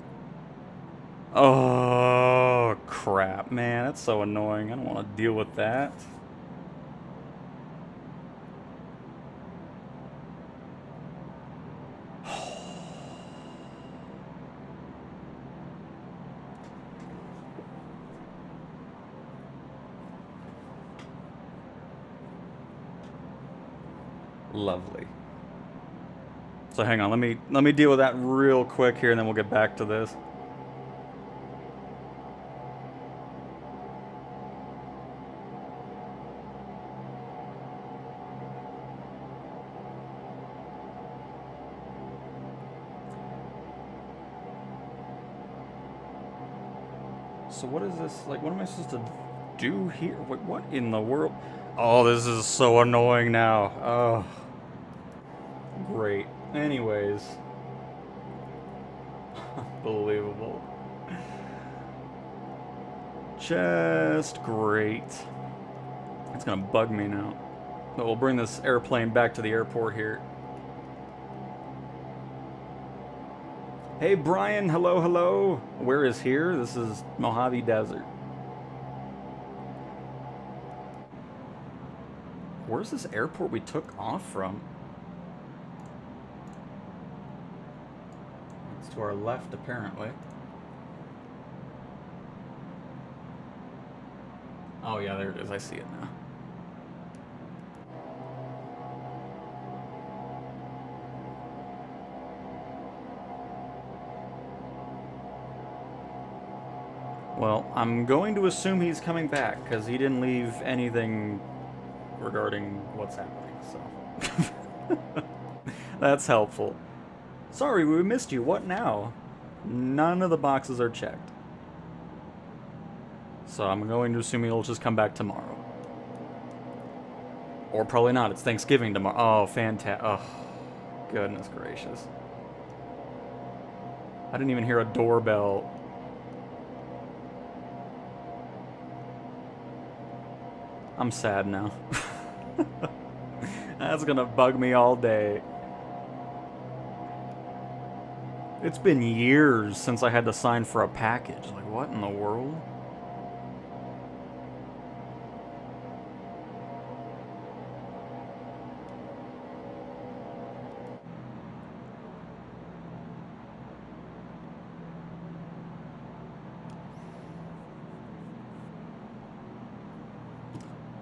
Oh, crap, man. That's so annoying. I don't want to deal with that. Lovely. So hang on, let me deal with that real quick here, and then we'll get back to this. So what is this? Like, what am I supposed to do here? Wait, what in the world? Oh, this is so annoying now. Oh. Great. Anyways. Unbelievable. Just great. It's gonna bug me now. But we'll bring this airplane back to the airport here. Hey Brian, hello, hello. Where is here? This is Mojave Desert. Where's this airport we took off from? It's to our left, apparently. Oh yeah, there it is. I see it now. Well, I'm going to assume he's coming back, because he didn't leave anything regarding what's happening, so... That's helpful. Sorry, we missed you. What now? None of the boxes are checked. So I'm going to assume he'll just come back tomorrow. Or probably not. It's Thanksgiving tomorrow. Oh, fantastic. Oh, goodness gracious. I didn't even hear a doorbell. I'm sad now. That's gonna bug me all day. It's been years since I had to sign for a package. Like, what in the world?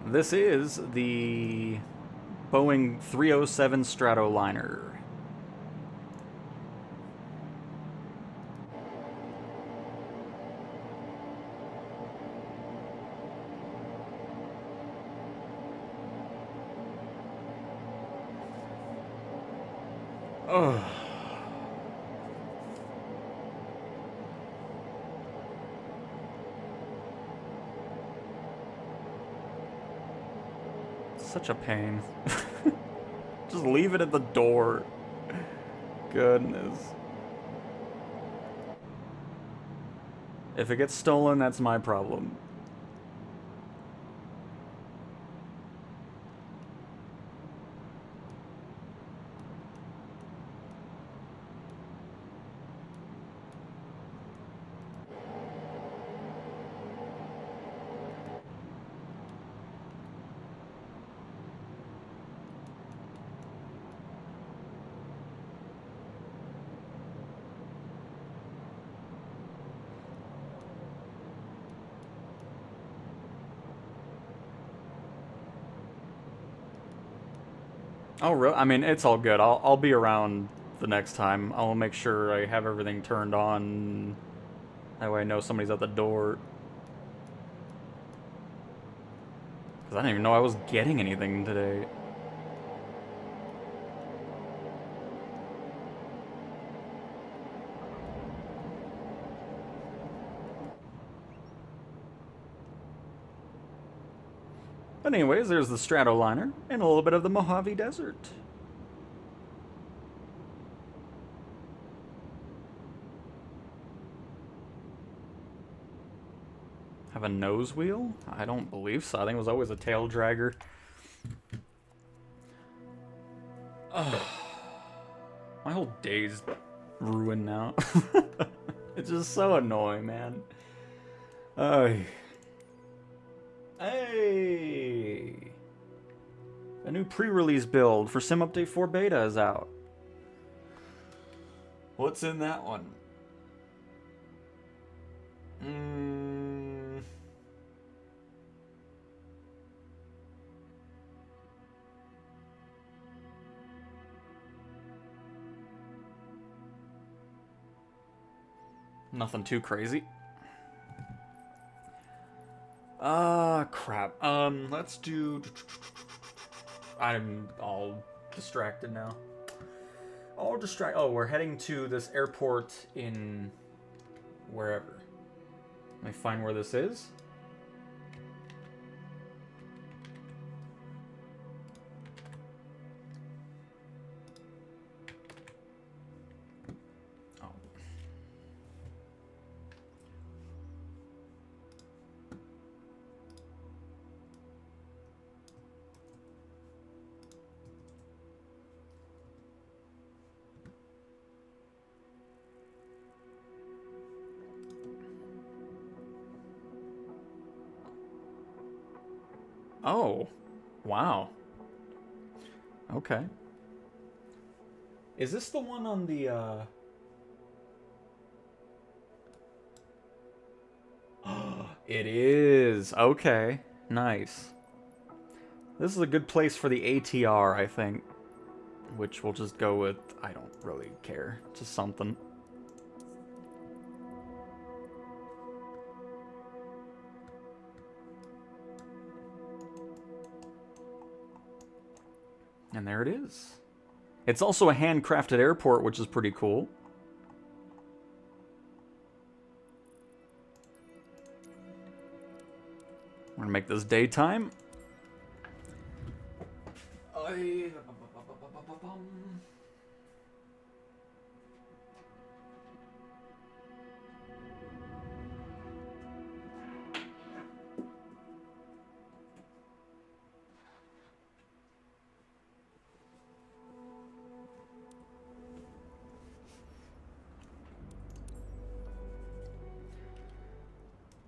This is the Boeing 307 Stratoliner. Ugh. Such a pain. Just leave it at the door. Goodness. If it gets stolen, that's my problem. Oh, really? I mean, it's all good. I'll be around the next time. I'll make sure I have everything turned on. That way I know somebody's at the door. Because I didn't even know I was getting anything today. But anyways, there's the Stratoliner and a little bit of the Mojave Desert. Have a nose wheel? I don't believe so. I think it was always a tail dragger. Ugh. My whole day's ruined now. It's just so annoying, man. Hey! A new pre-release build for Sim Update 4 Beta is out. What's in that one? Nothing too crazy. Crap. Let's do... I'm all distracted now. Oh, we're heading to this airport in... wherever. Let me find where this is. Oh, wow. Okay. Is this the one on the, It is. Okay. Nice. This is a good place for the ATR, I think. Which we'll just go with, I don't really care. Just something. And there it is. It's also a handcrafted airport, which is pretty cool. We're gonna make this daytime.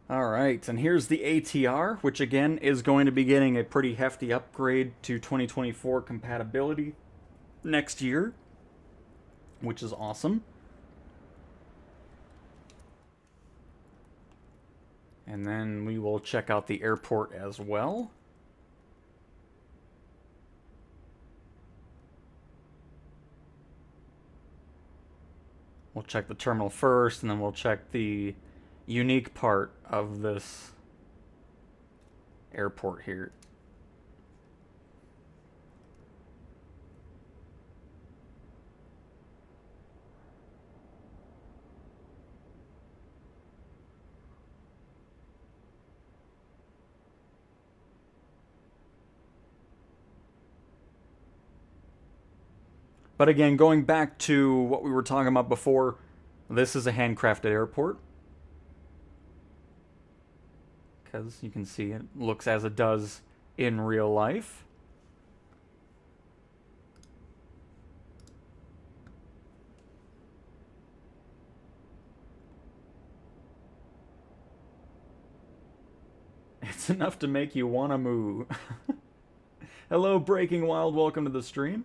Alright, and here's the ATR, which again is going to be getting a pretty hefty upgrade to 2024 compatibility next year, which is awesome. And then we will check out the airport as well. We'll check the terminal first, and then we'll check the unique part of this airport here. But again, going back to what we were talking about before, this is a handcrafted airport. Because you can see it looks as it does in real life. It's enough to make you want to move. Hello, Breaking Wild. Welcome to the stream.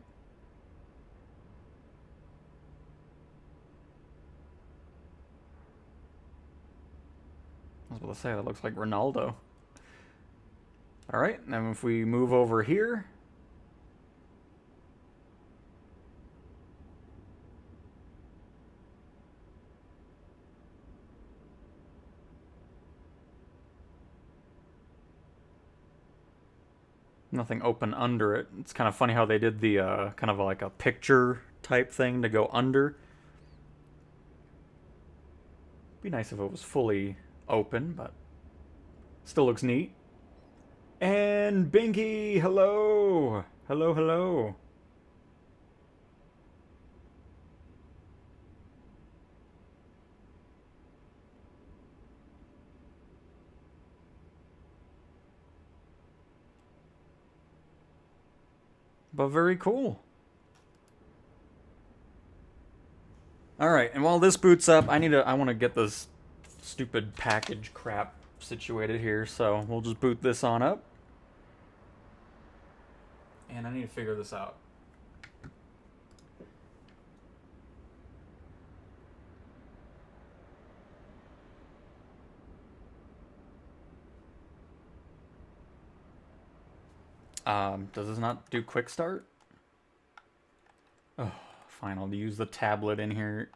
I was about to say, that looks like Ronaldo. Alright, now if we move over here. Nothing open under it. It's kind of funny how they did the kind of like a picture type thing to go under. Be nice if it was fully open, but still looks neat. And Binky, hello! Hello, hello. But very cool. Alright, and while this boots up, I want to get this stupid package crap situated here, so we'll just boot this on up. And I need to figure this out. Does this not do quick start? Oh, fine, I'll use the tablet in here.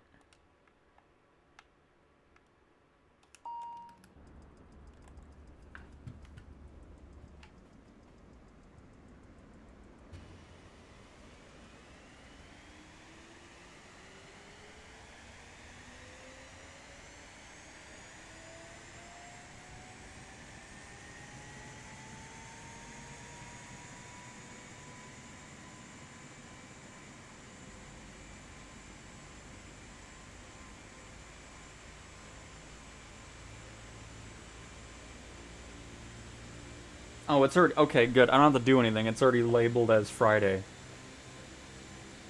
Oh, it's already... Okay, good. I don't have to do anything. It's already labeled as Friday.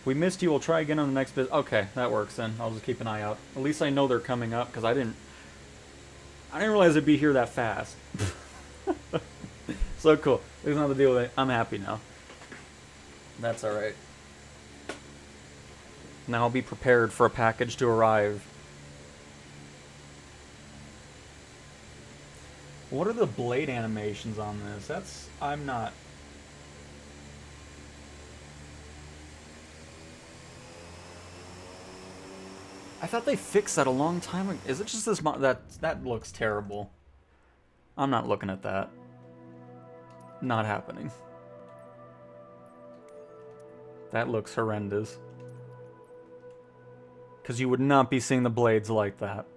We missed you. We'll try again on the next bit. Okay, that works then. I'll just keep an eye out. At least I know they're coming up, because I didn't realize it'd be here that fast. So cool. We don't have to deal with it. I'm happy now. That's alright. Now I'll be prepared for a package to arrive. What are the blade animations on this? I'm not... I thought they fixed that a long time ago. Is it just this that looks terrible. I'm not looking at that. Not happening. That looks horrendous. Because you would not be seeing the blades like that.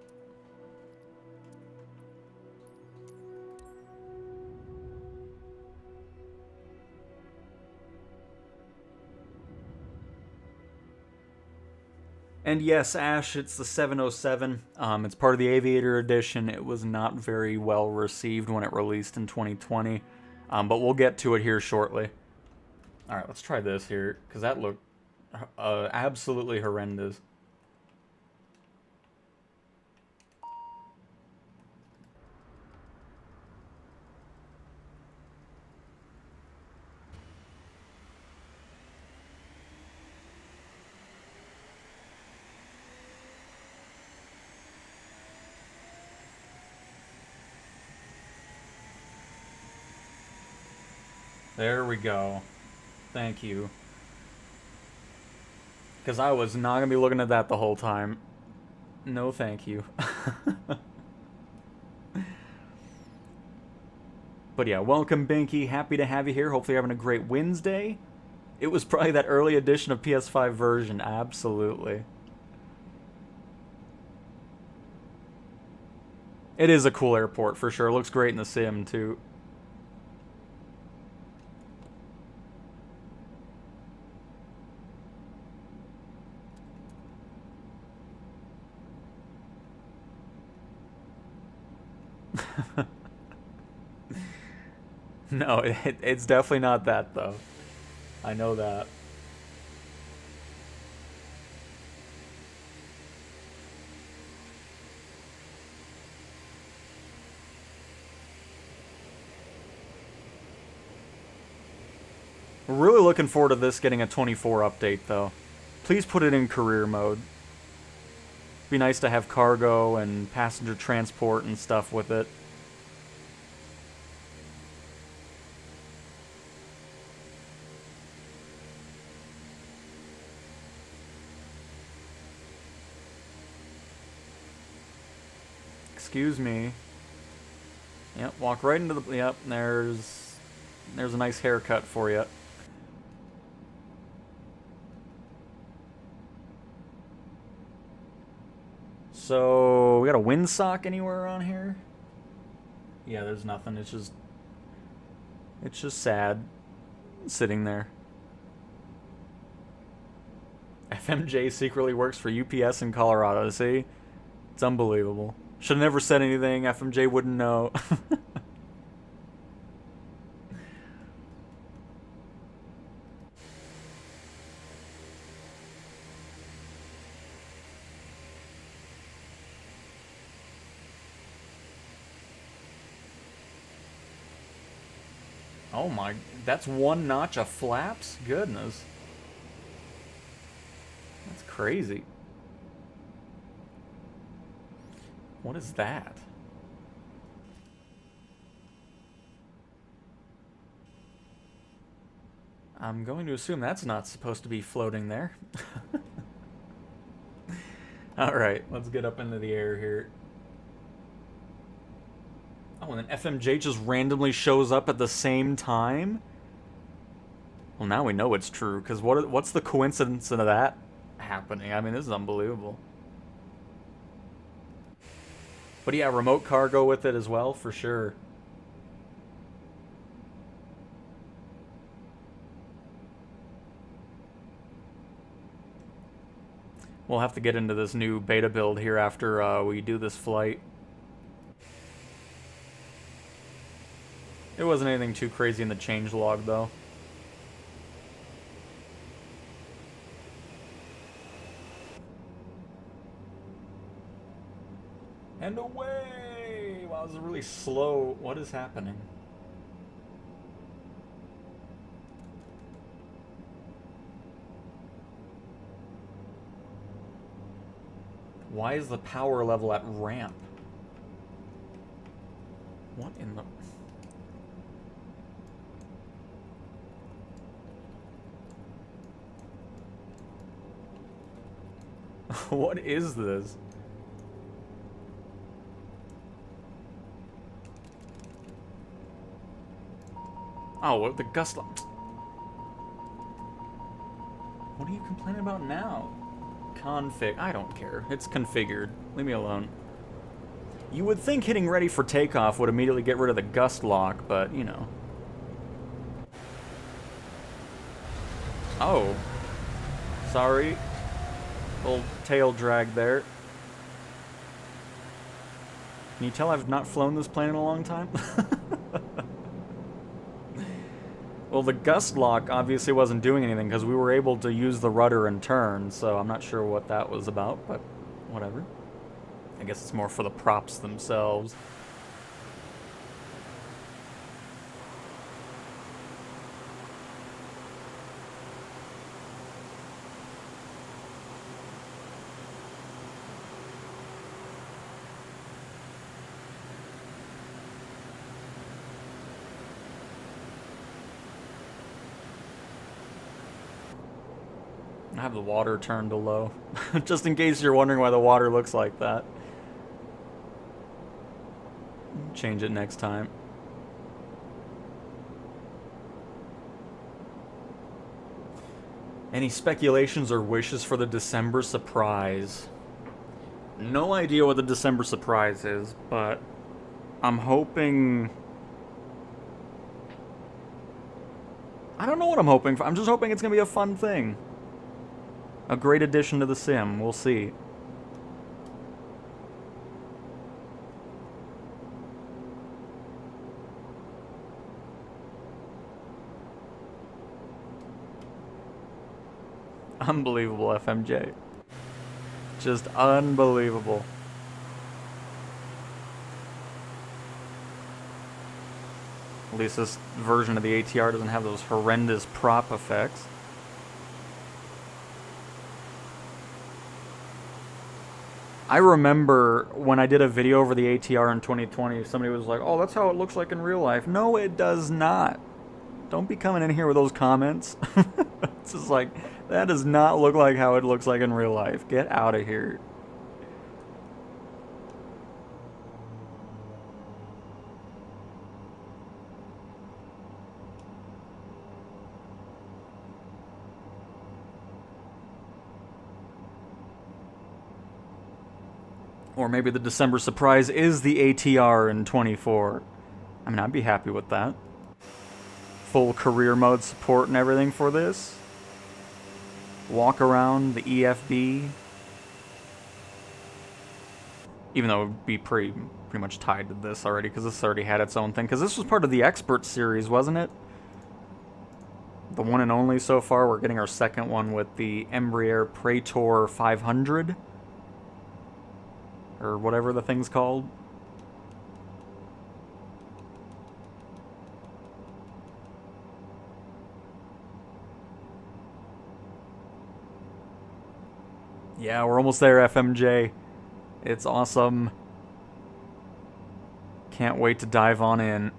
And yes, Ash, it's the 707. It's part of the Aviator Edition. It was not very well received when it released in 2020, but we'll get to it here shortly. All right, let's try this here, because that looked absolutely horrendous. There we go. Thank you. Because I was not going to be looking at that the whole time. No thank you. But yeah, welcome Binky. Happy to have you here. Hopefully you're having a great Wednesday. It was probably that early edition of PS5 version. Absolutely. It is a cool airport for sure. It looks great in the sim too. No, it's definitely not that, though. I know that. We're really looking forward to this getting a 24 update, though. Please put it in career mode. Be nice to have cargo and passenger transport and stuff with it. Excuse me. Yep, walk right into the... Yep, there's a nice haircut for you. So, we got a windsock anywhere around here? Yeah, there's nothing. It's just sad sitting there. FMJ secretly works for UPS in Colorado, see? It's unbelievable. Should have never said anything. FMJ wouldn't know. Oh my, that's one notch of flaps? Goodness. That's crazy. What is that? I'm going to assume that's not supposed to be floating there. Alright, let's get up into the air here. Oh, and then FMJ just randomly shows up at the same time? Well, now we know it's true, because what's the coincidence of that happening? I mean, this is unbelievable. But yeah, remote cargo with it as well, for sure. We'll have to get into this new beta build here after we do this flight. It wasn't anything too crazy in the changelog, though. And away! Wow, this is really slow. What is happening? Why is the power level at ramp? What in the... What is this? Oh, what the gust... What are you complaining about now? Config... I don't care. It's configured. Leave me alone. You would think hitting ready for takeoff would immediately get rid of the gust lock, but, you know. Oh. Sorry. Little tail drag there. Can you tell I've not flown this plane in a long time? Well, the gust lock obviously wasn't doing anything because we were able to use the rudder and turn, so I'm not sure what that was about, but whatever. I guess it's more for the props themselves. I have the water turned to low, just in case you're wondering why the water looks like that. Change it next time. Any speculations or wishes for the December surprise? No idea what the December surprise is, but I'm hoping... I don't know what I'm hoping for. I'm just hoping it's going to be a fun thing. A great addition to the sim. We'll see. Unbelievable, FMJ. Just unbelievable. At least this version of the ATR doesn't have those horrendous prop effects. I remember when I did a video over the ATR in 2020, somebody was like, oh, that's how it looks like in real life. No, it does not. Don't be coming in here with those comments. It's just like, that does not look like how it looks like in real life. Get out of here. Or maybe the December surprise is the ATR in 24. I mean, I'd be happy with that. Full career mode support and everything for this. Walk around, the EFB. Even though it would be pretty much tied to this already, because this already had its own thing. Because this was part of the Expert series, wasn't it? The one and only so far. We're getting our second one with the Embraer Praetor 500. Or whatever the thing's called. Yeah, we're almost there, FMJ. It's awesome. Can't wait to dive on in.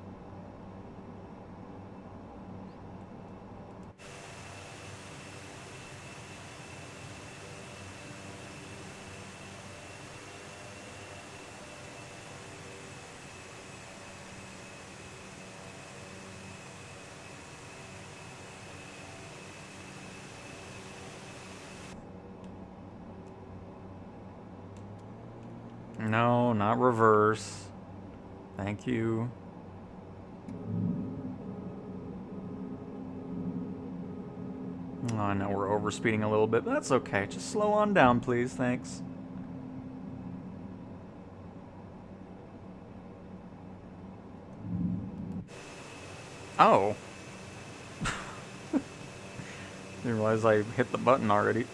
No, not reverse. Thank you. Oh, I know we're overspeeding a little bit, but that's okay. Just slow on down, please. Thanks. Oh. Didn't realize I hit the button already.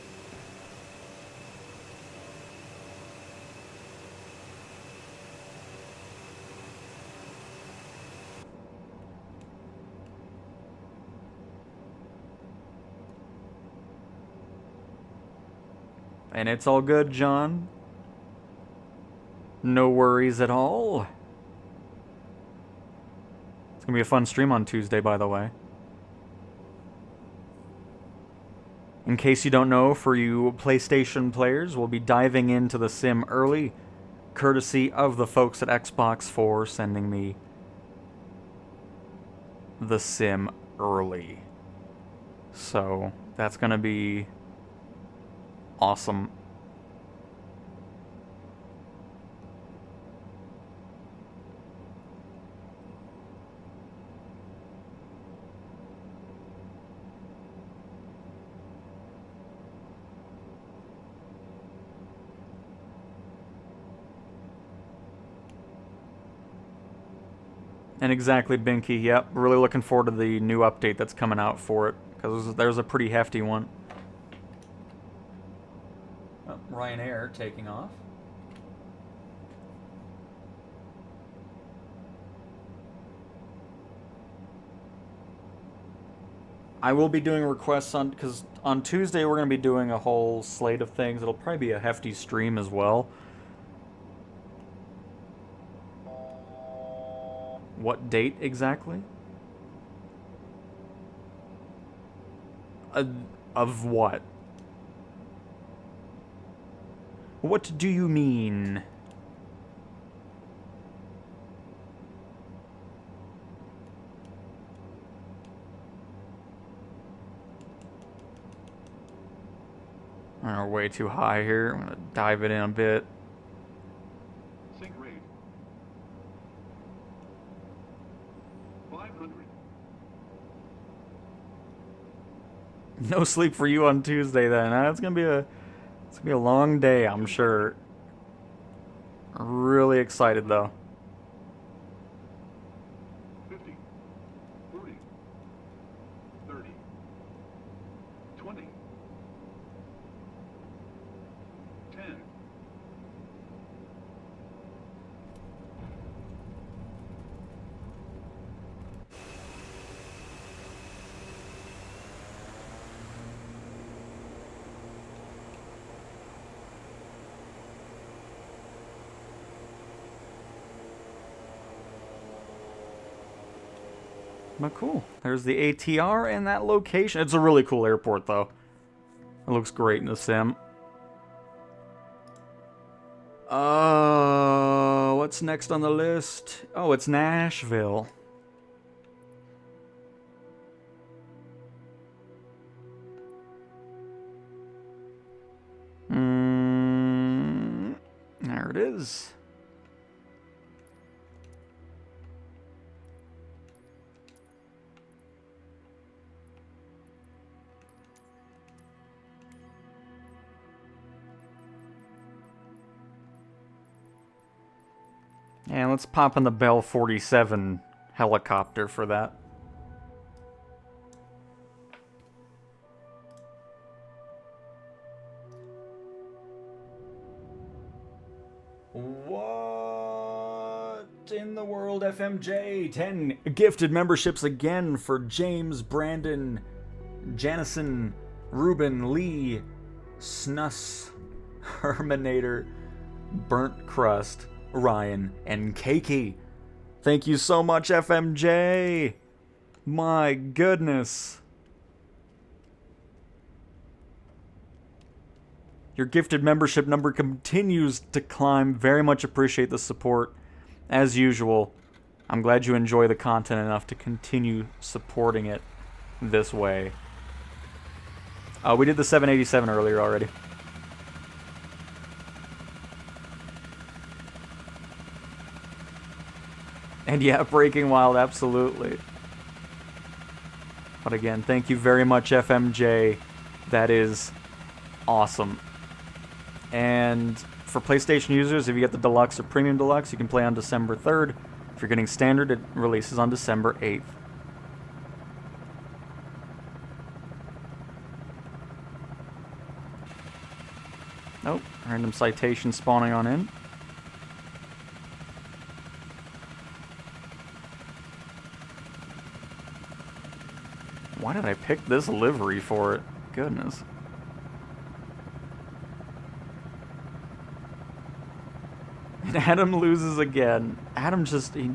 And it's all good, John. No worries at all. It's gonna be a fun stream on Tuesday, by the way. In case you don't know, for you PlayStation players, we'll be diving into the sim early, courtesy of the folks at Xbox for sending me the sim early. So, that's gonna be awesome. And exactly, Binky. Yep, really looking forward to the new update that's coming out for it, because there's a pretty hefty one. Oh, Ryanair taking off. I will be doing requests on, because on Tuesday we're going to be doing a whole slate of things. It'll probably be a hefty stream as well. What date exactly? Of what? What do you mean? We're way too high here. I'm gonna dive it in a bit. Sink rate 500. No sleep for you on Tuesday then. It's gonna be a long day, I'm sure. Really excited though. 50, 40, 30, 20, 10. But cool. There's the ATR and that location. It's a really cool airport though. It looks great in the sim. What's next on the list? Oh, it's Nashville. There it is. And let's pop in the Bell 47 helicopter for that. What in the world, FMJ? 10 gifted memberships again for James, Brandon, Janison, Ruben, Lee, Snus, Herminator, Burnt Crust, Ryan, and Keiki. Thank you so much, FMJ. My goodness. Your gifted membership number continues to climb. Very much appreciate the support. As usual, I'm glad you enjoy the content enough to continue supporting it this way. We did the 787 earlier already. And yeah, Breaking Wild, absolutely. But again, thank you very much, FMJ. That is awesome. And for PlayStation users, if you get the Deluxe or Premium Deluxe, you can play on December 3rd. If you're getting Standard, it releases on December 8th. Nope, random citation spawning on in. Why did I pick this livery for it? Goodness. And Adam loses again. Adam just, he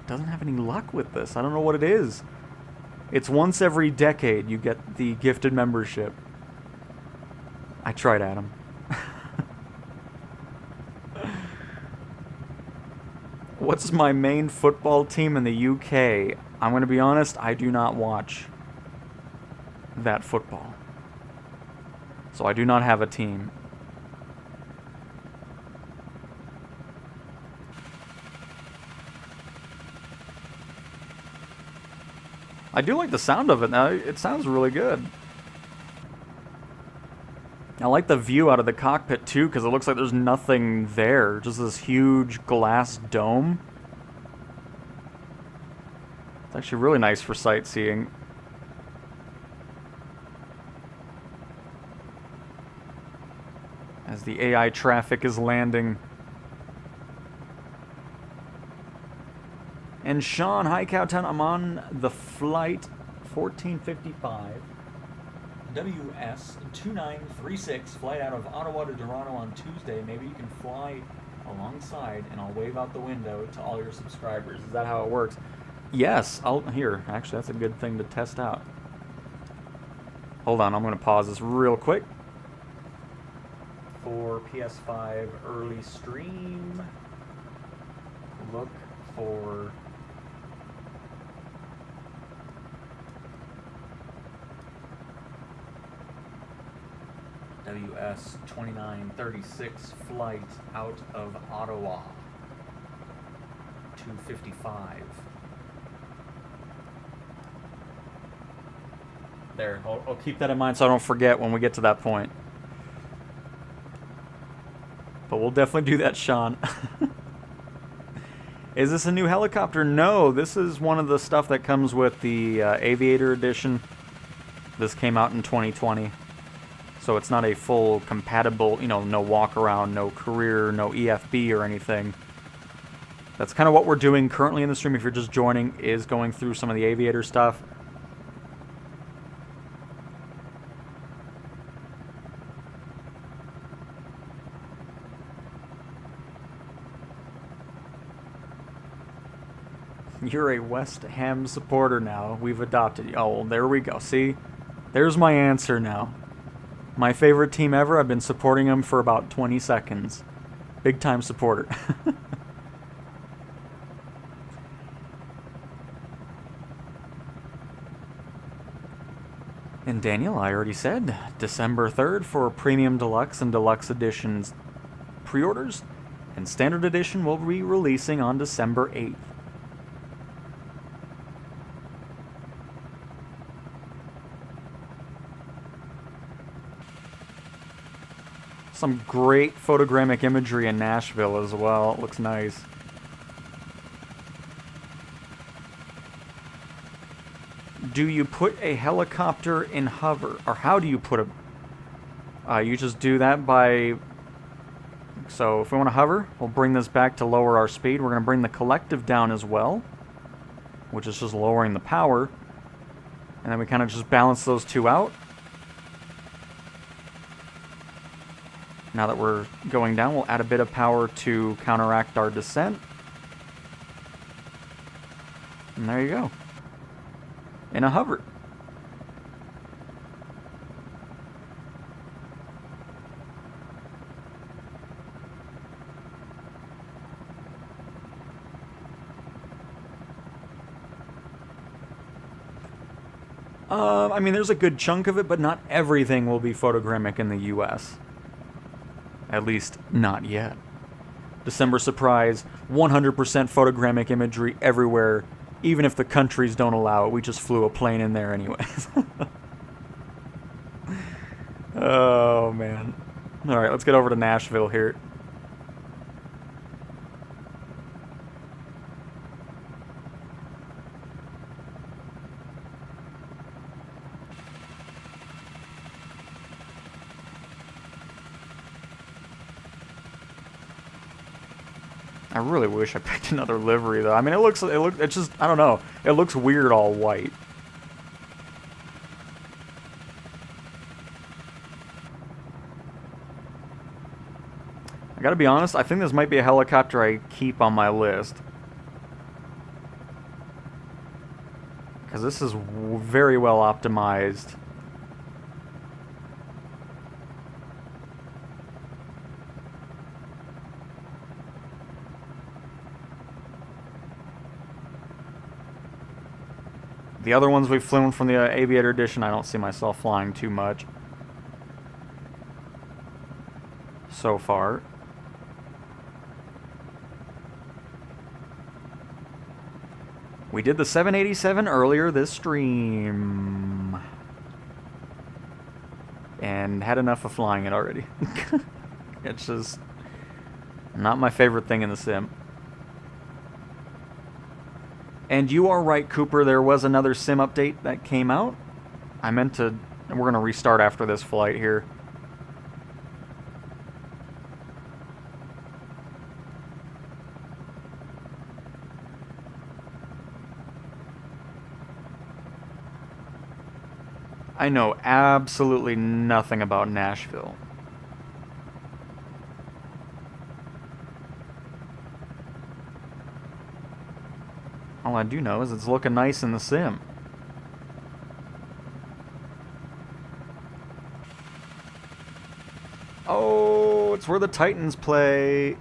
doesn't have any luck with this. I don't know what it is. It's once every decade you get the gifted membership. I tried, Adam. What's my main football team in the UK? I'm going to be honest, I do not watch that football. So I do not have a team. I do like the sound of it now. It sounds really good. I like the view out of the cockpit too, because it looks like there's nothing there. Just this huge glass dome. It's actually really nice for sightseeing. As the AI traffic is landing. And Sean, hi Cowtown, I'm on the flight 1455 WS2936, flight out of Ottawa to Toronto on Tuesday. Maybe you can fly alongside and I'll wave out the window to all your subscribers. Is that how it works? Yes, here, actually that's a good thing to test out. Hold on, I'm going to pause this real quick. For PS5 early stream, look for WS2936 flight out of Ottawa, 2:55. There, I'll keep that in mind so I don't forget when we get to that point. But we'll definitely do that, Sean. Is this a new helicopter? No, this is one of the stuff that comes with the Aviator Edition. This came out in 2020. So it's not a full compatible, no walk around, no career, no EFB or anything. That's kind of what we're doing currently in the stream, if you're just joining, is going through some of the Aviator stuff. You're a West Ham supporter now. We've adopted you. Oh, well, there we go. See? There's my answer now. My favorite team ever. I've been supporting them for about 20 seconds. Big time supporter. And Daniel, I already said, December 3rd for Premium Deluxe and Deluxe Editions pre-orders. And Standard Edition will be releasing on December 8th. Some great photogrammic imagery in Nashville as well. It looks nice. Do you put a helicopter in hover? Or how do you put a... you just do that by... So if we want to hover, we'll bring this back to lower our speed. We're going to bring the collective down as well, which is just lowering the power. And then we kind of just balance those two out. Now that we're going down, we'll add a bit of power to counteract our descent. And there you go. In a hover. I mean, there's a good chunk of it, but not everything will be photogrammic in the US. At least, not yet. December surprise, 100% photogrammic imagery everywhere, even if the countries don't allow it. We just flew a plane in there anyways. Oh, man. Alright, let's get over to Nashville here. I really wish I picked another livery though. I mean, it's just, I don't know. It looks weird all white. I gotta be honest, I think this might be a helicopter I keep on my list. Because this is very well optimized. The other ones we've flown from the Aviator Edition, I don't see myself flying too much so far. We did the 787 earlier this stream. And had enough of flying it already. It's just not my favorite thing in the sim. And you are right, Cooper. There was another sim update that came out. I meant to... We're going to restart after this flight here. I know absolutely nothing about Nashville. All I do know is it's looking nice in the sim. Oh, it's where the Titans play.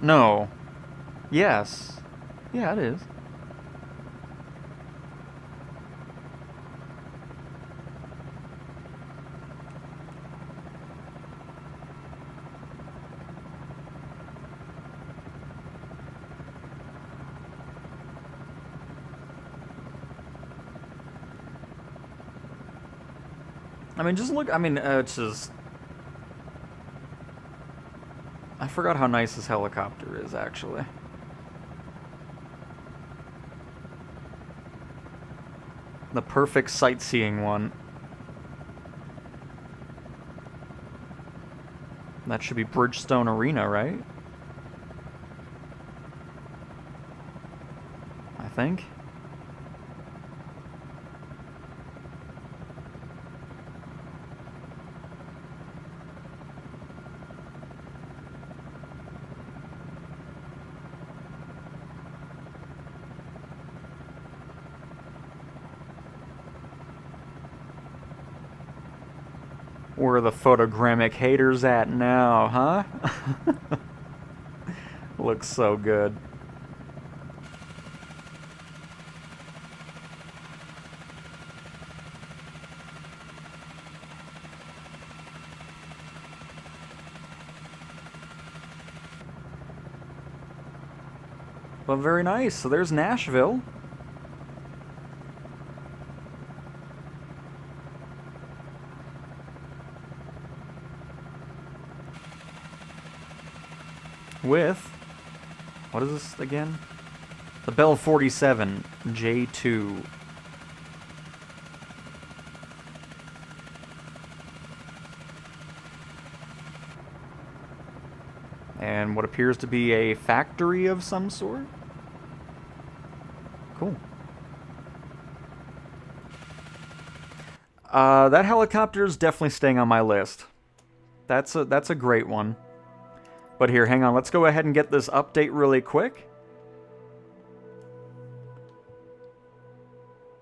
No. Yes. Yeah, it is. I mean, just look. I mean, it's just... I forgot how nice this helicopter is, actually. The perfect sightseeing one. That should be Bridgestone Arena, right? I think. Where are the photogrammic haters at now, huh? Looks so good. Well, very nice. So there's Nashville. With, what is this again? The Bell 47 J2. And what appears to be a factory of some sort. Cool. That helicopter is definitely staying on my list. That's a great one. But here, hang on. Let's go ahead and get this update really quick.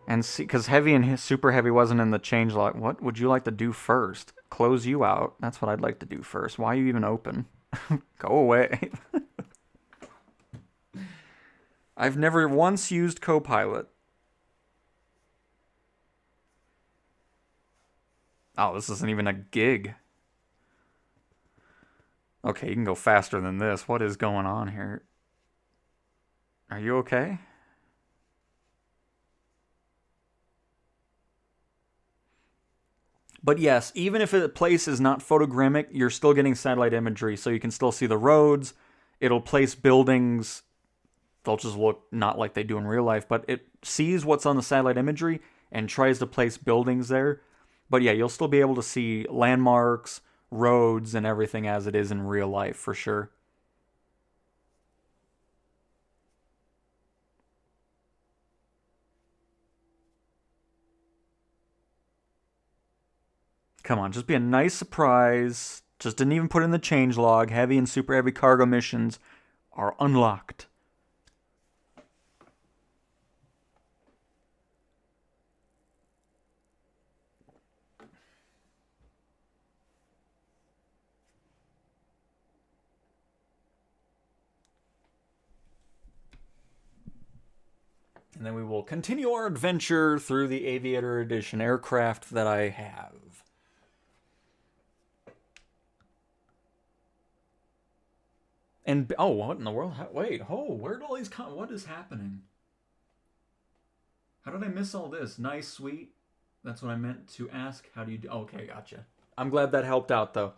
And see, because heavy and super heavy wasn't in the changelog. What would you like to do first? Close you out. That's what I'd like to do first. Why are you even open? Go away. I've never once used Copilot. Oh, this isn't even a gig. Okay, you can go faster than this. What is going on here? Are you okay? But yes, even if a place is not photogrammic, you're still getting satellite imagery, so you can still see the roads. It'll place buildings. They'll just look not like they do in real life, but it sees what's on the satellite imagery and tries to place buildings there. But yeah, you'll still be able to see landmarks, roads, and everything as it is in real life, for sure. Come on, just be a nice surprise. Just didn't even put in the changelog. Heavy and super heavy cargo missions are unlocked. And then we will continue our adventure through the Aviator Edition aircraft that I have. And, oh, what in the world? Wait, where did all these come? What is happening? How did I miss all this? Nice, sweet. That's what I meant to ask. How do you do? Okay, gotcha. I'm glad that helped out, though.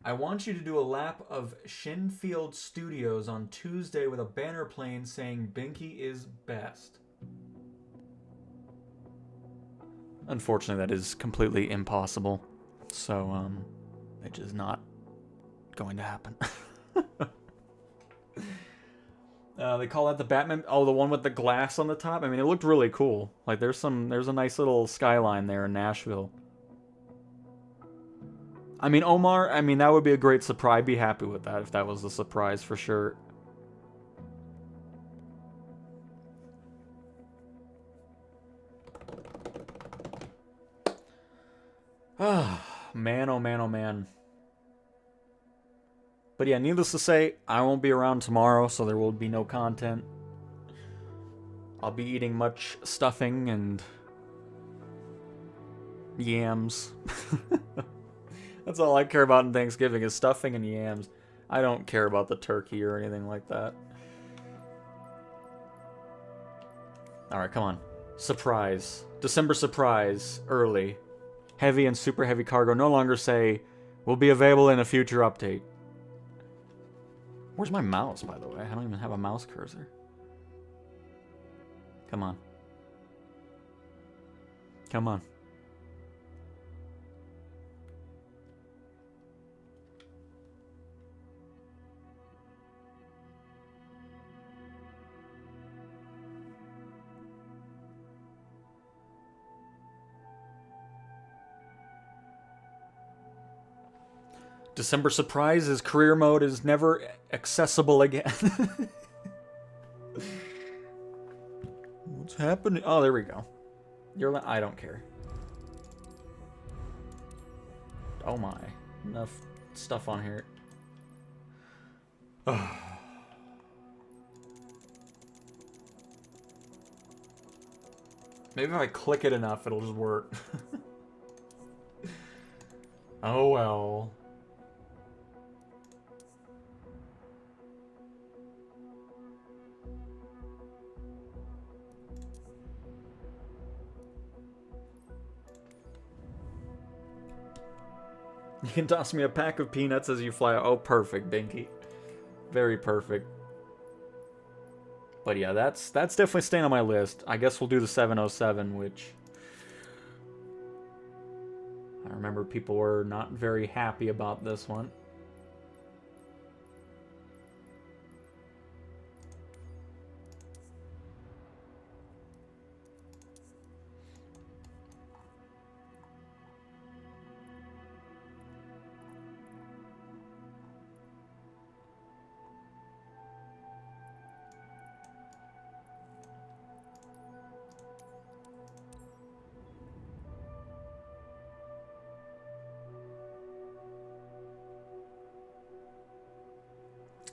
I want you to do a lap of Shinfield Studios on Tuesday with a banner plane saying Binky is best. Unfortunately, that is completely impossible. So, it's just not going to happen. They call that the Batman. Oh, the one with the glass on the top. I mean, it looked really cool. Like there's a nice little skyline there in Nashville. I mean, Omar. I mean, that would be a great surprise. I'd be happy with that if that was the surprise for sure. Ah, man, oh man, oh man. But yeah, needless to say, I won't be around tomorrow, so there will be no content. I'll be eating much stuffing and yams. That's all I care about in Thanksgiving is stuffing and yams. I don't care about the turkey or anything like that. Alright, come on. Surprise. December surprise. Early. Heavy and super heavy cargo no longer say, will be available in a future update. Where's my mouse, by the way? I don't even have a mouse cursor. Come on. Come on. December surprise is career mode is never accessible again. What's happening? Oh, there we go. I don't care. Oh my. Enough stuff on here. Maybe if I click it enough, it'll just work. Oh well. You can toss me a pack of peanuts as you fly. Oh, perfect, Binky. Very perfect. But yeah, that's definitely staying on my list. I guess we'll do the 707, which I remember people were not very happy about this one.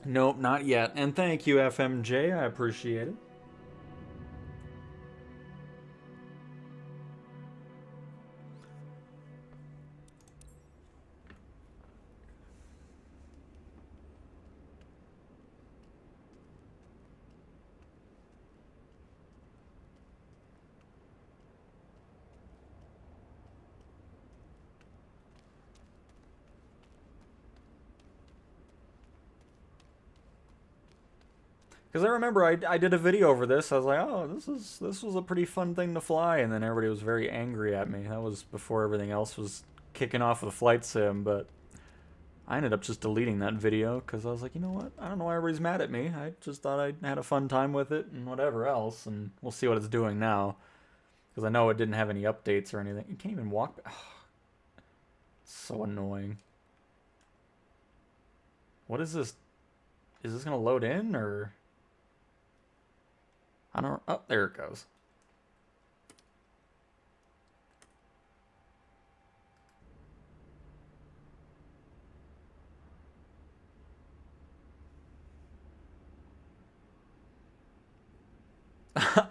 Nope, not yet. And thank you, FMJ. I appreciate it. Because I remember I did a video over this. I was like, oh, this was a pretty fun thing to fly, and then everybody was very angry at me. That was before everything else was kicking off with flight sim, but I ended up just deleting that video because I was like, you know what? I don't know why everybody's mad at me. I just thought I had a fun time with it and whatever else, and we'll see what it's doing now. Because I know it didn't have any updates or anything. You can't even walk. Oh, it's so annoying. What is this? Is this gonna load in or? I don't. Oh, there it goes.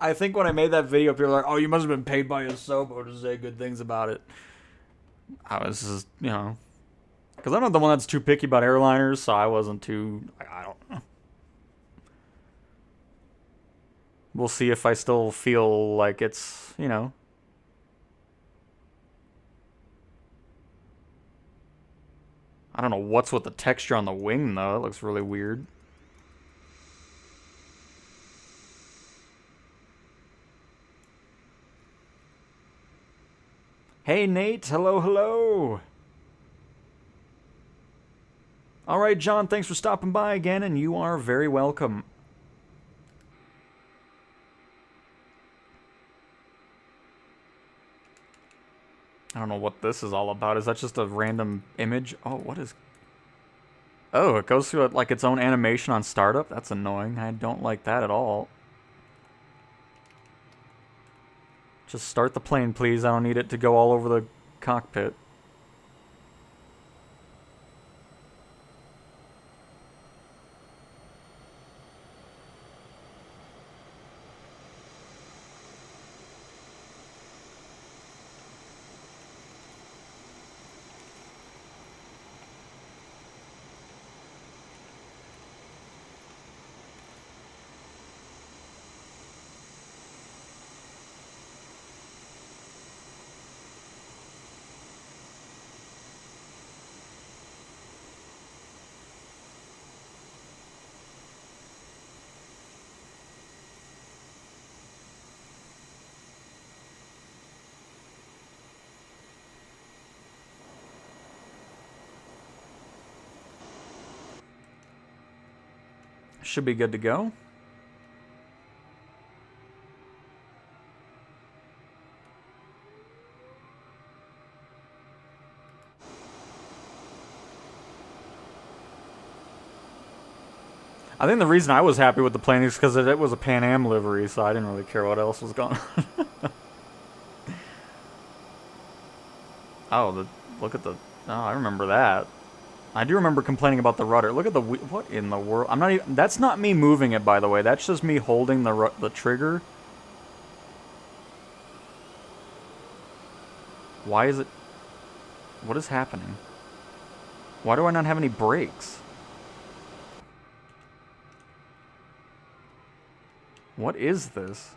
I think when I made that video, people were like, "Oh, you must have been paid by Asobo to say good things about it." I was just, you know, because I'm not the one that's too picky about airliners, so I wasn't too. I don't know. We'll see if I still feel like it's, you know. I don't know what's with the texture on the wing, though. It looks really weird. Hey, Nate. Hello, hello. All right, John, thanks for stopping by again, and you are very welcome. I don't know what this is all about. Is that just a random image? Oh, what is... Oh, it goes through like its own animation on startup? That's annoying. I don't like that at all. Just start the plane, please. I don't need it to go all over the cockpit. Should be good to go. I think the reason I was happy with the plane is because it was a Pan Am livery, so I didn't really care what else was going on. Oh, look at the... Oh, I remember that. I do remember complaining about the rudder. Look at the... What in the world? I'm not even... That's not me moving it, by the way. That's just me holding the trigger. Why is it... What is happening? Why do I not have any brakes? What is this?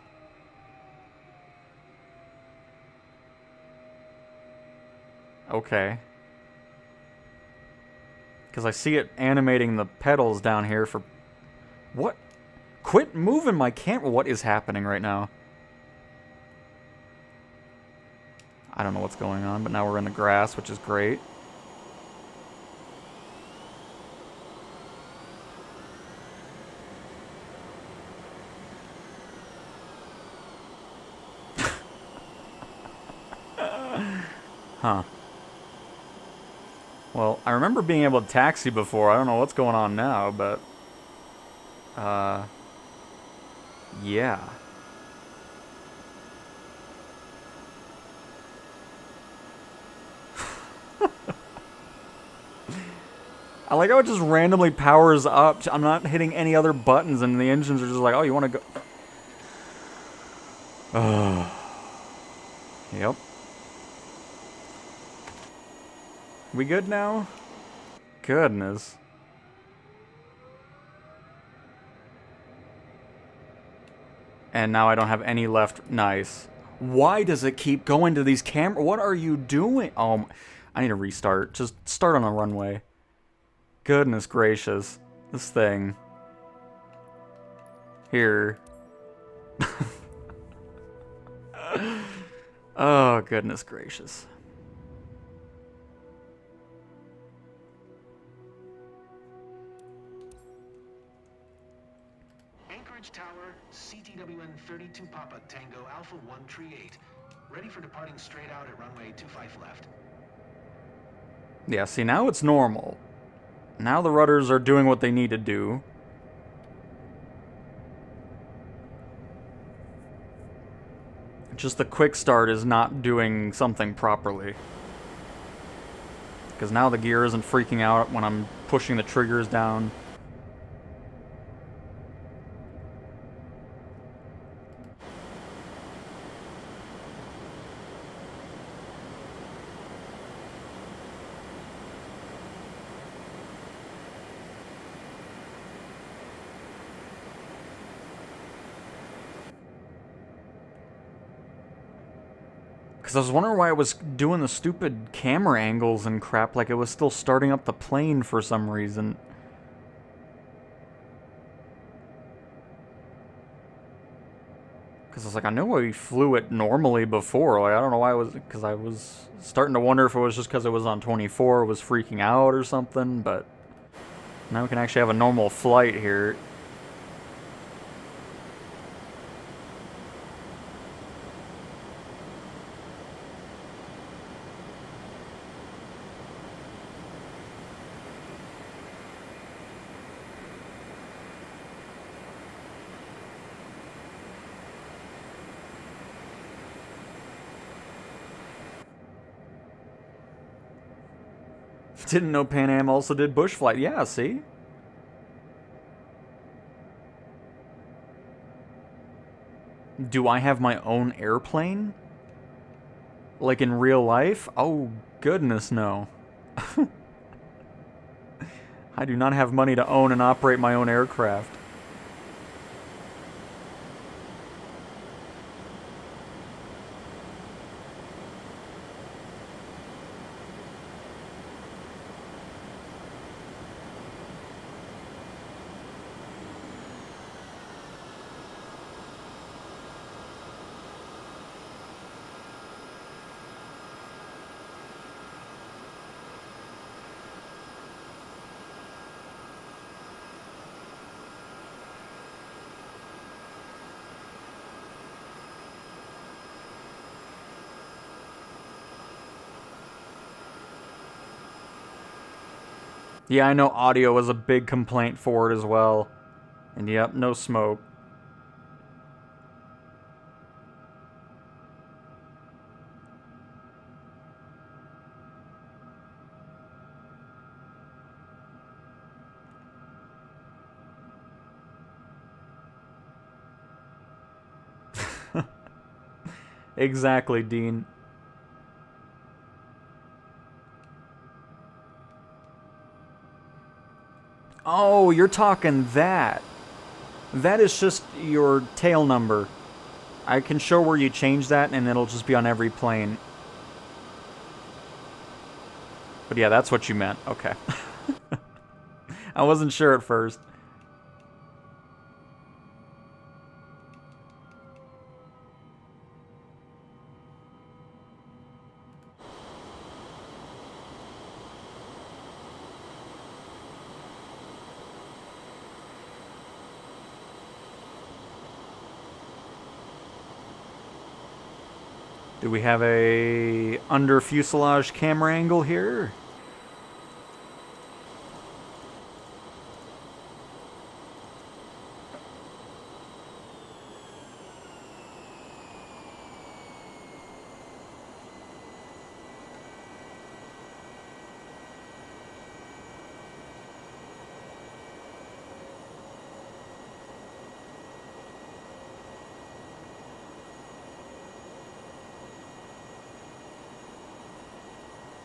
Okay. Because I see it animating the pedals down here for... What? Quit moving my camera. What is happening right now? I don't know what's going on, but now we're in the grass, which is great. Huh. Well, I remember being able to taxi before. I don't know what's going on now, but... yeah. I like how it just randomly powers up. I'm not hitting any other buttons, and the engines are just like, oh, you want to go... Yep. We good now? Goodness. And now I don't have any left. Nice. Why does it keep going to these cameras? What are you doing? Oh, I need to restart. Just start on a runway. Goodness gracious. This thing. Here. Oh, goodness gracious. Anchorage Tower, CTWN 32 Papa Tango Alpha 1 Tree 8. Ready for departing straight out at runway 25 left. Yeah, see, now it's normal. Now the rudders are doing what they need to do. Just the quick start is not doing something properly. Because now the gear isn't freaking out when I'm pushing the triggers down. Because I was wondering why it was doing the stupid camera angles and crap, like it was still starting up the plane for some reason. Because I was like, I know we flew it normally before. Like, I don't know why it was... Because I was starting to wonder if it was just because it was on 24, it was freaking out or something, but... Now we can actually have a normal flight here. Didn't know Pan Am also did bush flight. Yeah, see? Do I have my own airplane? Like in real life? Oh, goodness, no. I do not have money to own and operate my own aircraft. Yeah, I know audio was a big complaint for it as well. And yep, no smoke. Exactly, Dean. Oh, you're talking that. That is just your tail number. I can show where you change that and it'll just be on every plane. But yeah, that's what you meant. Okay. I wasn't sure at first. Do we have a under fuselage camera angle here?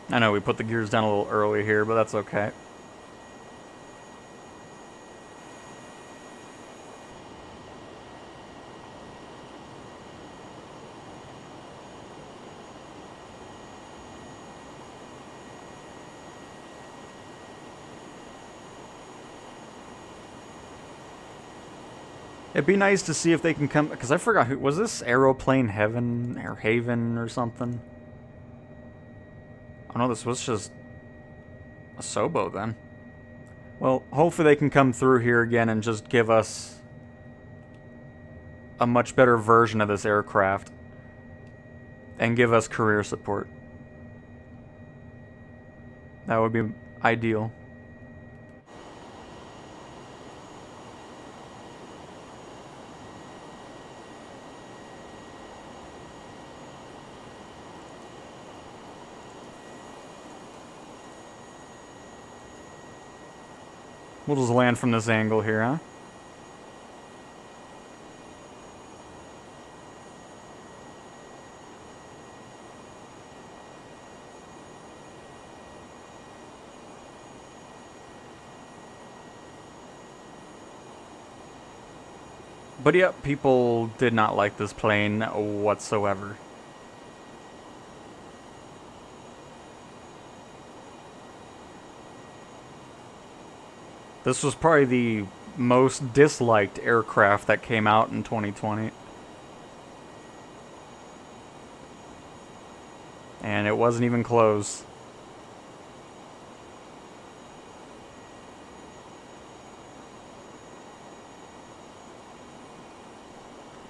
I know we put the gears down a little early here, but that's okay. It'd be nice to see if they can come, because I forgot who was this. Aeroplane Heaven or Haven or something. Oh no, this was just a Sobo then. Well, hopefully they can come through here again and just give us a much better version of this aircraft and give us career support. That would be ideal. We'll just land from this angle here, huh? But yep, people did not like this plane whatsoever. This was probably the most disliked aircraft that came out in 2020. And it wasn't even close.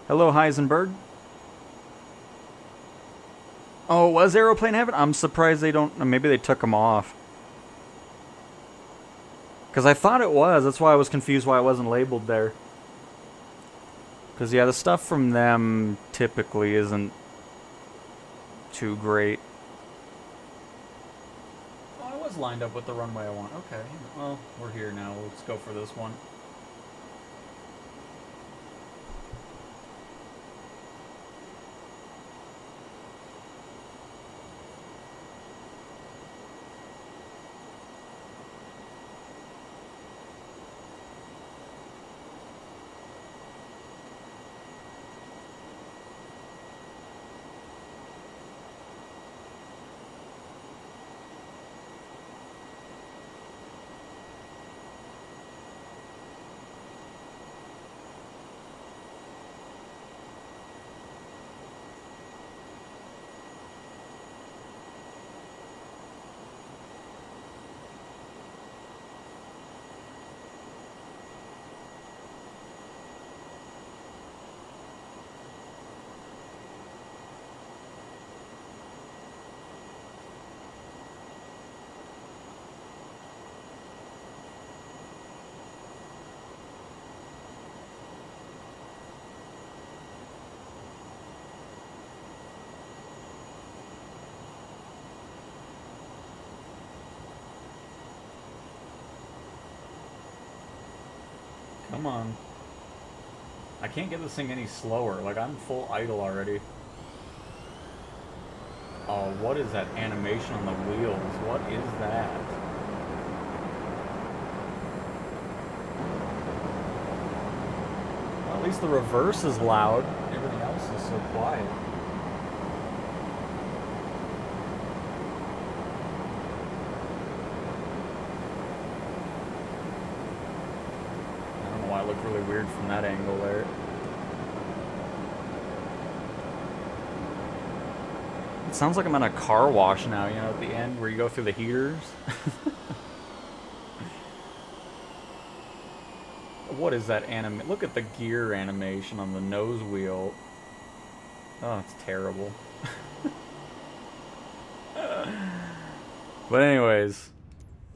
Hello, Heisenberg. Oh, was Aeroplane Heaven? I'm surprised they don't... Maybe they took them off. Because I thought it was. That's why I was confused why it wasn't labeled there. Because, yeah, the stuff from them typically isn't too great. Oh, I was lined up with the runway I want. Okay. Well, we're here now. Let's go for this one. Come on. I can't get this thing any slower. Like, I'm full idle already. Oh, what is that animation on the wheels? What is that? Well, at least the reverse is loud. Everything else is so quiet. It looked really weird from that angle there. It sounds like I'm in a car wash now, you know, at the end where you go through the heaters. What is that Look at the gear animation on the nose wheel. Oh, it's terrible. But anyways,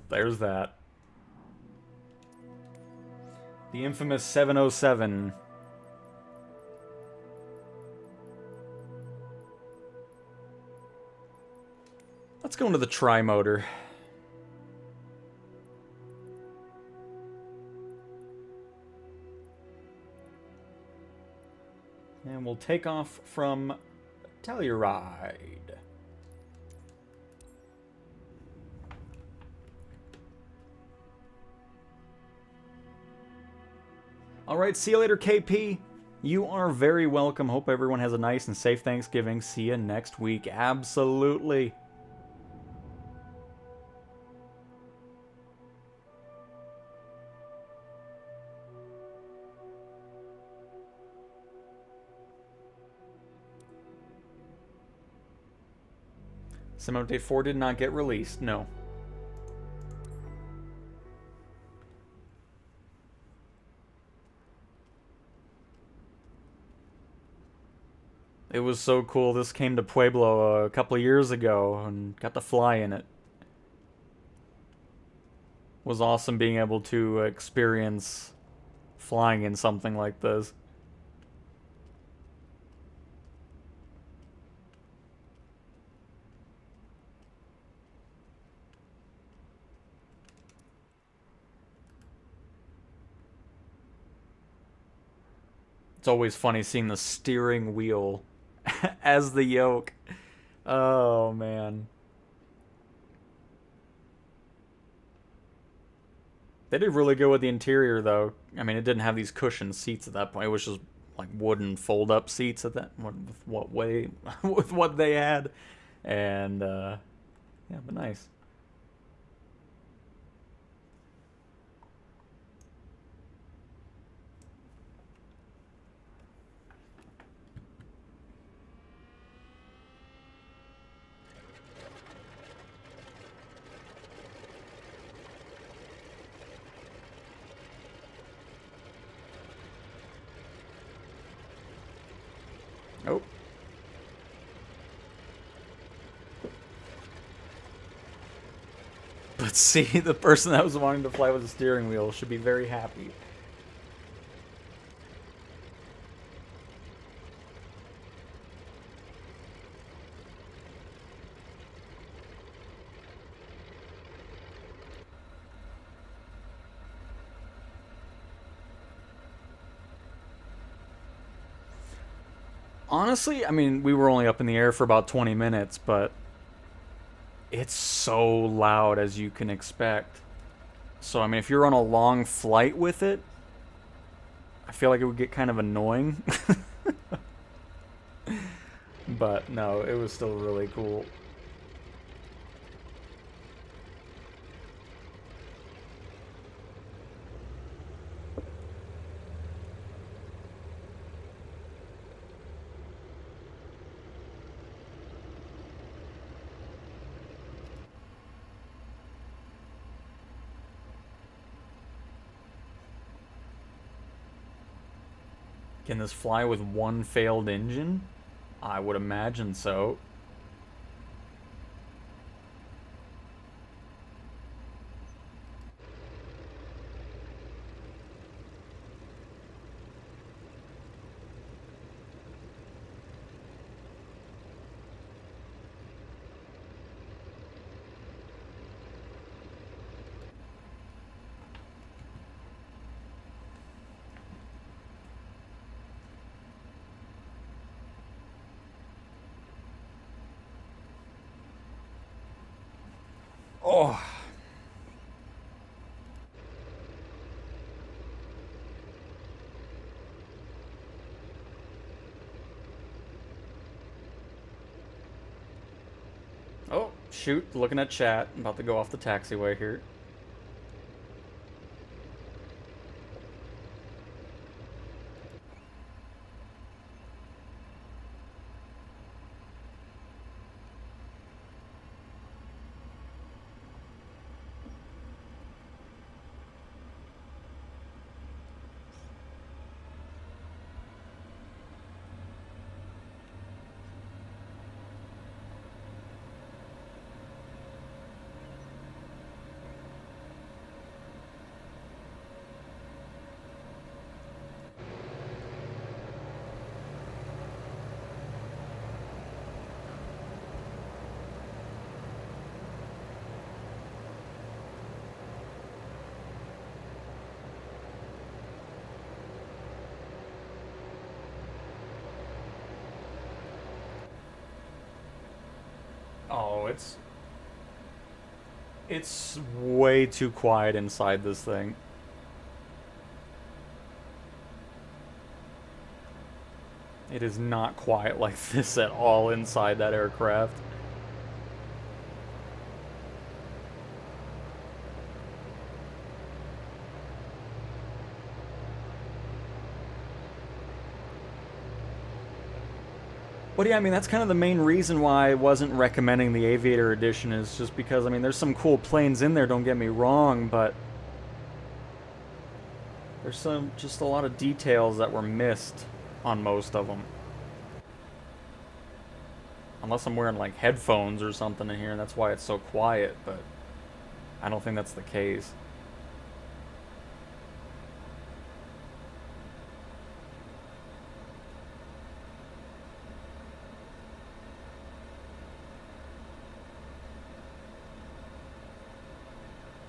there's that. The infamous 707. Let's go into the tri-motor. And we'll take off from Telluride. Alright, see you later, KP. You are very welcome. Hope everyone has a nice and safe Thanksgiving. See you next week. Absolutely. Sim Update 4 did not get released. No. It was so cool. This came to Pueblo a couple of years ago and got to fly in it. It was awesome being able to experience flying in something like this. It's always funny seeing the steering wheel as the yoke. Oh, man. They did really good with the interior, though. I mean, it didn't have these cushioned seats at that point. It was just like wooden fold-up seats at that with with what they had, and yeah, but nice. Let's see, the person that was wanting to fly with the steering wheel should be very happy. Honestly, I mean, we were only up in the air for about 20 minutes, but it's so loud as you can expect. So, I mean, if you're on a long flight with it, I feel like it would get kind of annoying. But no, it was still really cool. Can this fly with one failed engine? I would imagine so. Oh. Oh, shoot, looking at chat. I'm about to go off the taxiway here. Oh, it's way too quiet inside this thing. It is not quiet like this at all inside that aircraft. But yeah, I mean, that's kind of the main reason why I wasn't recommending the Aviator Edition, is just because, I mean, there's some cool planes in there, don't get me wrong, but there's just a lot of details that were missed on most of them. Unless I'm wearing, like, headphones or something in here, and that's why it's so quiet, but I don't think that's the case.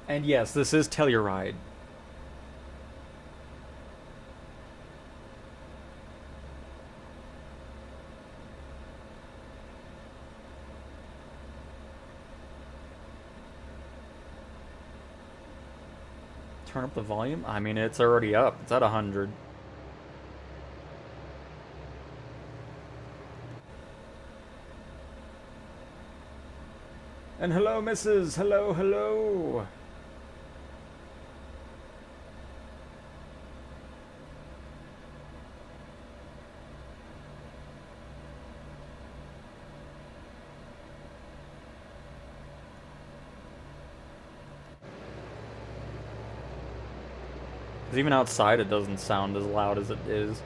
And yes, this is Telluride. Turn up the volume? I mean, it's already up. It's at 100. And hello, Mrs. Hello, hello. Because even outside it doesn't sound as loud as it is.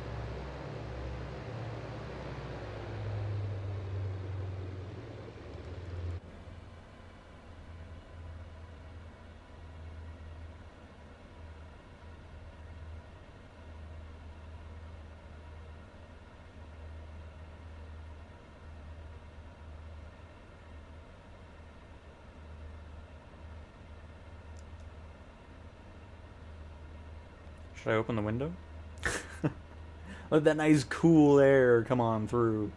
Should I open the window? Let that nice cool air come on through.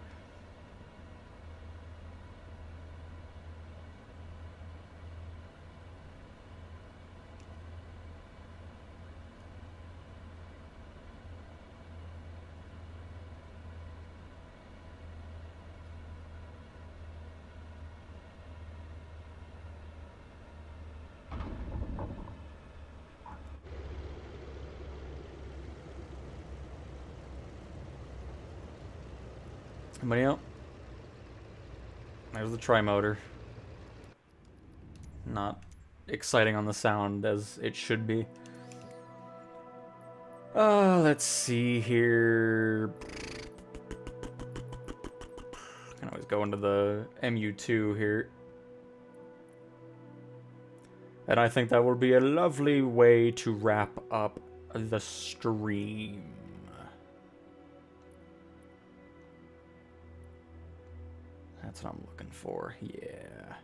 Anybody else? There's the tri-motor. Not exciting on the sound as it should be. Let's see here. I can always go into the MU2 here. And I think that will be a lovely way to wrap up the stream. That's what I'm looking for, yeah.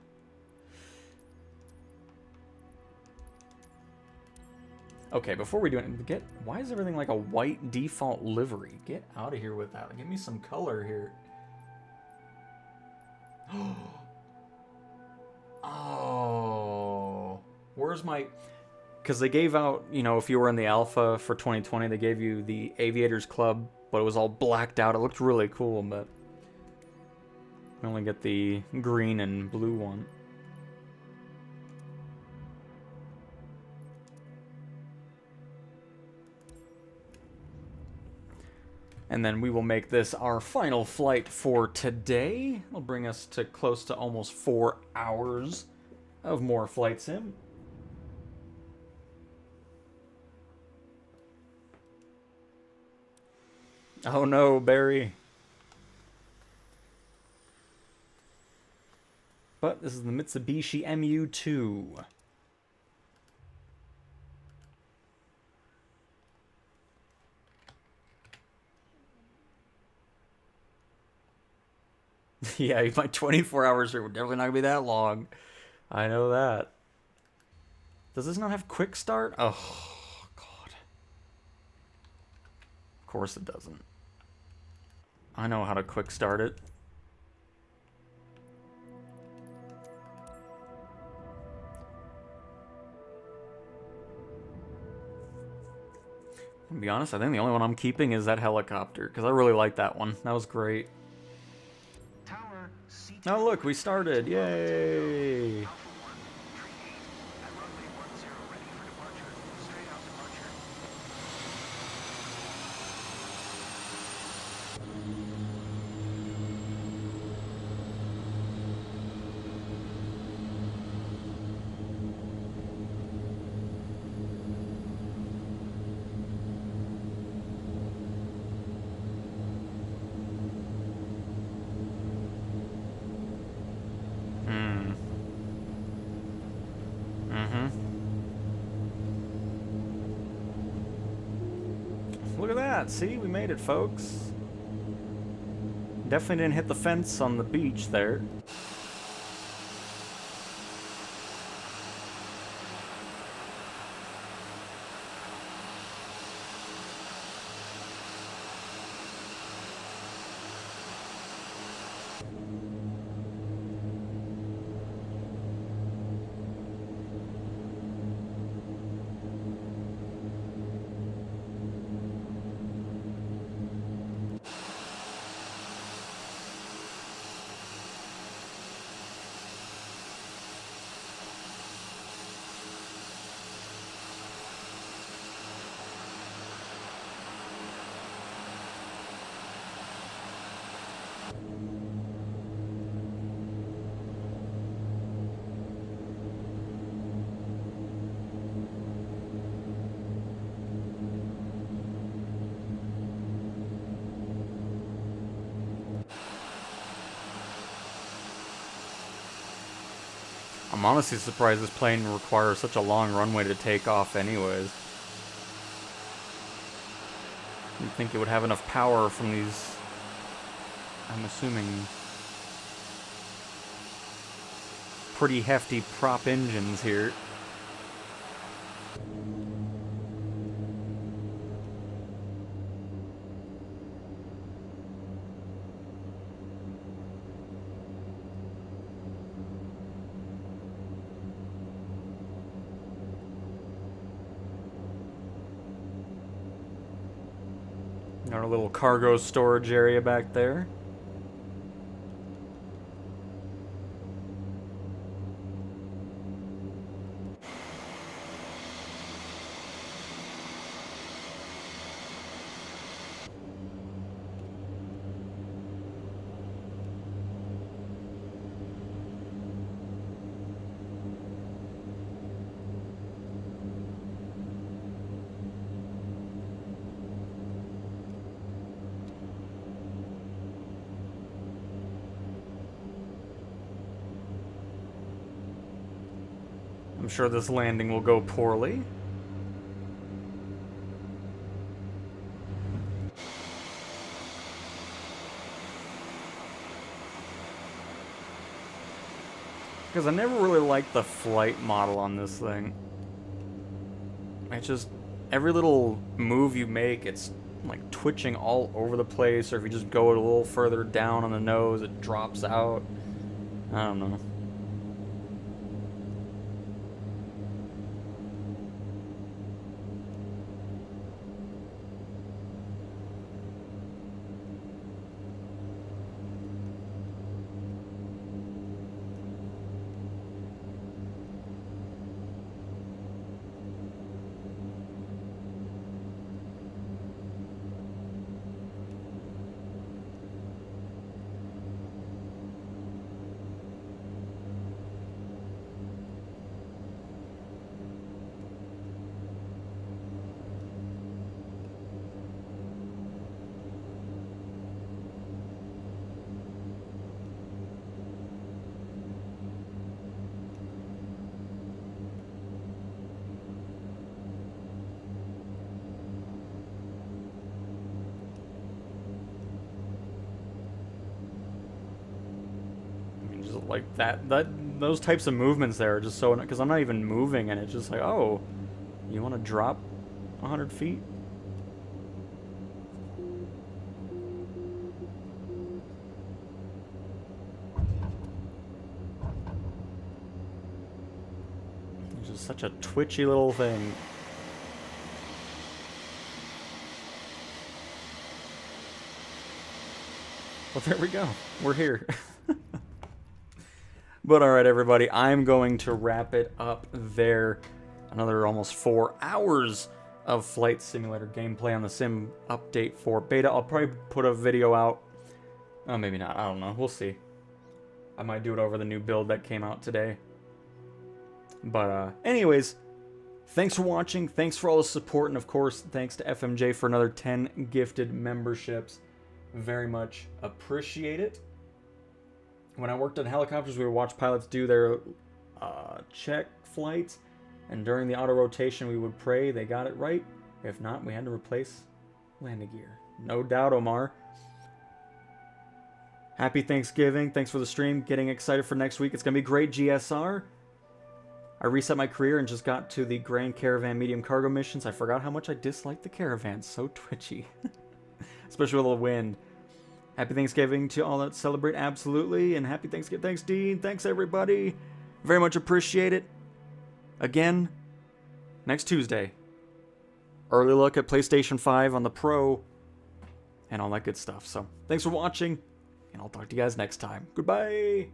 Okay, before we do it, why is everything like a white default livery? Get out of here with that. Give me some color here. Oh. Where's my... Because they gave out, you know, if you were in the alpha for 2020, they gave you the Aviators Club, but it was all blacked out. It looked really cool, but... we only get the green and blue one. And then we will make this our final flight for today. It'll bring us to close to almost 4 hours of more flight sim. Oh no, Barry. But this is the Mitsubishi MU2. Yeah, my 24 hours here, we're definitely not going to be that long. I know that. Does this not have quick start? Oh, God. Of course it doesn't. I know how to quick start it. To be honest, I think the only one I'm keeping is that helicopter, because I really like that one. That was great. Tower, Oh, look, we started. Yay! Alpha 1, tree 8, at runway 10, ready for departure. Straight out departure. Look at that. See, we made it, folks. Definitely didn't hit the fence on the beach there. I'm honestly surprised this plane requires such a long runway to take off anyways. You'd think it would have enough power from these, I'm assuming, pretty hefty prop engines here. Got a little cargo storage area back there. I'm sure this landing will go poorly. Because I never really liked the flight model on this thing. It's just, every little move you make, it's like twitching all over the place, or if you just go a little further down on the nose, it drops out. I don't know. Like those types of movements there are just so, because I'm not even moving and it's just like, oh, you want to drop 100 feet? It's just such a twitchy little thing. Well, there we go. We're here. But alright, everybody, I'm going to wrap it up there. Another almost 4 hours of Flight Simulator gameplay on the Sim update for beta. I'll probably put a video out. Oh, maybe not. I don't know. We'll see. I might do it over the new build that came out today. But anyways, thanks for watching. Thanks for all the support. And, of course, thanks to FMJ for another 10 gifted memberships. Very much appreciate it. When I worked on helicopters, we would watch pilots do their check flights, and during the auto rotation, we would pray they got it right. If not, we had to replace landing gear. No doubt, Omar. Happy Thanksgiving. Thanks for the stream. Getting excited for next week. It's going to be great, GSR. I reset my career and just got to the Grand Caravan medium cargo missions. I forgot how much I disliked the Caravans. So twitchy. Especially with the wind. Happy Thanksgiving to all that celebrate, absolutely. And happy Thanksgiving. Thanks, Dean. Thanks, everybody. Very much appreciate it. Again, next Tuesday. Early look at PlayStation 5 on the Pro. And all that good stuff. So, thanks for watching. And I'll talk to you guys next time. Goodbye.